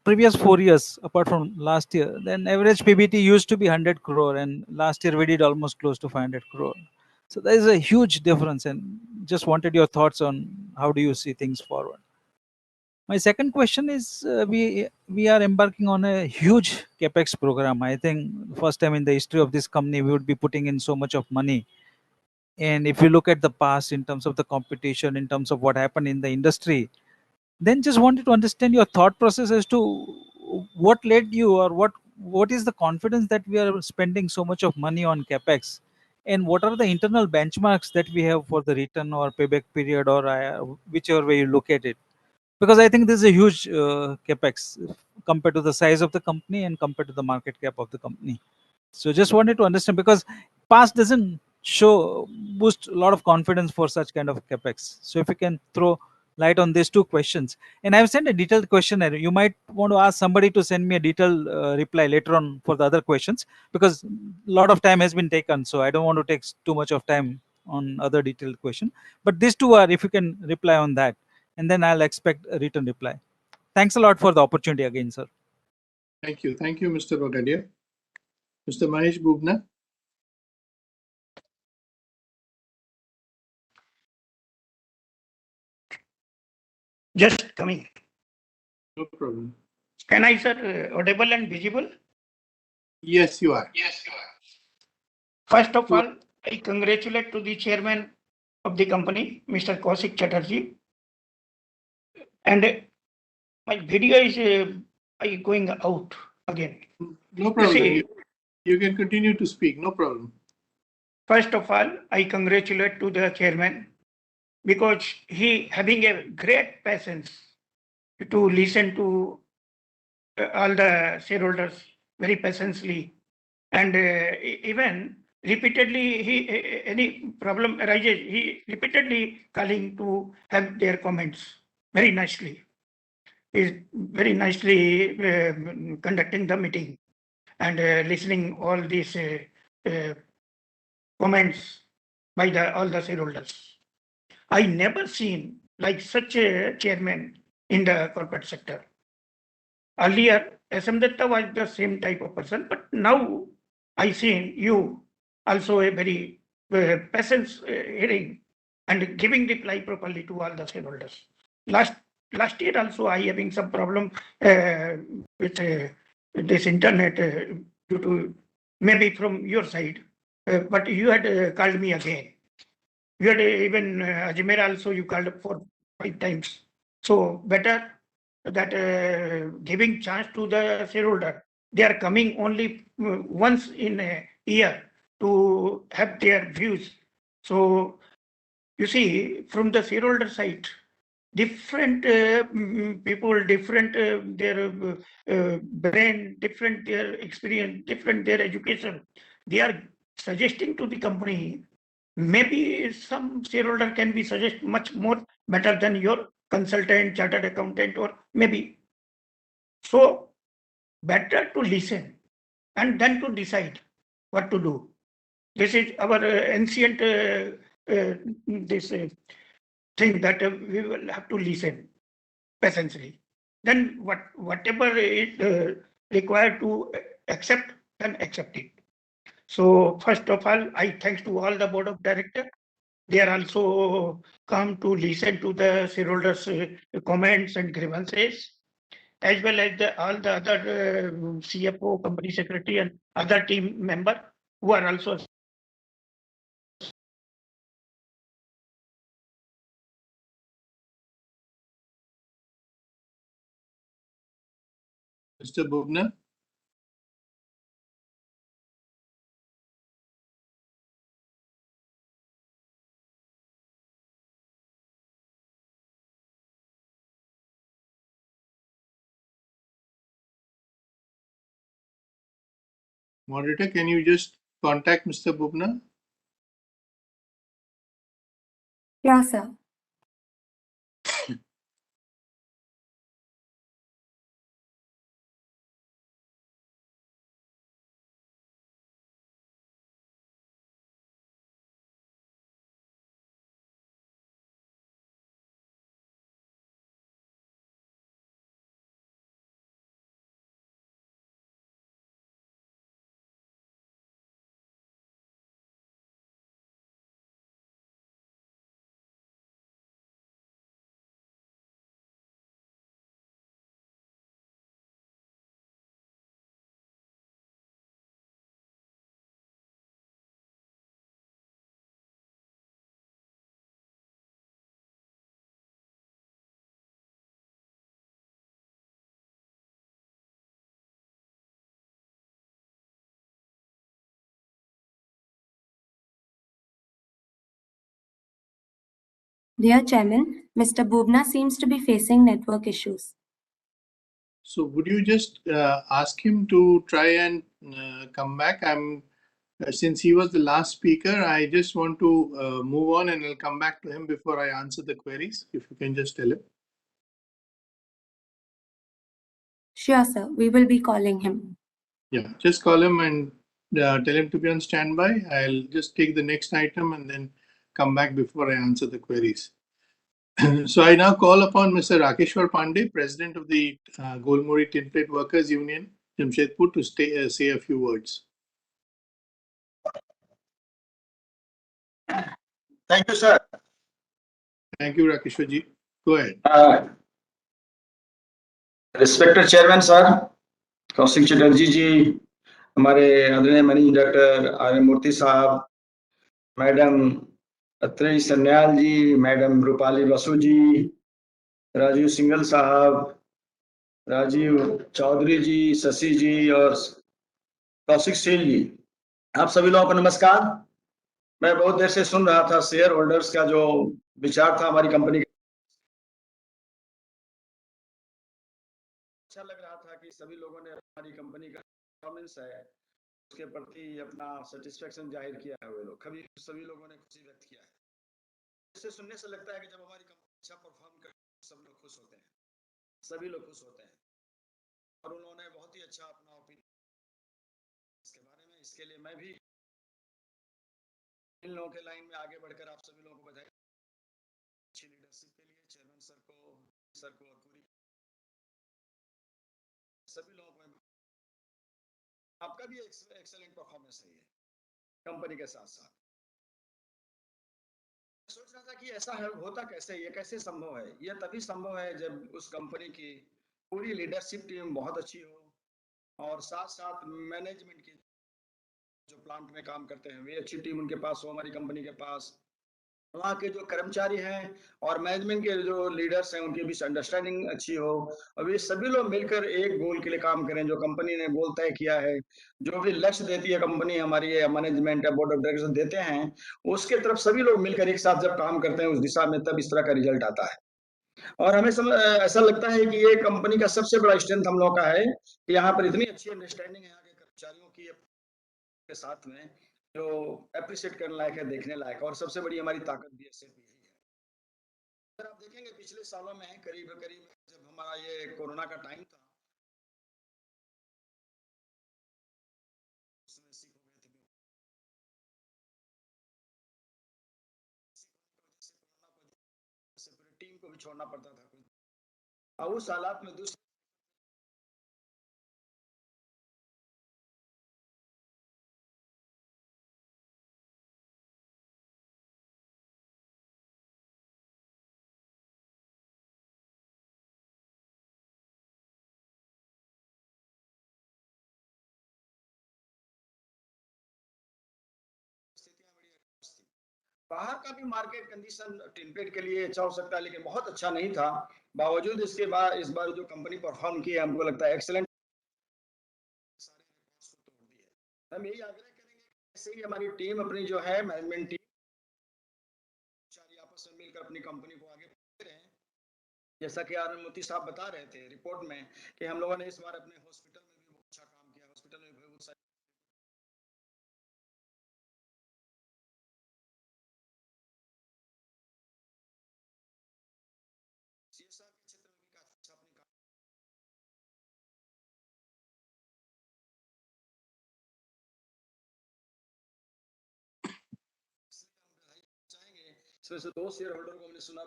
previous 4 years, apart from last year, then average PBT used to be 100 crore, and last year we did almost close to 500 crore. So there is a huge difference, and just wanted your thoughts on how do you see things forward. My second question is, we are embarking on a huge capex program. I think first time in the history of this company we would be putting in so much of money. And if you look at the past in terms of the competition, in terms of what happened in the industry, then just wanted to understand your thought process as to what led you, or what is the confidence that we are spending so much of money on capex, and what are the internal benchmarks that we have for the return or payback period, or whichever way you look at it? Because I think this is a huge capex compared to the size of the company and compared to the market cap of the company. So just wanted to understand, because past doesn't show boost a lot of confidence for such kind of capex. So if you can throw light on these two questions. And I've sent a detailed questionnaire. You might want to ask somebody to send me a detailed reply later on for the other questions, because a lot of time has been taken. So I don't want to take too much of time on other detailed question. But these two are, if you can reply on that, and then I'll expect a written reply. Thanks a lot for the opportunity again, sir. Thank you. Thank you, Mr. Bagadia. Mr. Mahesh Bubna. Just coming. No problem. Can I, sir, audible and visible? Yes, you are. Yes, you are. First of all, I congratulate to the chairman of the company, Mr. Kaushik Chatterjee. And my video is going out again. No problem. You can continue to speak. No problem. First of all, I congratulate to the chairman because he having a great patience to listen to all the shareholders very patiently, and even repeatedly any problem arises, he repeatedly calling to have their comments very nicely. Is very nicely conducting the meeting and listening all these comments by all the shareholders. I never seen like such a chairman in the corporate sector. Earlier, SM Datta was the same type of person, but now I seen you also a very patience hearing and giving reply properly to all the shareholders. Last year also I having some problem with this internet due to maybe from your side, but you had called me again. You had even Ajmer also you called 4-5 times. So better that giving chance to the shareholder. They are coming only once in a year to have their views. So you see, from the shareholder side, different people, different their brain, different their experience, different their education. They are suggesting to the company. Maybe some shareholder can be suggest much more better than your consultant, chartered accountant, or maybe. So better to listen and then to decide what to do. This is our ancient this thing that we will have to listen patiently. Then whatever is required to accept, then accept it. So first of all, I thanks to all the board of directors. They are also come to listen to the shareholders' comments and grievances, as well as all the other CFO, company secretary, and other team member who are also Mr. Bubna. Moderator, can you just contact Mr. Bubna? Yeah, sir. Dear Chairman, Mr. Bubna seems to be facing network issues. So would you just ask him to try and come back? Since he was the last speaker, I just want to move on and I'll come back to him before I answer the queries. If you can just tell him. Sure, sir. We will be calling him. Yeah, just call him and tell him to be on standby. I'll just take the next item and then come back before I answer the queries. So I now call upon Mr. Rakeshwar Pandey, President of the Golmuri Tinplate Workers Union, Jamshedpur, to say a few words. Thank you, sir. Thank you, Rakeshwarji. Go ahead. Respected Chairman, sir, Kaushik Chatterjee ji, हमारे आदरणीय managing director R Murthy साहब, madam Atreya Sanyal ji, madam Rupali Basu ji, Rajeev Singhal साहब, राजीव चौधरी जी, शशि जी और Kaushik seal जी, आप सभी लोगों को नमस्कार। मैं बहुत देर से सुन रहा था शेयर होल्डर्स का जो विचार था हमारी कंपनी का। अच्छा लग रहा था कि सभी लोगों ने हमारी कंपनी का परफॉर्मेंस है उसके प्रति अपना सेटिस्फेक्शन जाहिर किया है। वे लोग सभी लोगों ने खुशी व्यक्त किया है। इससे सुनने से लगता है कि जब हमारी कंपनी अच्छा परफॉर्म कर सब लोग खुश होते हैं, सभी लोग खुश होते हैं। और उन्होंने बहुत ही अच्छा अपना ओपिनियन इसके बारे में, इसके लिए मैं भी इन लोगों के लाइन में आगे बढ़कर आप सभी लोगों को बधाई, अच्छी लीडरशिप के लिए चेयरमैन सर को और पूरी सभी लोगों को आपका भी एक्सेलेंट परफॉर्मेंस है ये कंपनी के साथ साथ। सोच रहा था कि ऐसा होता कैसे, ये कैसे संभव है। ये तभी संभव है जब उस कंपनी की पूरी लीडरशिप टीम बहुत अच्छी हो और साथ साथ मैनेजमेंट की जो प्लांट में काम करते हैं वे अच्छी टीम उनके पास हो, हमारी कंपनी के पास वहाँ के जो कर्मचारी हैं और मैनेजमेंट के जो लीडर्स हैं उनके बीच अंडरस्टैंडिंग अच्छी हो और ये सभी लोग मिलकर एक गोल के लिए काम करें जो कंपनी ने गोल तय किया है। जो भी लक्ष्य देती है कंपनी, हमारी मैनेजमेंट या बोर्ड ऑफ डायरेक्टर्स देते हैं, उसके तरफ सभी लोग मिलकर एक साथ जब काम करते हैं उस दिशा में, तब इस तरह का रिजल्ट आता है। और हमें ऐसा लगता है कि ये कंपनी का सबसे बड़ा स्ट्रेंथ हम लोग का है कि यहाँ पर इतनी अच्छी अंडरस्टैंडिंग है यहाँ के कर्मचारियों की के साथ में, जो अप्रिशिएट करने लायक है, देखने लायक। और सबसे बड़ी हमारी ताकत भी ऐसे भी यही है। अगर आप देखेंगे पिछले सालों में करीब जब हमारा ये कोरोना का टाइम था, टीम को भी छोड़ना पड़ता था और उस हालात में दूसरे बाहर का भी मार्केट कंडीशन टिनप्लेट के लिए अच्छा हो सकता है लेकिन बहुत अच्छा नहीं था। बावजूद इसके बाद इस बार जो कंपनी परफॉर्म की है हमको लगता है एक्सीलेंट। हम यही आग्रह करेंगे ऐसे ही हमारी टीम अपनी जो है मैनेजमेंट टीम आपस में मिलकर अपनी कंपनी को आगे बढ़ाते रहें। जैसा कि आर मोती साहब बता रहे थे रिपोर्ट में कि हम लोगों ने इस बार अपने हॉस्पिटल में भी बहुत अच्छा काम किया। हॉस्पिटल में बहुत सारे CSR के क्षेत्र में भी काफी अच्छा अपनी चाहेंगे। इसमें से 2 शेयर होल्डर को हमने सुना,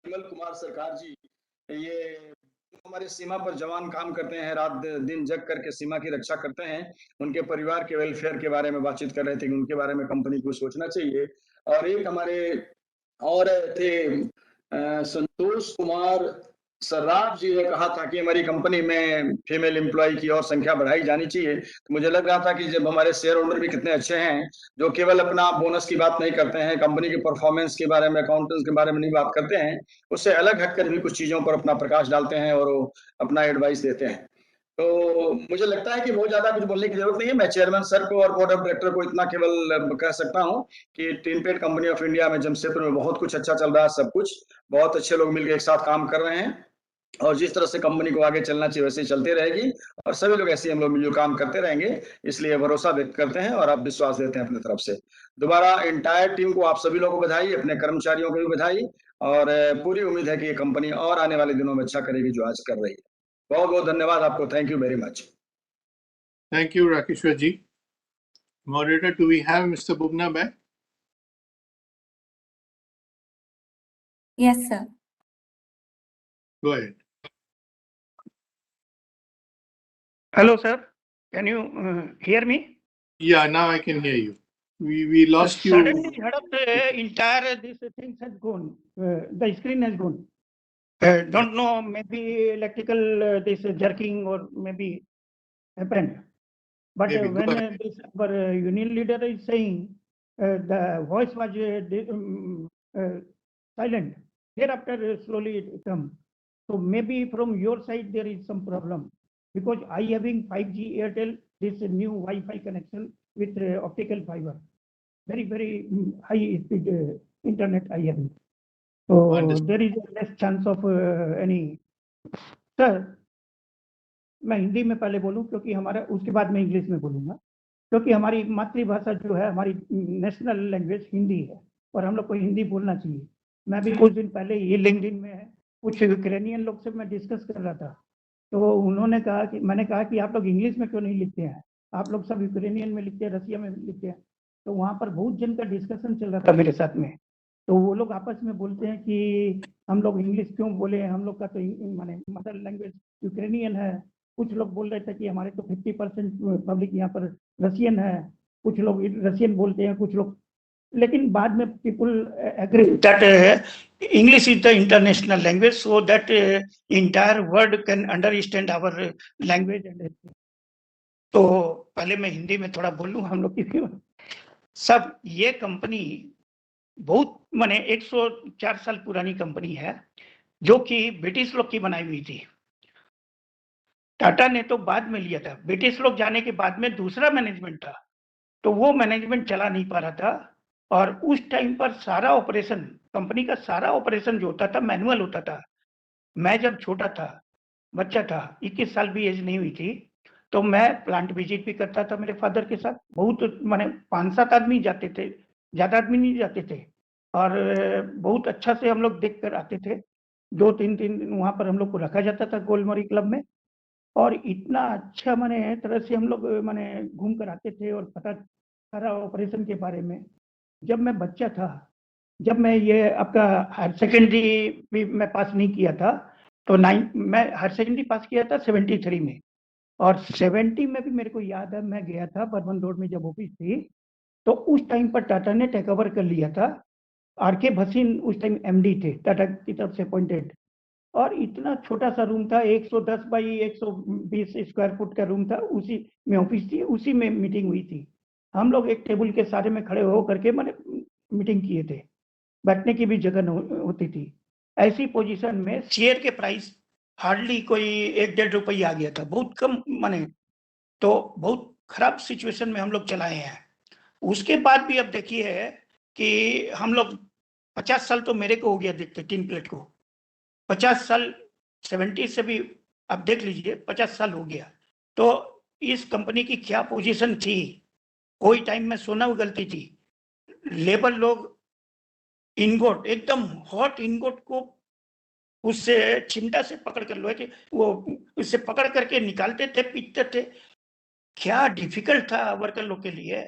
विमल कुमार सरकार जी, ये हमारे सीमा पर जवान काम करते हैं, रात दिन जग करके सीमा की रक्षा करते हैं। उनके परिवार के वेलफेयर के बारे में बातचीत कर रहे थे कि उनके बारे में कंपनी को सोचना चाहिए। और एक हमारे और थे संतोष कुमार सर्राफ जी ने कहा था कि हमारी कंपनी में फीमेल एम्प्लॉय की और संख्या बढ़ाई जानी चाहिए। तो मुझे लग रहा था कि जब हमारे शेयर होल्डर भी कितने अच्छे हैं जो केवल अपना बोनस की बात नहीं करते हैं, कंपनी की परफॉर्मेंस के बारे में, अकाउंटेंस के बारे में नहीं बात करते हैं, उससे अलग हटकर भी कुछ चीजों पर अपना प्रकाश डालते हैं और अपना एडवाइस देते हैं। तो मुझे लगता है कि बहुत ज्यादा कुछ बोलने की जरूरत नहीं है। मैं चेयरमैन सर को और बोर्ड ऑफ डायरेक्टर को इतना केवल कह सकता हूं कि टिनप्लेट कंपनी ऑफ इंडिया में जमशेदपुर में बहुत कुछ अच्छा चल रहा है। सब कुछ बहुत अच्छे लोग मिलकर एक साथ काम कर रहे हैं और जिस तरह से कंपनी को आगे चलना चाहिए वैसे ही चलती रहेगी और सभी लोग ऐसे ही हम लोग मिलजुल काम करते रहेंगे। इसलिए भरोसा व्यक्त करते हैं और आप विश्वास देते हैं अपनी तरफ से। दोबारा इंटायर टीम को, आप सभी लोगों को बधाई, अपने कर्मचारियों को भी बधाई और पूरी उम्मीद है कि ये कंपनी और आने वाले दिनों में अच्छा करेगी जो आज कर रही है। बहुत बहुत धन्यवाद आपको। Thank you very much. Thank you, Rakeshwar ji. Moderator, do we have Mr. Bubna back? Yes, sir. Go ahead. Hello, sir. Can you hear me? Yeah, now I can hear you. We lost you. Suddenly, entire this thing has gone. The screen has gone. Don't know, maybe electrical this jerking or maybe happened. But Maybe. Go when ahead. this our union leader is saying the voice was silent. Thereafter, slowly it come. So maybe from your side there is some problem because I having 5G Airtel, this new Wi-Fi connection with optical fiber, very high speed internet I have. So there is less chance of any. Sir, मैं हिंदी में पहले बोलूं क्योंकि हमारा, उसके बाद मैं English में बोलूंगा क्योंकि हमारी मातृभाषा जो है, हमारी नेशनल लैंग्वेज हिंदी है और हम लोग को हिंदी बोलना चाहिए। मैं भी कुछ दिन पहले ये लिंक्डइन में कुछ यूक्रेनियन लोग से मैं डिस्कस कर रहा था, तो उन्होंने कहा कि, मैंने कहा कि आप लोग इंग्लिश में क्यों नहीं लिखते हैं, आप लोग सब यूक्रेनियन में लिखते हैं, रसिया में लिखते हैं। तो वहाँ पर बहुत जन का डिस्कशन चल रहा था मेरे साथ में, तो वो लोग आपस में बोलते हैं कि हम लोग इंग्लिश क्यों बोले, हम लोग का तो माने मदर लैंग्वेज यूक्रेनियन है। कुछ लोग बोल रहे थे कि हमारे तो 50% पब्लिक यहाँ पर रसियन है, कुछ लोग रसियन बोलते हैं, कुछ लोग, लेकिन बाद में people agree that English is the international language so that entire world can understand our language and. तो पहले मैं हिंदी में थोड़ा बोल लूँ हम लोग की। सब ये कंपनी बहुत माने 104 साल पुरानी कंपनी है जो कि ब्रिटिश लोग की बनाई हुई थी। टाटा ने तो बाद में लिया था, ब्रिटिश लोग जाने के बाद में दूसरा मैनेजमेंट था, तो वो मैनेजमेंट चला नहीं पा रहा था और उस टाइम पर सारा ऑपरेशन, कंपनी का सारा ऑपरेशन जो होता था मैनुअल होता था। मैं जब छोटा था, बच्चा था, 21 साल भी एज नहीं हुई थी, तो मैं प्लांट विजिट भी करता था मेरे फादर के साथ। बहुत माने 5-7 आदमी जाते थे, ज्यादा आदमी नहीं जाते थे, और बहुत अच्छा से हम लोग देख कर आते थे। 2-3 दिन वहां पर हम लोग को रखा जाता था गोलमोरी क्लब में, और इतना अच्छा माने तरह से हम लोग माने घूम कर आते थे और पता सारा ऑपरेशन के बारे में। जब मैं बच्चा था, जब मैं ये आपका हायर सेकेंडरी भी मैं पास नहीं किया था, तो मैं हायर सेकेंडरी पास किया था 73 में, और 70 में भी मेरे को याद है मैं गया था बर्मन रोड में जब ऑफिस थी, तो उस टाइम पर टाटा ने टेक ओवर कर लिया था। आर.के. भसीन उस टाइम एमडी थे टाटा की तरफ से अपॉइंटेड, और इतना छोटा सा रूम था, 110 बाई 120 स्क्वायर फुट का रूम था, उसी में ऑफिस थी, उसी में मीटिंग हुई थी। हम लोग एक टेबल के सारे में खड़े हो करके मैंने मीटिंग किए थे, बैठने की भी जगह होती थी। ऐसी पोजीशन में शेयर के प्राइस हार्डली कोई 1-1.5 रुपये आ गया था, बहुत कम माने, तो बहुत खराब सिचुएशन में हम लोग चलाए हैं। उसके बाद भी अब देखिए कि हम लोग 50 साल तो मेरे को हो गया देखते टिनप्लेट को, 50 साल 70 से भी आप देख लीजिए 50 साल हो गया। तो इस कंपनी की क्या पोजीशन थी, कोई टाइम में सोना उगलती थी, लेबर लोग इनगोट, एकदम हॉट इनगोट को उससे चिमटा से पकड़ कर लोहे के वो उससे पकड़ करके निकालते थे, पीटते थे। क्या डिफिकल्ट था वर्कर लोग के लिए।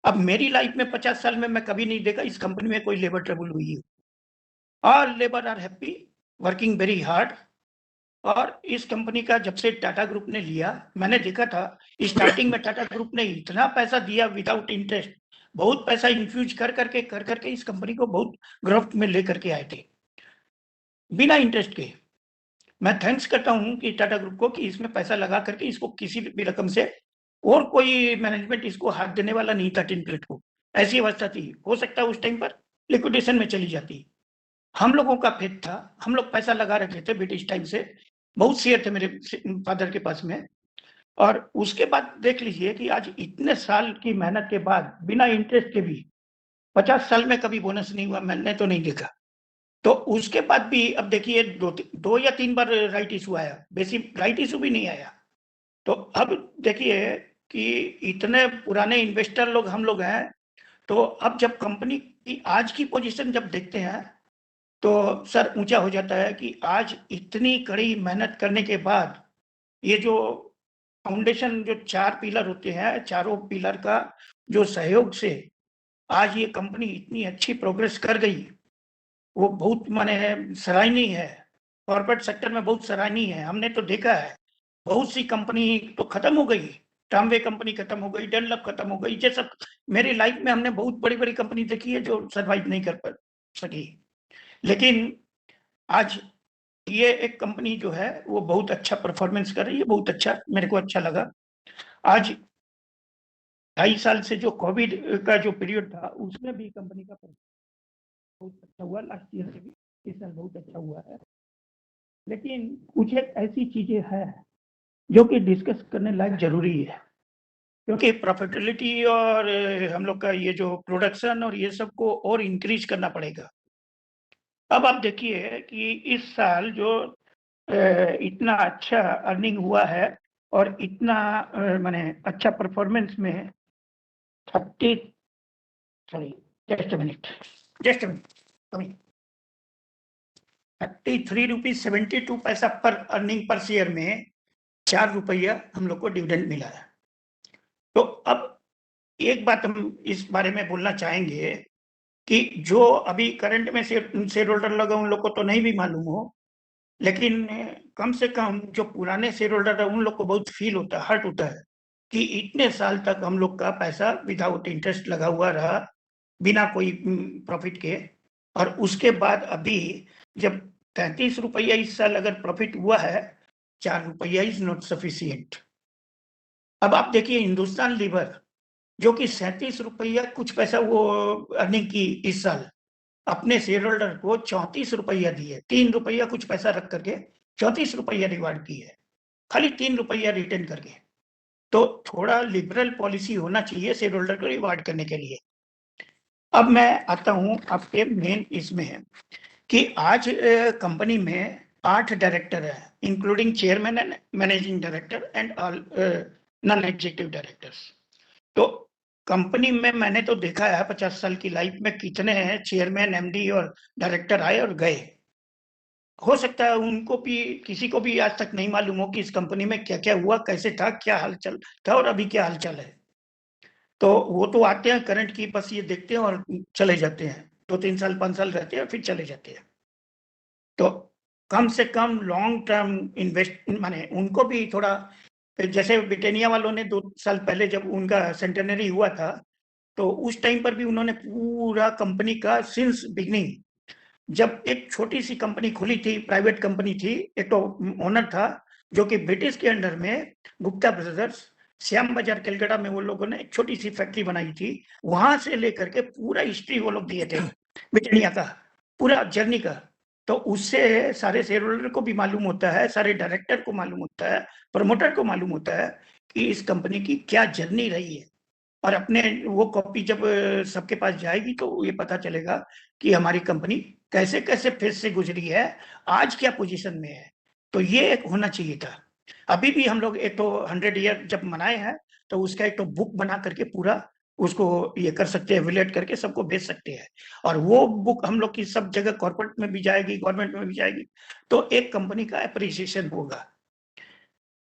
अब मेरी लाइफ में 50 साल में मैं कभी नहीं देखा इस कंपनी में कोई लेबर ट्रबल हुई है। All labour are happy, working very hard. और इस कंपनी का जब से टाटा ग्रुप ने लिया, मैंने देखा था स्टार्टिंग में टाटा ग्रुप ने इतना पैसा दिया विदाउट इंटरेस्ट, बहुत पैसा इन्फ्यूज कर करके इस कंपनी को बहुत ग्रोथ में लेकर के आए थे बिना इंटरेस्ट के। मैं थैंक्स करता हूं कि टाटा ग्रुप को कि इसमें पैसा लगा करके इसको किसी भी रकम से, और कोई मैनेजमेंट इसको हाथ देने वाला नहीं था टिनप्लेट को। ऐसी अवस्था थी, हो सकता है उस टाइम पर लिक्विडेशन में चली जाती। हम लोगों का फेथ था, हम लोग पैसा लगा रखे थे ब्रिटिश टाइम से, बहुत शेयर थे मेरे फादर के पास में, और उसके बाद देख लीजिए कि आज इतने साल की मेहनत के बाद बिना इंटरेस्ट के भी 50 साल में कभी बोनस नहीं हुआ, मैंने तो नहीं देखा। तो उसके बाद भी अब देखिए 2 या 3 बार राइट इशू आया, बेसिक राइट इशू भी नहीं आया। तो अब देखिए कि इतने पुराने इन्वेस्टर लोग हम लोग हैं, तो अब जब कंपनी की आज की पोजीशन जब देखते हैं तो सर ऊंचा हो जाता है कि आज इतनी कड़ी मेहनत करने के बाद ये जो फाउंडेशन, जो 4 पिलर होते हैं, चारों पिलर का जो सहयोग से आज ये कंपनी इतनी अच्छी प्रोग्रेस कर गई, वो बहुत माने सराहनीय है। कॉर्पोरेट सेक्टर में बहुत सराहनीय है। हमने तो देखा है बहुत सी कंपनी तो खत्म हो गई, ट्रामवे कंपनी खत्म हो गई, डेनलप खत्म हो गई। ये सब मेरी लाइफ में हमने बहुत बड़ी बड़ी कंपनी देखी है जो सर्वाइव नहीं कर सकी, लेकिन आज ये एक कंपनी जो है वो बहुत अच्छा परफॉर्मेंस कर रही है, बहुत अच्छा, मेरे को अच्छा लगा। आज 2.5 साल से जो कोविड का जो पीरियड था उसमें भी कंपनी का बहुत अच्छा हुआ, लास्ट ईयर से भी इस साल बहुत अच्छा हुआ है। लेकिन कुछ एक ऐसी चीजें हैं जो कि डिस्कस करने लायक जरूरी है, क्योंकि प्रॉफिटेबिलिटी और हम लोग का ये जो प्रोडक्शन और ये सब को और इंक्रीज करना पड़ेगा। अब आप देखिए कि इस साल जो इतना अच्छा अर्निंग हुआ है और इतना माने अच्छा परफॉर्मेंस में 33 रुपीज 72 पैसा पर अर्निंग पर शेयर में 4 रुपया हम लोग को डिविडेंड मिला है। तो अब एक बात हम इस बारे में बोलना चाहेंगे कि जो अभी करंट में शेयर होल्डर लगा उन लोग को तो नहीं भी मालूम हो, लेकिन कम से कम जो पुराने शेयर होल्डर है उन लोग को बहुत फील होता है, हर्ट होता है कि इतने साल तक हम लोग का पैसा विदाउट इंटरेस्ट लगा हुआ रहा, बिना कोई प्रॉफिट के, और उसके बाद अभी जब 33 रुपया इस साल अगर प्रॉफिट हुआ है, 4 रुपया इज नॉट सफिशियंट। अब आप देखिए हिंदुस्तान लीवर जो कि 37 रुपया कुछ पैसा वो अर्निंग की इस साल, अपने शेयर होल्डर को 34 रुपया दिए, 3 रुपया कुछ पैसा रख करके 34 रुपया रिवार्ड की है, खाली 3 रुपया रिटर्न करके। तो थोड़ा लिबरल पॉलिसी होना चाहिए शेयर होल्डर को रिवार्ड करने के लिए। अब मैं आता हूं आपके मेन इसमें है कि आज कंपनी में 8 डायरेक्टर है, including chairman and managing director and all non executive directors. तो कंपनी में मैंने तो देखा है 50 साल की लाइफ में कितने चेयरमैन, एमडी और डायरेक्टर आए और गए। हो सकता है उनको भी, किसी को भी आज तक नहीं मालूम हो कि इस कंपनी में क्या क्या हुआ, कैसे था, क्या हालचाल था और अभी क्या हालचाल है। तो वो तो आते हैं करंट की बस ये देखते हैं और चले जाते हैं, 2-3 साल 5 साल रहते हैं फिर चले जाते हैं। तो कम से कम लॉन्ग टर्म इन्वेस्ट माने उनको भी थोड़ा, जैसे ब्रिटेनिया वालों ने 2 साल पहले जब उनका सेंटेनरी हुआ था तो उस टाइम पर भी उन्होंने पूरा कंपनी का सिंस बिगनिंग, जब एक छोटी सी कंपनी खुली थी, प्राइवेट कंपनी थी, एक तो ओनर था जो कि ब्रिटिश के अंडर में गुप्ता ब्रदर्स, श्याम बाजार कलकत्ता में वो लोगों ने एक छोटी सी फैक्ट्री बनाई थी, वहां से लेकर के पूरा हिस्ट्री वो लोग दिए थे ब्रिटेनिया का, पूरा जर्नी का। तो उससे सारे शेयर होल्डर को भी मालूम होता है, सारे डायरेक्टर को मालूम होता है, प्रमोटर को मालूम होता है कि इस कंपनी की क्या जर्नी रही है। और अपने वो कॉपी जब सबके पास जाएगी तो ये पता चलेगा कि हमारी कंपनी कैसे कैसे फेज से गुजरी है, आज क्या पोजीशन में है। तो ये एक होना चाहिए था। अभी भी हम लोग एक तो 100 ईयर जब मनाए हैं तो उसका एक तो बुक बना करके पूरा उसको ये कर सकते हैं, एवेल्युएट करके सबको भेज सकते हैं, और वो बुक हम लोग की सब जगह कॉर्पोरेट में भी जाएगी, गवर्नमेंट में भी जाएगी, तो एक कंपनी का अप्रिसिएशन होगा।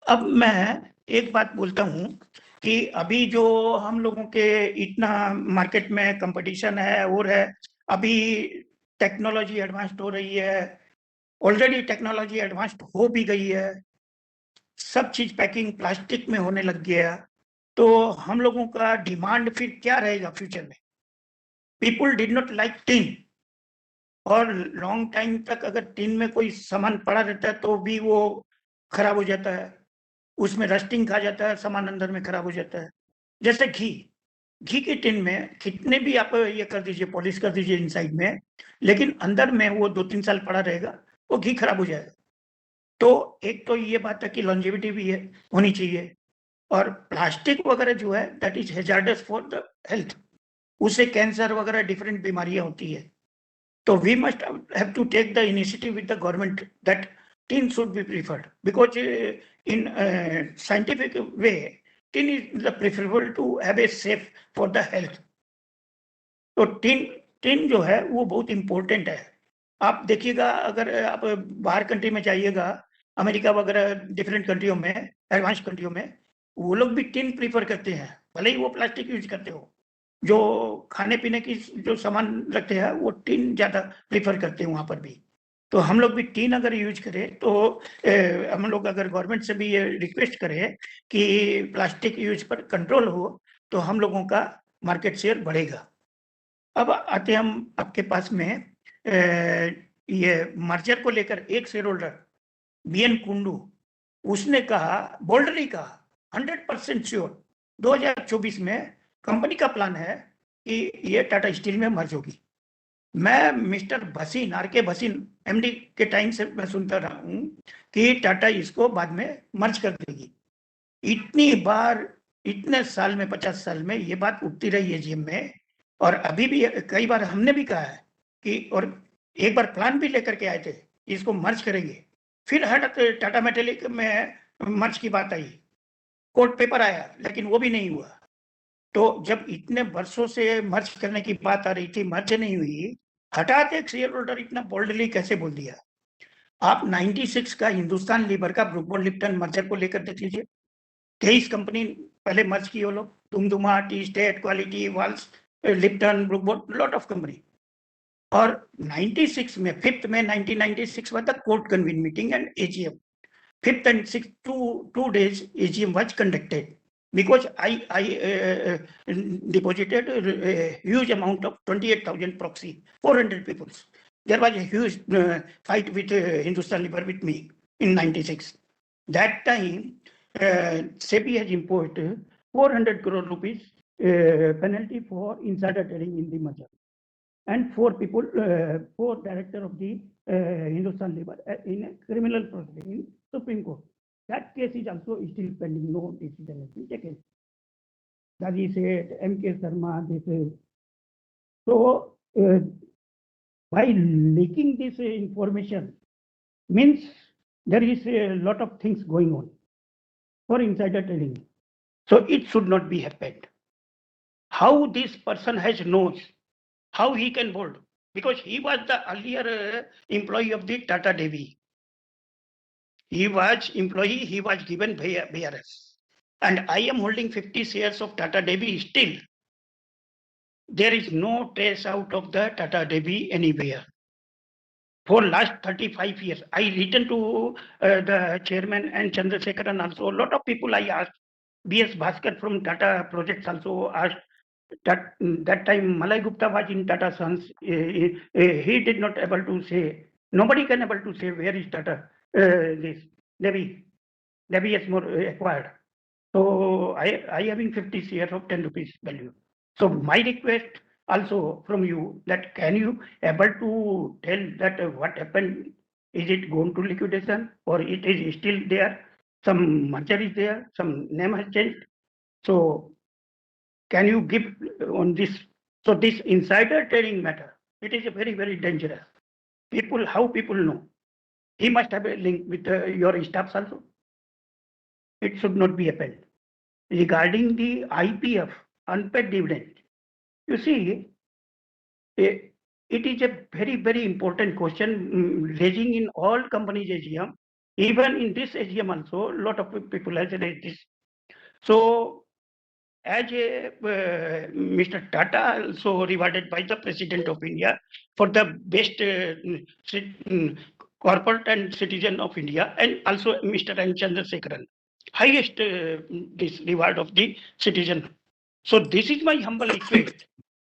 अब मैं एक बात बोलता हूं कि अभी जो हम लोगों के इतना मार्केट में कंपटीशन है और है, अभी टेक्नोलॉजी एडवांस्ड हो रही है, ऑलरेडी टेक्नोलॉजी एडवांस्ड हो भी गई है, सब चीज पैकिंग प्लास्टिक में होने लग गया, तो हम लोगों का डिमांड फिर क्या रहेगा फ्यूचर में। People did not like tin, और लॉन्ग टाइम तक अगर टिन में कोई सामान पड़ा रहता है तो भी वो खराब हो जाता है, उसमें रस्टिंग खा जाता है, सामान अंदर में खराब हो जाता है। जैसे घी की टिन में कितने भी आप ये कर दीजिए, पॉलिश कर दीजिए इनसाइड में, लेकिन अंदर में वो 2-3 साल पड़ा रहेगा, वो घी खराब हो जाएगा। तो एक तो ये बात है कि लॉन्जेविटी भी है होनी चाहिए, और प्लास्टिक वगैरह जो है that is hazardous for the health, उससे कैंसर वगैरह डिफरेंट बीमारियां होती है. तो we must have to take the initiative with the government that tin should be preferred because in scientific way tin is the preferable to have a safe for the health. तो tin जो है वो बहुत important है. आप देखिएगा अगर आप बाहर कंट्री में जाइएगा, अमेरिका वगैरह डिफरेंट कंट्रियों में, एडवांस कंट्रियों में, वो लोग भी टिन प्रीफर करते हैं, भले ही वो प्लास्टिक यूज करते हो. जो खाने पीने की जो सामान रखते हैं वो टिन ज्यादा प्रीफर करते हैं वहां पर भी. तो हम लोग भी टिन अगर यूज करें तो हम लोग अगर गवर्नमेंट से भी ये रिक्वेस्ट करें कि प्लास्टिक यूज पर कंट्रोल हो तो हम लोगों का मार्केट शेयर बढ़ेगा. अब आते हम आपके पास में ये मर्जर को लेकर एक शेयर होल्डर बीएन कुंडू, उसने कहा, बोल्डली कहा, 100% श्योर 2024 में कंपनी का प्लान है कि ये टाटा स्टील में मर्ज होगी. मैं mister Bhasin, R K. Bhasin MD के टाइम से मैं सुनता रहा हूं कि टाटा इसको बाद में मर्ज कर देगी. इतनी बार, इतने साल में, 50 साल में ये बात उठती रही है एजीएम में, और अभी भी कई बार हमने भी कहा है कि, और एक बार प्लान भी लेकर के आए थे इसको मर्ज करेंगे. फिर हठात टाटा मेटेलिक में मर्ज की बात आई, कोर्ट पेपर आया, लेकिन वो भी नहीं हुआ. तो जब इतने वर्षों से मर्ज करने की बात आ रही थी, मर्ज नहीं हुई, हठात एक शेयर होल्डर इतना बोल्डली कैसे बोल दिया. आप 96 का हिंदुस्तान लीवर का ब्रुकबॉन्ड लिप्टन मर्जर को लेकर देख लीजिए. 23 कंपनी पहले मर्ज की वो लोग, तुमदुमा, tea estate, quality, Walls, Lipton, Brooke Bond, lot of company. और 96 में, 5th में 1996 was the court convened meeting and AGM. 5th and 6th, two days AGM was conducted because I deposited a huge amount of 28,000 proxy, 400 people. There was a huge fight with Hindustan Liver with me in 96. That time, SEBI has imposed 400 crore rupees penalty for insider trading in the merger. And 4 people, 4 director of the Hindustan Liver in a criminal proceeding in Supreme Court. That case is also still pending. No decision has been taken. Daji said, M.K. Sharma, they said. So, by leaking this information means there is a lot of things going on for insider trading. So it should not be happened. How this person has knows, how he can bold, because he was the earlier employee of the Tata Devi. He was employee, he was given VRS. And I am holding 50 shares of Tata Devi still. There is no trace out of the Tata Devi anywhere. For last 35 years, I written to the chairman and Chandrasekharan also. A lot of people I asked. B.S. Bhaskar from Tata Projects also asked. That time Malay Gupta was in Tata Sons. He did not able to say. Nobody can able to say where is Tata. This Devi is more acquired. So I having 50 shares of 10 rupees value. So my request also from you that can you able to tell that what happened? Is it going to liquidation or it is still there? Some merger is there. Some name has changed. So can you give on this? So this insider trading matter, it is a very, very dangerous. People, how people know? He must have a link with your staffs also. It should not be happened. Regarding the IPF, unpaid dividend, you see, it is a very, very important question raising in all companies AGM. Even in this AGM also, a lot of people have raised this. So as a Mr. Tata also rewarded by the President of India for the best corporate and citizen of India, and also Mr. N. Chandrasekharan, highest this reward of the citizen. So this is my humble request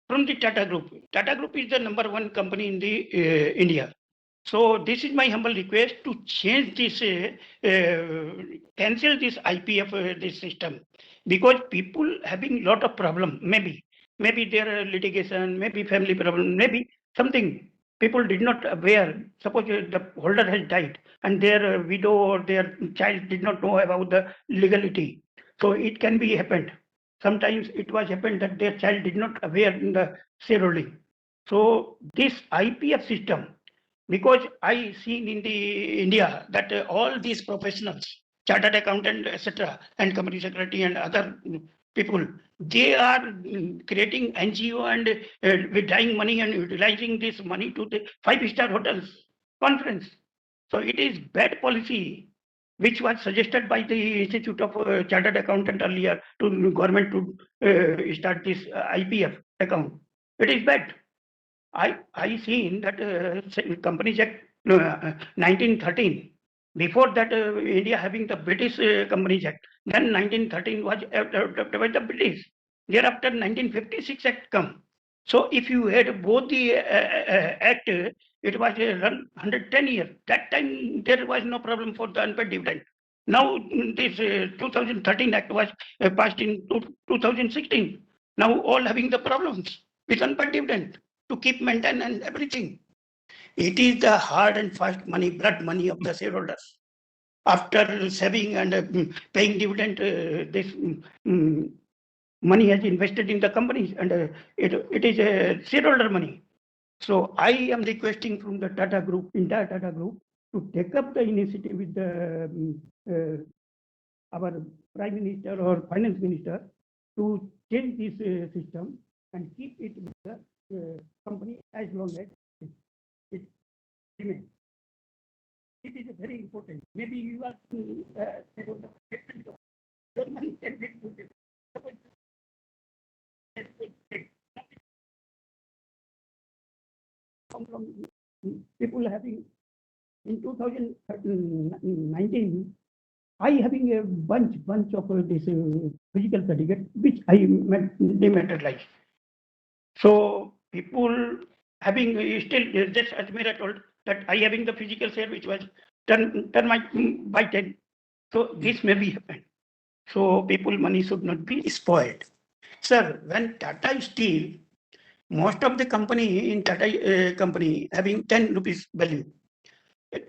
from the Tata Group. Tata Group is the #1 company in the India. So this is my humble request to change this, cancel this IPF this system, because people having lot of problem. Maybe there are litigation, maybe family problem, maybe something people did not aware. Suppose the holder has died and their widow or their child did not know about the legality. So it can be happened. Sometimes it was happened that their child did not aware in the shareholding. So this IPF system, because I seen in the India that all these professionals, chartered accountant, etc., and company secretary and other people, they are creating NGO and withdrawing money and utilizing this money to the five-star hotels conference. So it is bad policy, which was suggested by the Institute of Chartered Accountant earlier to government to start this IPF account. It is bad. I seen that Companies Act 1913. Before that, India having the British Companies Act. Then 1913 was adopted by the British. Thereafter 1956 Act come. So if you had both the Act, it was run 110 years. That time there was no problem for the unpaid dividend. Now this 2013 Act was passed in 2016. Now all having the problems with unpaid dividend to keep maintain and everything. It is the hard and fast money, blood money of the shareholders. After saving and paying dividend, this money has invested in the companies and it is a shareholder money. So I am requesting from the Tata Group, entire Tata Group, to take up the initiative with the our Prime Minister or Finance Minister to change this system and keep it with the company as long as it remains. It is very important. Maybe you are from people having in 2019, I having a bunch of this physical certificate which I dematerialized. So people having still just as Mira told that I having the physical share which was turn by 10. So this may be happened. So people money should not be spoiled. Sir, when Tata Steel, most of the company in Tata company having 10 rupees value.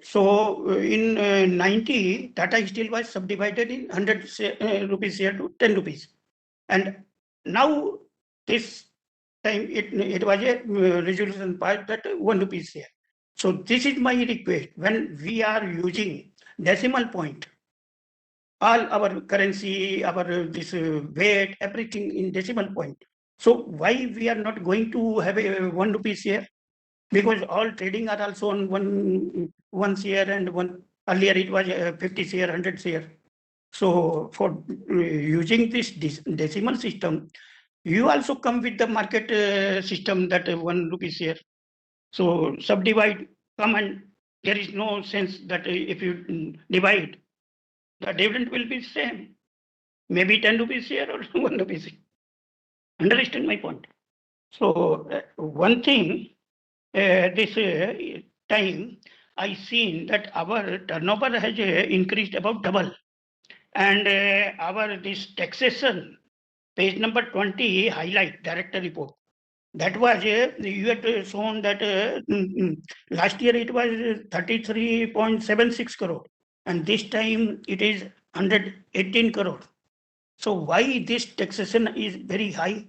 So in 90, Tata Steel was subdivided in 100 rupees share to 10 rupees. And now this time it was a resolution passed that 1 rupee share. So this is my request. When we are using decimal point, all our currency, our this weight, everything in decimal point. So why we are not going to have a 1 rupee share? Because all trading are also on one share and one. Earlier it was 50 share, 100 share. So for using this decimal system, you also come with the market system that 1 rupee share. So subdivide, come, and there is no sense that if you divide, the dividend will be same. Maybe 10 rupees share or 1 rupee share. Understand my point? So one thing, this time I seen that our turnover has increased about double, and our this taxation, page number 20 highlight director report. That was you had shown that last year it was 33.76 crore, and this time it is 118 crore. So why this taxation is very high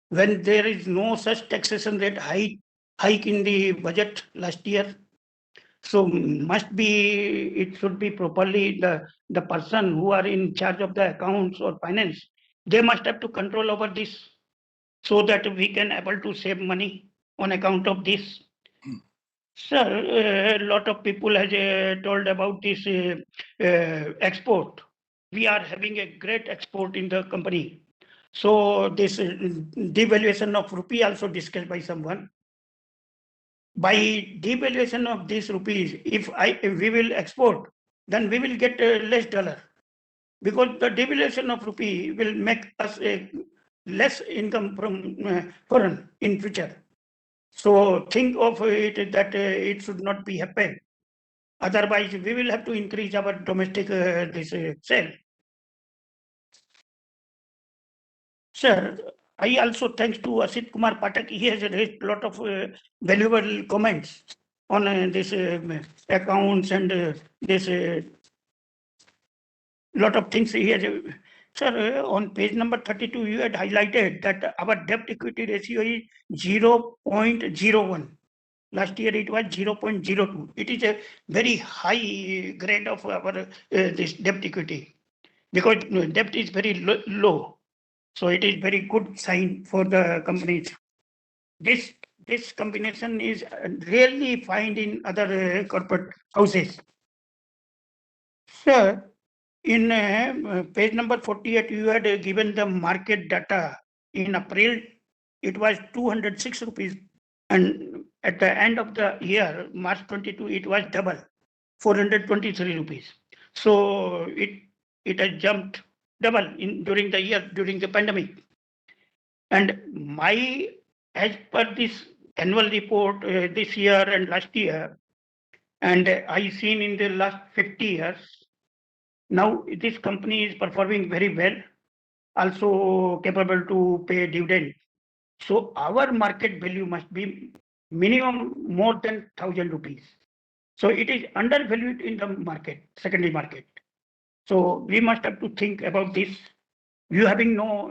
when there is no such taxation rate hike in the budget last year? So must be, it should be properly the person who are in charge of the accounts or finance, they must have to control over this so that we can able to save money on account of this. Sir, a lot of people has told about this export. We are having a great export in the company. So this devaluation of rupee also discussed by someone. By devaluation of these rupees, if we will export, then we will get less dollar, because the devaluation of rupee will make us a less income from foreign in future. So think of it that it should not be happen. Otherwise, we will have to increase our domestic this sale. Sir, I also thanks to Asit Kumar Patak. He has raised a lot of valuable comments on this accounts and this lot of things he has Sir, on page number 32, you had highlighted that our debt equity ratio is 0.01. Last year it was 0.02. It is a very high grade of our this debt equity, because debt is very low. So it is very good sign for the companies. This combination is rarely found in other corporate houses. Sir, in page number 48, you had given the market data. In April, it was 206 rupees. And at the end of the year, March 22, it was double, 423 rupees. So it has jumped double during the year, during the pandemic. And as per this annual report this year and last year, and I seen in the last 50 years, now this company is performing very well, also capable to pay dividend. So our market value must be minimum more than 1,000 rupees. So it is undervalued in the market, secondary market. So we must have to think about this. You having no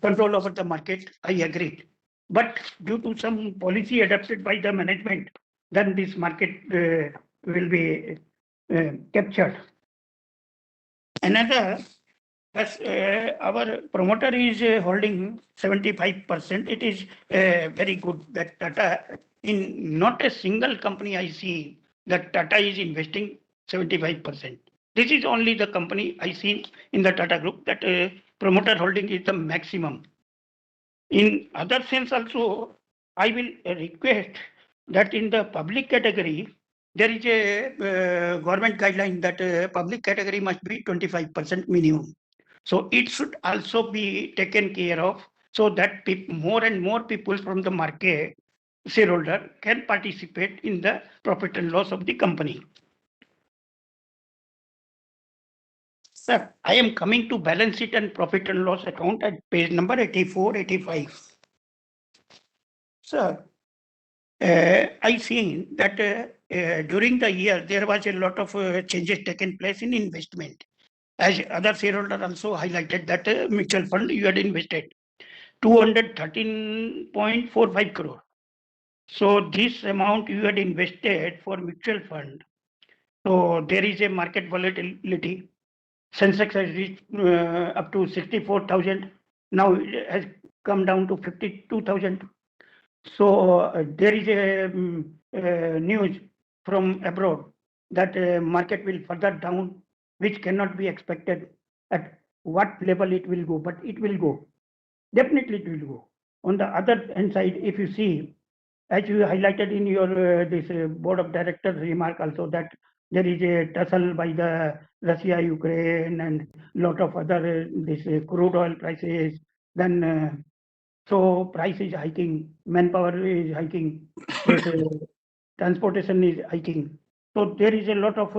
control over the market, I agree. But due to some policy adopted by the management, then this market will be captured. Another, our promoter is holding 75%. It is very good that Tata, in not a single company I see that Tata is investing 75%. This is only the company I see in the Tata Group that promoter holding is the maximum. In other sense also, I will request that in the public category, there is a government guideline that public category must be 25% minimum. So it should also be taken care of, so that more and more people from the market shareholder can participate in the profit and loss of the company. Sir, I am coming to balance sheet and profit and loss account at page number 84, 85. Sir, I seen that during the year there was a lot of changes taken place in investment. As other shareholder also highlighted that mutual fund you had invested 213.45 crore. So this amount you had invested for mutual fund. So there is a market volatility. Sensex has reached up to 64,000. Now it has come down to 52,000. So there is a news from abroad that market will further down, which cannot be expected at what level it will go, but it will go. Definitely it will go. On the other hand side, if you see, as you highlighted in your this board of directors remark also, that there is a tussle by the Russia, Ukraine, and lot of other this crude oil prices. Then so price is hiking, manpower is hiking, this transportation is hiking. So there is a lot of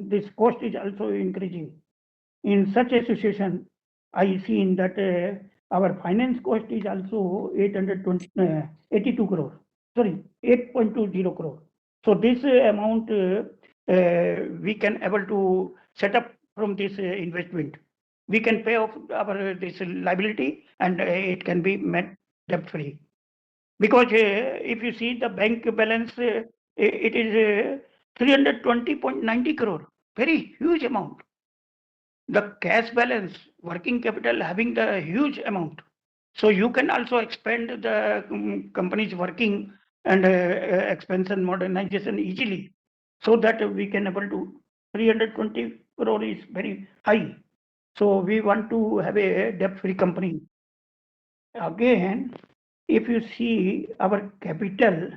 this cost is also increasing. In such a situation, I see that our finance cost is also 82 crore. Sorry, 8.20 crore. So this amount we can able to set up from this investment. We can pay off our this liability, and it can be met debt free. Because if you see the bank balance, it is 320.90 crore, very huge amount. The cash balance, working capital having the huge amount. So you can also expand the company's working and expansion modernization easily, so that we can able to 320 crore is very high. So we want to have a debt-free company. Again, if you see our capital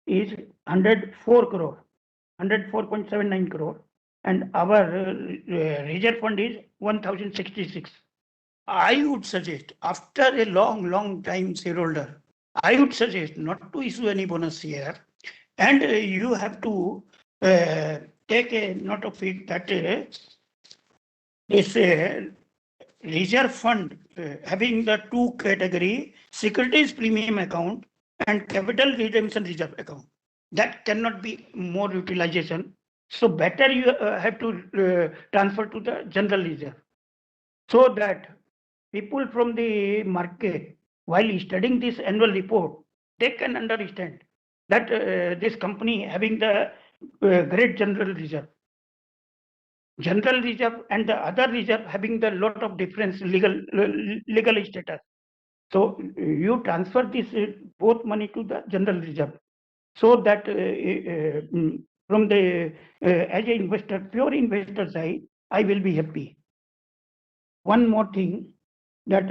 is 104 crore, 104.79 crore, and our reserve fund is 1066. I would suggest, after a long time shareholder, I would suggest not to issue any bonus here, and you have to take a note of it that this reserve fund having the two category, securities premium account and capital redemption reserve account. That cannot be more utilization. So better you have to transfer to the general reserve. so that people from the market, while studying this annual report, they can understand that this company having the great general reserve. General reserve and the other reserve having the lot of difference legal status. So you transfer this both money to the general reserve, so that from the as an investor, pure investor side, I will be happy. One more thing, that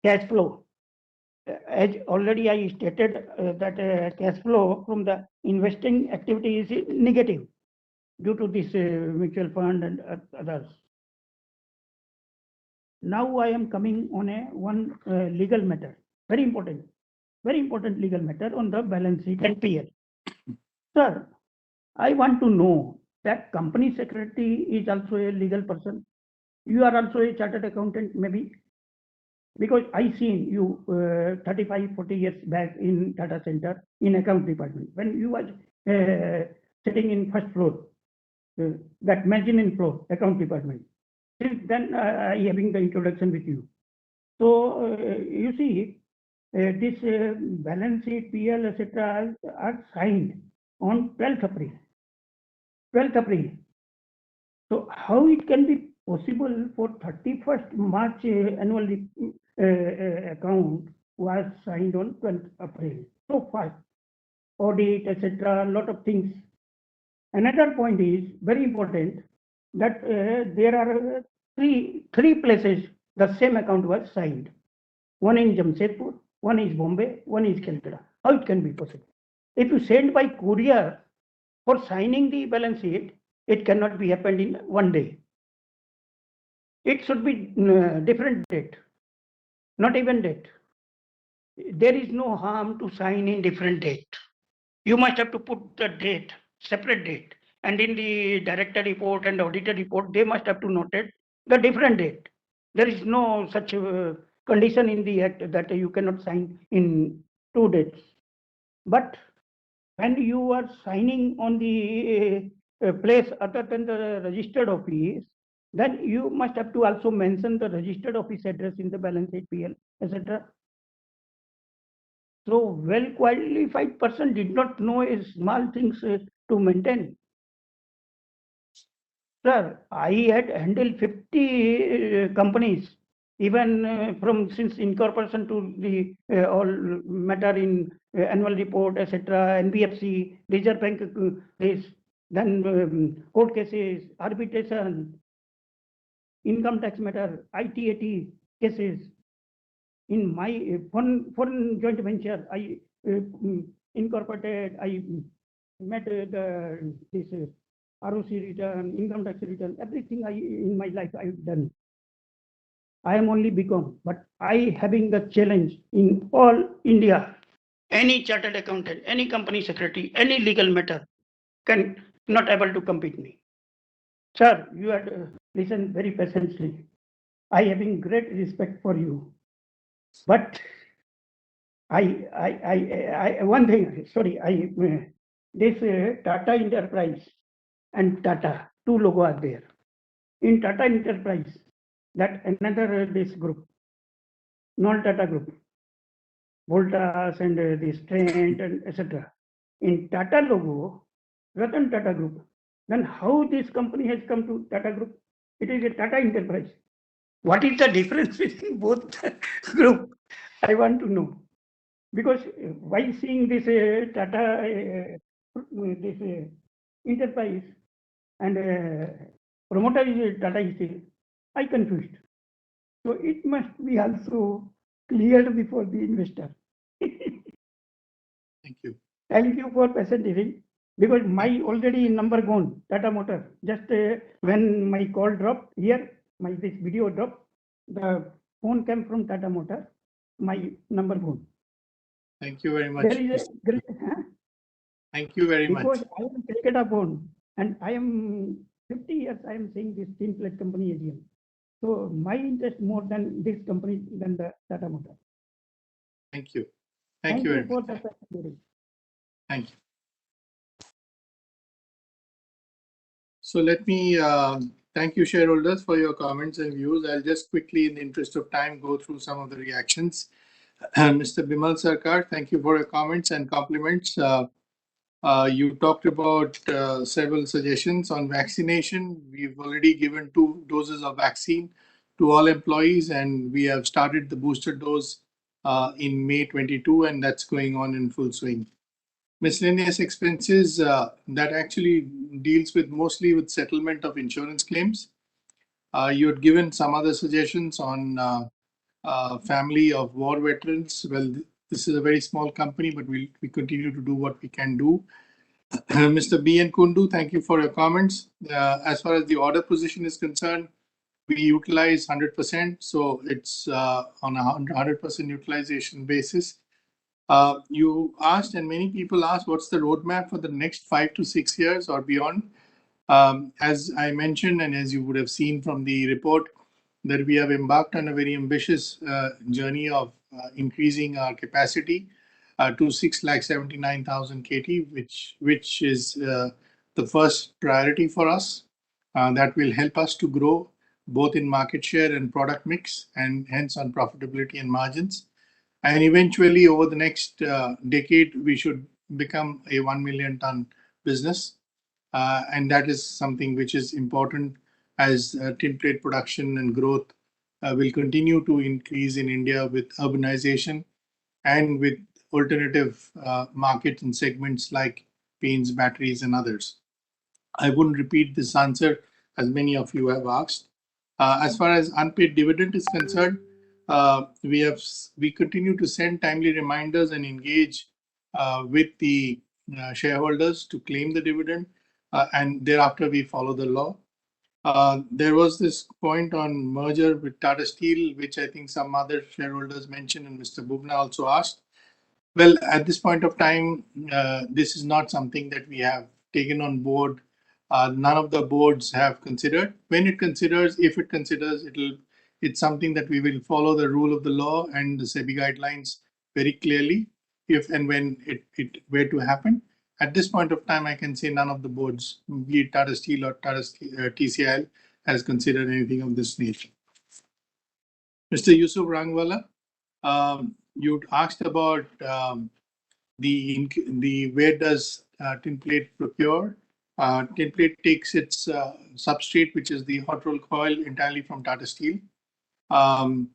cash flow. As already I stated that cash flow from the investing activity is negative due to this mutual fund and others. Now I am coming on one legal matter, very important legal matter on the balance sheet and PL. Sir, I want to know that company secretary is also a legal person. You are also a chartered accountant, maybe, because I seen you 35-40 years back in data center in account department when you was sitting in first floor, that mezzanine floor account department. Since then, I having the introduction with you. So you see, this balance sheet, PL, etc. are signed on 12th April. 12th April. So how it can be possible for 31st March annual account was signed on 12th April? So fast. Audit, etc. lot of things. Another point is very important, that there are three places the same account was signed. One in Jamshedpur, one is Bombay, one is Calcutta. How it can be possible? If you send by courier for signing the balance sheet, it cannot be happened in one day. It should be different date, not even date. There is no harm to sign in different date. You must have to put the date, separate date. And in the director report and auditor report, they must have to note the different date. There is no such condition in the act that you cannot sign in 2 dates. But when you are signing on the place other than the registered office, then you must have to also mention the registered office address in the balance sheet, PL, etc. So well qualified person did not know a small things to maintain. Sir, I had handled 50 companies, even from since incorporation to the all matter in annual report, etc., NBFC, Reserve Bank case, then court cases, arbitration, income tax matter, ITAT cases. In my foreign joint venture, I incorporated, I met this ROC return, income tax return, everything in my life I've done. I am only become, but I having the challenge in all India. Any chartered accountant, any company secretary, any legal matter can not able to compete me. Sir, you had listened very patiently. I having great respect for you, but one thing, sorry, this Tata Enterprise and Tata, two logo are there. In Tata Enterprise, that another this group, non-Tata group, Voltas and this Trent and etc. In Tata logo, Ratan Tata Group. Then how this company has come to Tata Group? It is a Tata Enterprise. What is the difference between both group? I want to know. Because while seeing this Tata, this enterprise and promoter is Tata Steel, I confused. So it must be also cleared before the investor. Thank you. Thank you for patient hearing, because my already number gone, Tata Motor. Just when my call dropped here, this video dropped, the phone came from Tata Motor, my number gone. Thank you very much. There is a great, Thank you very much. because I am Calcutta born and I am 50 years, I am saying this Tinplate company AGM. So my interest more than this company than the Tata Motor. Thank you. Thank you very for much. the hearing. Thank you. So let me Thank you, shareholders, for your comments and views. I'll just quickly, in the interest of time, go through some of the reactions. Mr. Bimal Sarkar, thank you for your comments and compliments. You talked about several suggestions on vaccination. We've already given 2 doses of vaccine to all employees, and we have started the booster dose in May 22, and that's going on in full swing. Miscellaneous expenses, that actually deals with mostly with settlement of insurance claims. You had given some other suggestions on family of war veterans. Well, this is a very small company, but we continue to do what we can do. Mr. B.N. Kundu, thank you for your comments. As far as the order position is concerned, we utilize 100%, so it's on a 100% utilization basis. You asked, and many people asked, what's the roadmap for the next 5 to 6 years or beyond? As I mentioned, and as you would have seen from the report, that we have embarked on a very ambitious journey of increasing our capacity to 6,79,000 KT, which is the first priority for us. That will help us to grow both in market share and product mix, and hence on profitability and margins. And eventually, over the next decade, we should become a 1 million ton business. And that is something which is important as tinplate production and growth will continue to increase in India with urbanization and with alternative markets and segments like paints, batteries, and others. I wouldn't repeat this answer as many of you have asked. As far as unpaid dividend is concerned, we continue to send timely reminders and engage with the shareholders to claim the dividend, and thereafter we follow the law. There was this point on merger with Tata Steel, which I think some other shareholders mentioned, and Mr. Bubna also asked. Well, at this point of time, this is not something that we have taken on board. None of the boards have considered. When it considers, if it considers, it's something that we will follow the rule of the law and the SEBI guidelines very clearly, if and when it were to happen. At this point of time, I can say none of the boards, be it Tata Steel or TCIL, has considered anything of this nature. Mr. Yusuf Rangwala, you asked about the where does tinplate procure. Tinplate takes its substrate, which is the hot roll coil, entirely from Tata Steel. And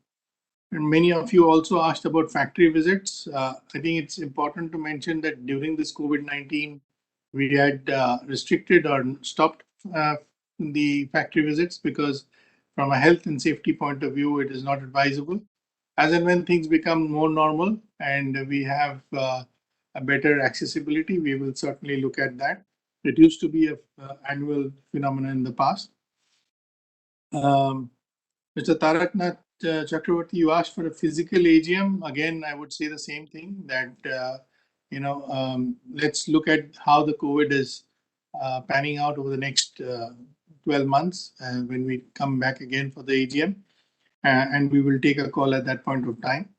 many of you also asked about factory visits. I think it's important to mention that during this COVID-19, we had restricted or stopped the factory visits because from a health and safety point of view, it is not advisable. As and when things become more normal and we have a better accessibility, we will certainly look at that. It used to be an annual phenomenon in the past. Mr. Taraknath Chakravarti, you asked for a physical AGM. Again, I would say the same thing, that let's look at how the COVID is panning out over the next 12 months when we come back again for the AGM, and we will take a call at that point of time.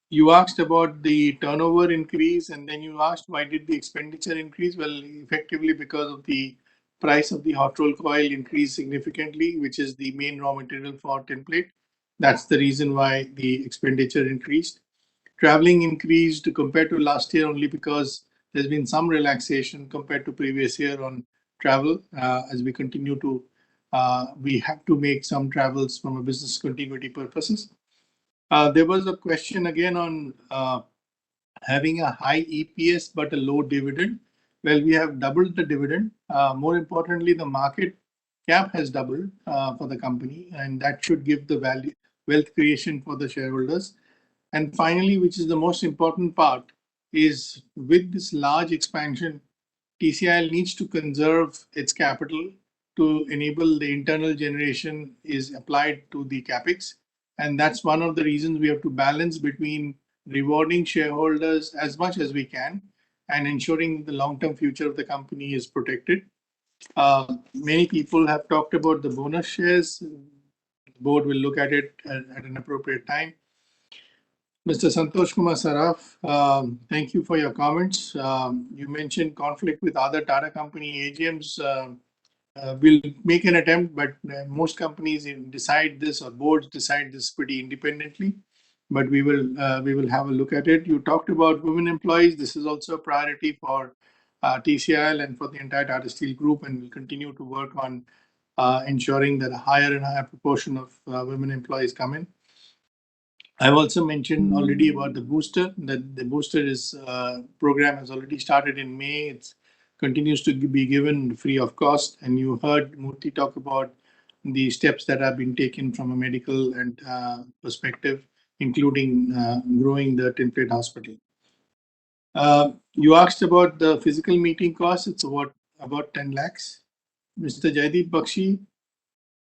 You asked about the turnover increase, and then you asked why did the expenditure increase? Well, effectively because of the price of the hot roll coil increased significantly, which is the main raw material for tinplate. That's the reason why the expenditure increased. Traveling increased compared to last year only because there's been some relaxation compared to previous year on travel. As we continue to, we have to make some travels from a business continuity purposes. There was a question again on having a high EPS but a low dividend. Well, we have doubled the dividend. More importantly, the market cap has doubled for the company, and that should give the value, wealth creation for the shareholders. And finally, which is the most important part, is with this large expansion, TCIL needs to conserve its capital to enable the internal generation is applied to the capex. And that's one of the reasons we have to balance between rewarding shareholders as much as we can and ensuring the long-term future of the company is protected. Many people have talked about the bonus shares. The board will look at it at an appropriate time. Mr. Santosh Kumar Saraf, thank you for your comments. You mentioned conflict with other Tata company AGMs. we'll make an attempt, but most companies decide this, or boards decide this pretty independently. But we will have a look at it. You talked about women employees. This is also a priority for TCIL and for the entire Tata Steel Group, and we'll continue to work on ensuring that a higher and higher proportion of women employees come in. I've also mentioned already about the booster, that the booster is program has already started in May. It continues to be given free of cost. And you heard Murthy talk about the steps that have been taken from a medical and perspective, including growing the Tinplate hospital. You asked about the physical meeting costs. It's about 10 lakhs. Mr. Jaideep Bakshi,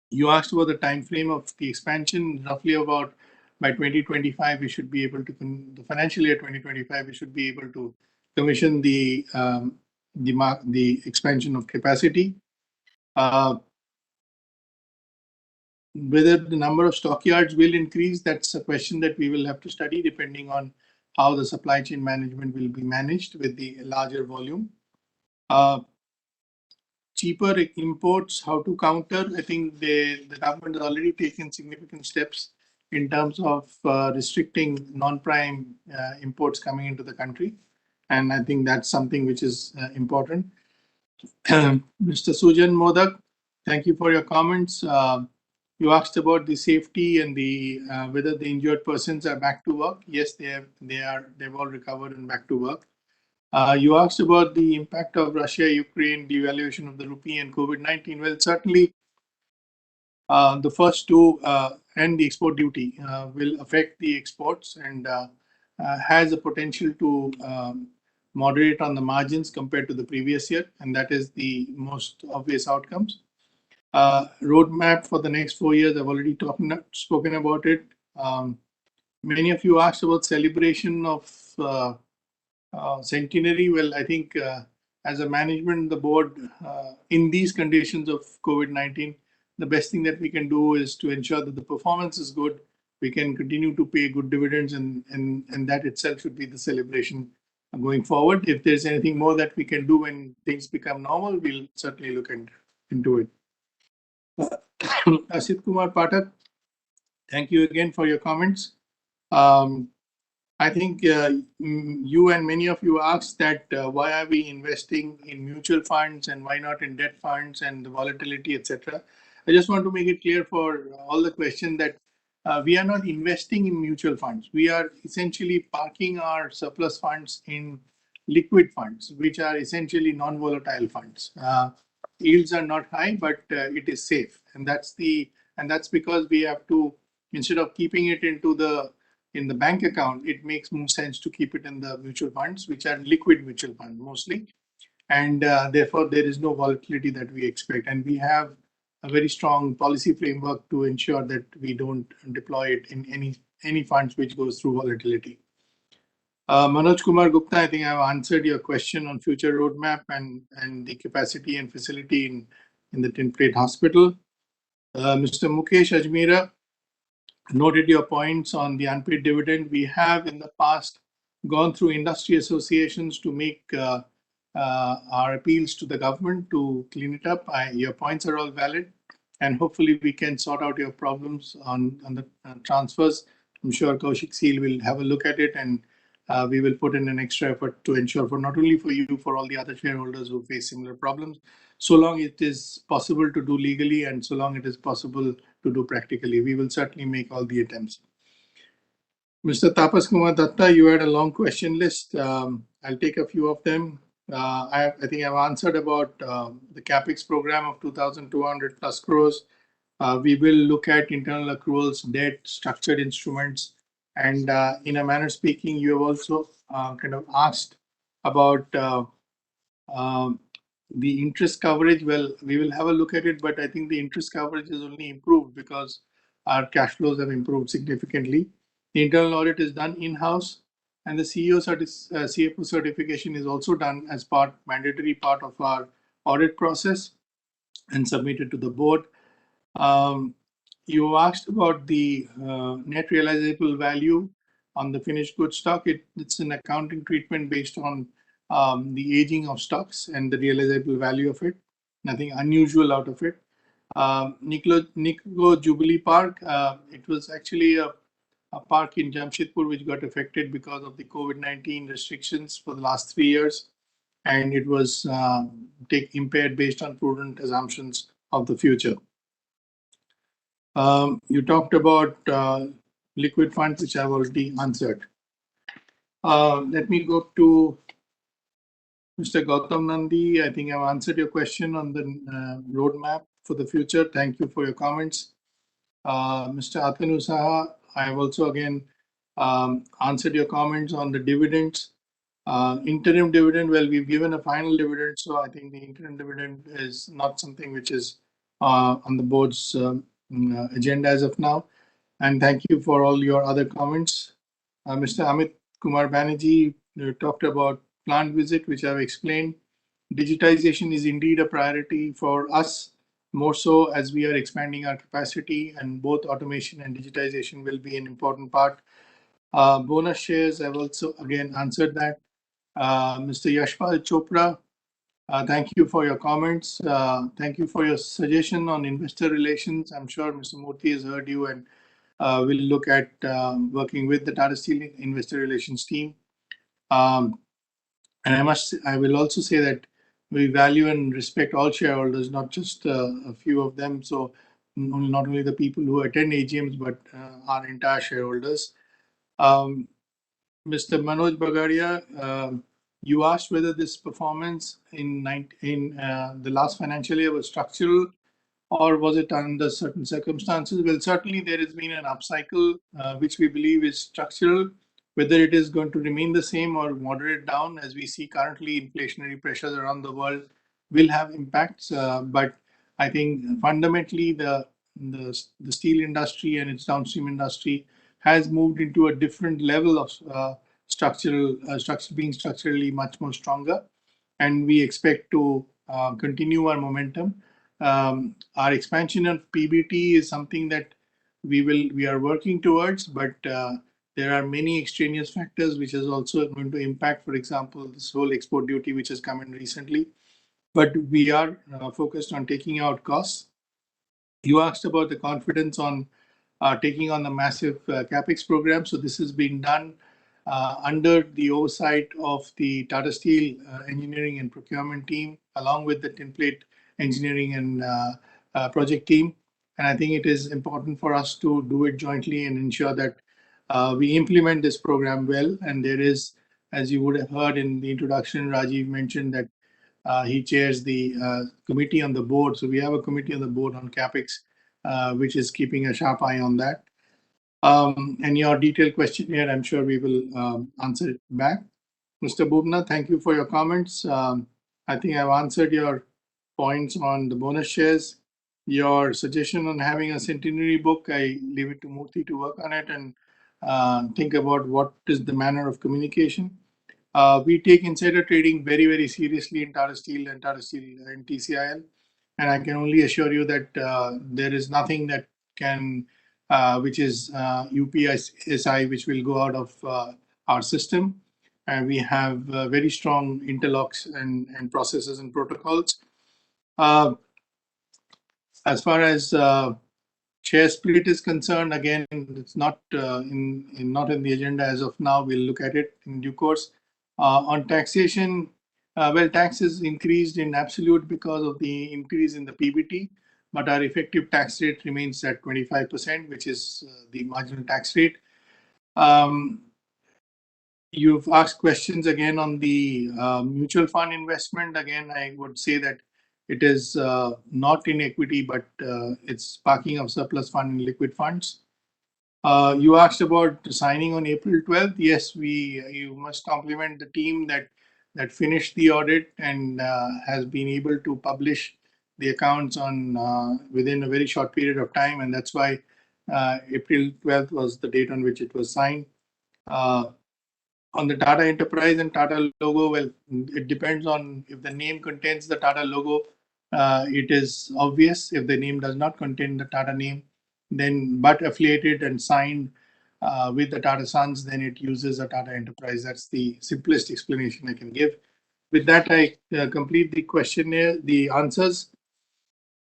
you asked about the time frame of the expansion. Roughly about by 2025, we should be able to, the financial year 2025, we should be able to commission the expansion of capacity. Whether the number of stockyards will increase, that's a question that we will have to study depending on how the supply chain management will be managed with the larger volume. Cheaper imports, how to counter. I think the government has already taken significant steps in terms of restricting non-prime imports coming into the country. And I think that's something which is important. Mr. Sujan Modak, thank you for your comments. You asked about the safety and the whether the injured persons are back to work. Yes, they've all recovered and back to work. You asked about the impact of Russia-Ukraine devaluation of the rupee and COVID-19. Well, certainly the first two and the export duty will affect the exports and has a potential to moderate on the margins compared to the previous year, and that is the most obvious outcomes. Roadmap for the next 4 years, I've already spoken about it. Many of you asked about celebration of centenary. Well, I think as a management, the board, in these conditions of COVID-19, the best thing that we can do is to ensure that the performance is good. We can continue to pay good dividends, and that itself should be the celebration going forward. If there's anything more that we can do when things become normal, we'll certainly look into it. Asit Kumar Patak, thank you again for your comments. I think you and many of you asked that why are we investing in mutual funds and why not in debt funds and the volatility, etc. I just want to make it clear for all the questions that we are not investing in mutual funds. We are essentially parking our surplus funds in liquid funds, which are essentially non-volatile funds. Yields are not high, but it is safe, and that's because we have to, instead of keeping it in the bank account, it makes more sense to keep it in the mutual funds, which are liquid mutual funds mostly. And therefore, there is no volatility that we expect. And we have a very strong policy framework to ensure that we don't deploy it in any funds which goes through volatility. Manoj Kumar Gupta, I think I've answered your question on future roadmap and the capacity and facility in the Tinplate Hospital. Mr. Mukesh Ajmera, noted your points on the unpaid dividend. We have in the past gone through industry associations to make our appeals to the government to clean it up. Your points are all valid, and hopefully we can sort out your problems on the transfers. I'm sure Kaushik Seal will have a look at it, and we will put in an extra effort to ensure for not only for you, for all the other shareholders who face similar problems, so long it is possible to do legally and so long it is possible to do practically. We will certainly make all the attempts. Mr. Tapas Kumar Datta, you had a long question list. I'll take a few of them. I think I've answered about the CapEx program of 2,200 plus crores. We will look at internal accruals, debt, structured instruments, and in a manner speaking, you have also kind of asked about the interest coverage. Well, we will have a look at it, but I think the interest coverage is only improved because our cash flows have improved significantly. The internal audit is done in-house, and the CFO certification is also done as mandatory part of our audit process and submitted to the board. You asked about the net realizable value on the finished goods stock. It's an accounting treatment based on the aging of stocks and the realizable value of it. nothing unusual out of it. Nico Jubilee Park, it was actually a park in Jamshedpur which got affected because of the COVID-19 restrictions for the last 3 years, and it was impaired based on prudent assumptions of the future. You talked about liquid funds, which I've already answered. Let me go to Mr. Gautam Nandi. I think I've answered your question on the roadmap for the future. Thank you for your comments. Mr. Atanu Saha, I have also again answered your comments on the dividends. Interim dividend, well, we've given a final dividend, so I think the interim dividend is not something which is on the board's agenda as of now. And thank you for all your other comments. Mr. Amit Kumar Banerjee talked about plant visit, which I've explained. Digitization is indeed a priority for us, more so as we are expanding our capacity, and both automation and digitization will be an important part. Bonus shares, I've also again answered that. Mr. Yashpal Chopra, thank you for your comments. Thank you for your suggestion on investor relations. I'm sure Mr. Murthy has heard you, and we'll look at working with the Tata Steel investor relations team. And I will also say that we value and respect all shareholders, not just a few of them. So not only the people who attend AGMs, but our entire shareholders. Mr. Manoj Bagaria, you asked whether this performance in the last financial year was structural or was it under certain circumstances? Well, certainly there has been an upcycle, which we believe is structural. Whether it is going to remain the same or moderate down, as we see currently inflationary pressures around the world will have impacts. But I think fundamentally the steel industry and its downstream industry has moved into a different level of being structurally much more stronger, and we expect to continue our momentum. Our expansion of PBT is something that we are working towards, but there are many extraneous factors which is also going to impact, for example, this whole export duty which has come in recently. But we are focused on taking out costs. You asked about the confidence on taking on the massive capex program. So this is being done under the oversight of the Tata Steel engineering and procurement team, along with the Tinplate engineering and project team. And I think it is important for us to do it jointly and ensure that we implement this program well. And there is, as you would have heard in the introduction, Rajiv mentioned that he chairs the committee on the board. So we have a committee on the board on capex, which is keeping a sharp eye on that. And your detailed question here, I'm sure we will answer it back. Mr. Bubna, thank you for your comments. I think I've answered your points on the bonus shares. Your suggestion on having a centenary book, I leave it to Murthy to work on it and think about what is the manner of communication. We take insider trading very, very seriously in Tata Steel and TCIL. And I can only assure you that there is nothing that can, which is UPSI, which will go out of our system. And we have very strong interlocks and processes and protocols. As far as share split is concerned, again, it's not not in the agenda as of now. We'll look at it in due course. On taxation, well, tax is increased in absolute because of the increase in the PBT, but our effective tax rate remains at 25%, which is the marginal tax rate. You've asked questions again on the mutual fund investment. Again, I would say that it is not in equity, but it's parking of surplus fund in liquid funds. You asked about signing on April 12th. Yes, you must compliment the team that finished the audit and has been able to publish the accounts on within a very short period of time, and that's why April 12th was the date on which it was signed. On the Tata Enterprise and Tata logo, well, it depends on if the name contains the Tata logo, it is obvious. If the name does not contain the Tata name, then but affiliated and signed with the Tata Sons, then it uses a Tata Enterprise. That's the simplest explanation I can give. With that, I complete the questionnaire, the answers.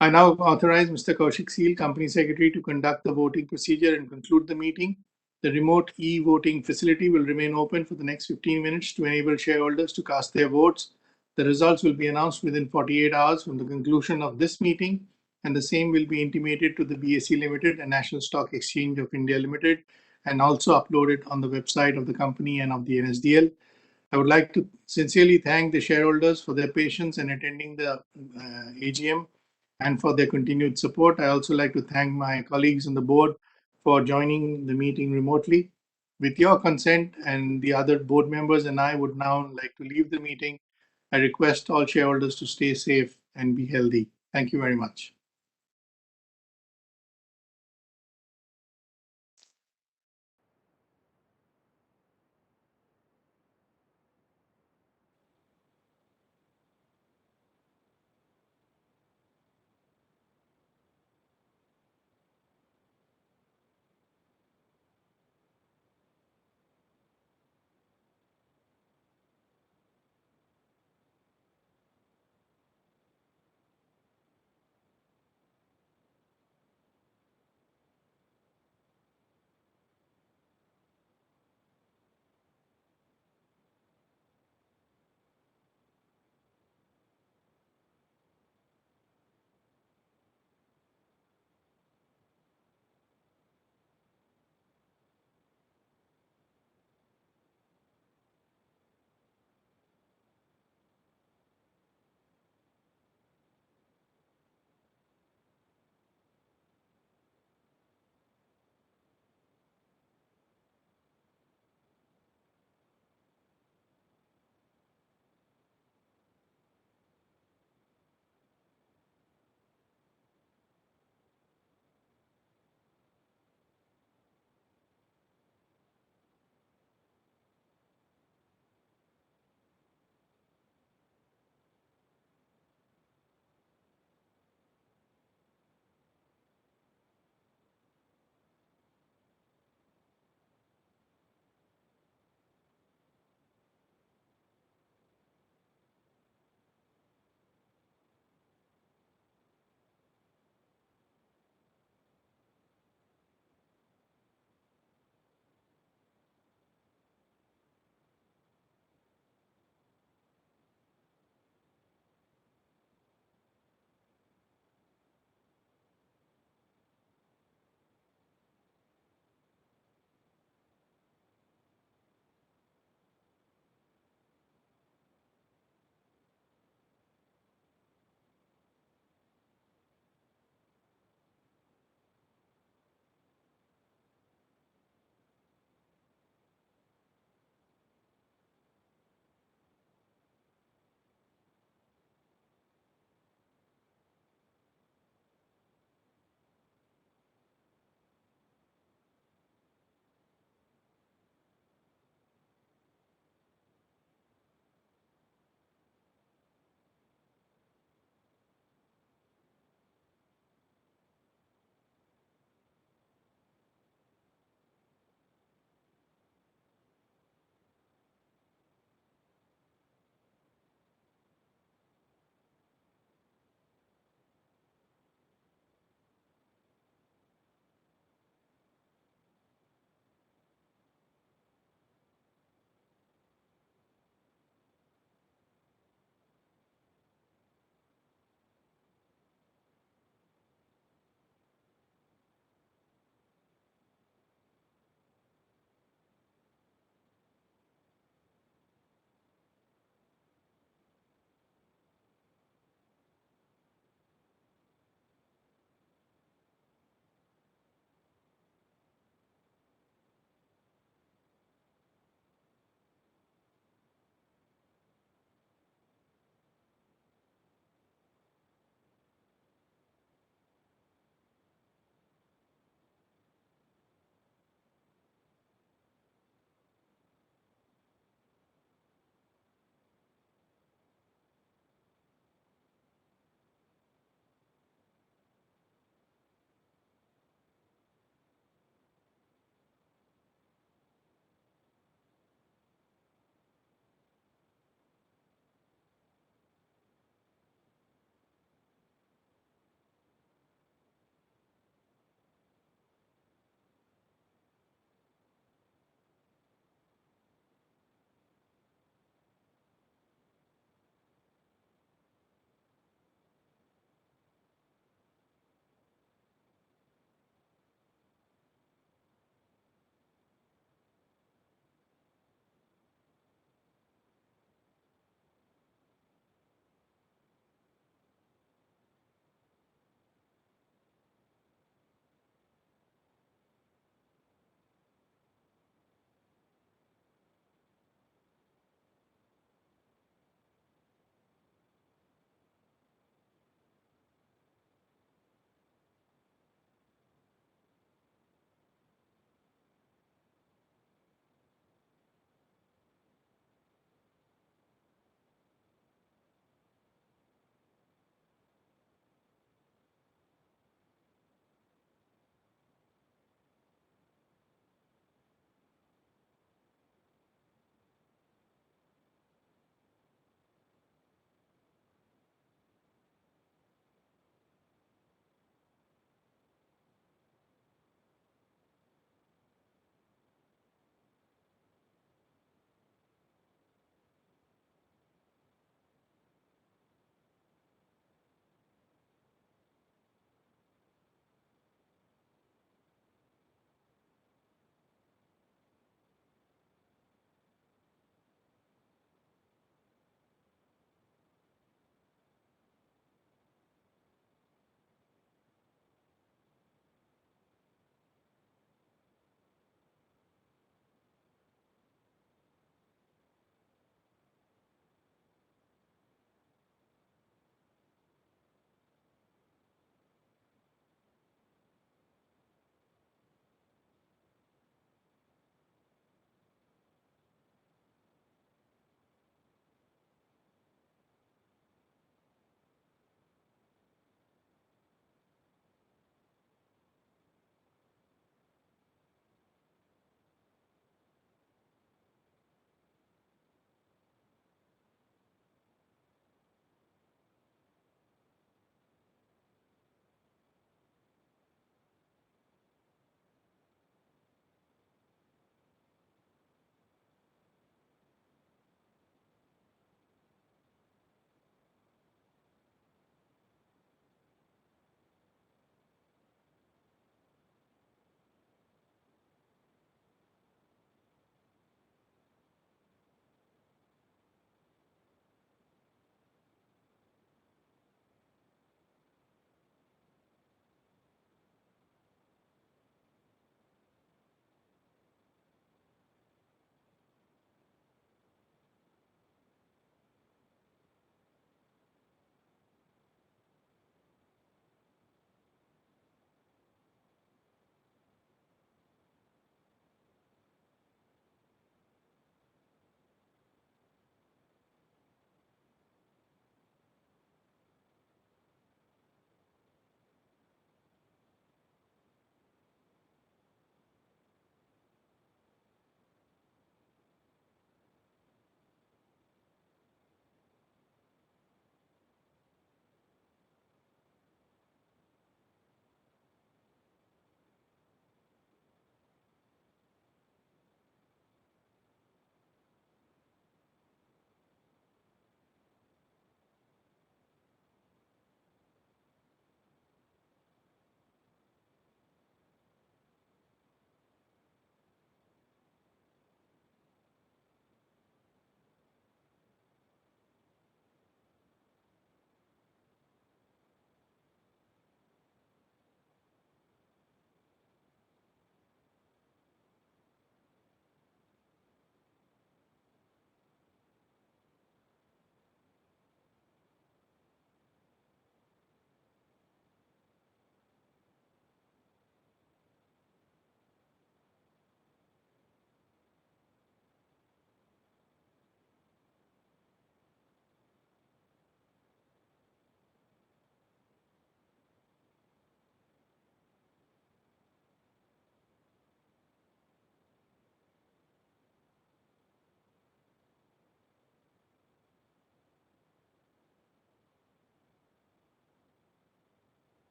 I now authorize Mr. Kaushik Seal, Company Secretary, to conduct the voting procedure and conclude the meeting. The remote e-voting facility will remain open for the next 15 minutes to enable shareholders to cast their votes. The results will be announced within 48 hours from the conclusion of this meeting, and the same will be intimated to the BSE Limited and National Stock Exchange of India Limited, and also uploaded on the website of the company and of the NSDL. I would like to sincerely thank the shareholders for their patience in attending the AGM and for their continued support. I also like to thank my colleagues on the board for joining the meeting remotely. With your consent, and the other board members and I would now like to leave the meeting. I request all shareholders to stay safe and be healthy. Thank you very much.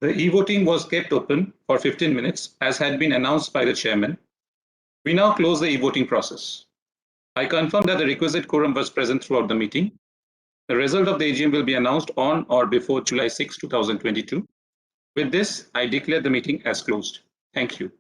The e-voting was kept open for 15 minutes as had been announced by the chairman. We now close the e-voting process. I confirm that the requisite quorum was present throughout the meeting. The result of the AGM will be announced on or before July 6, 2022. With this, I declare the meeting as closed. Thank you.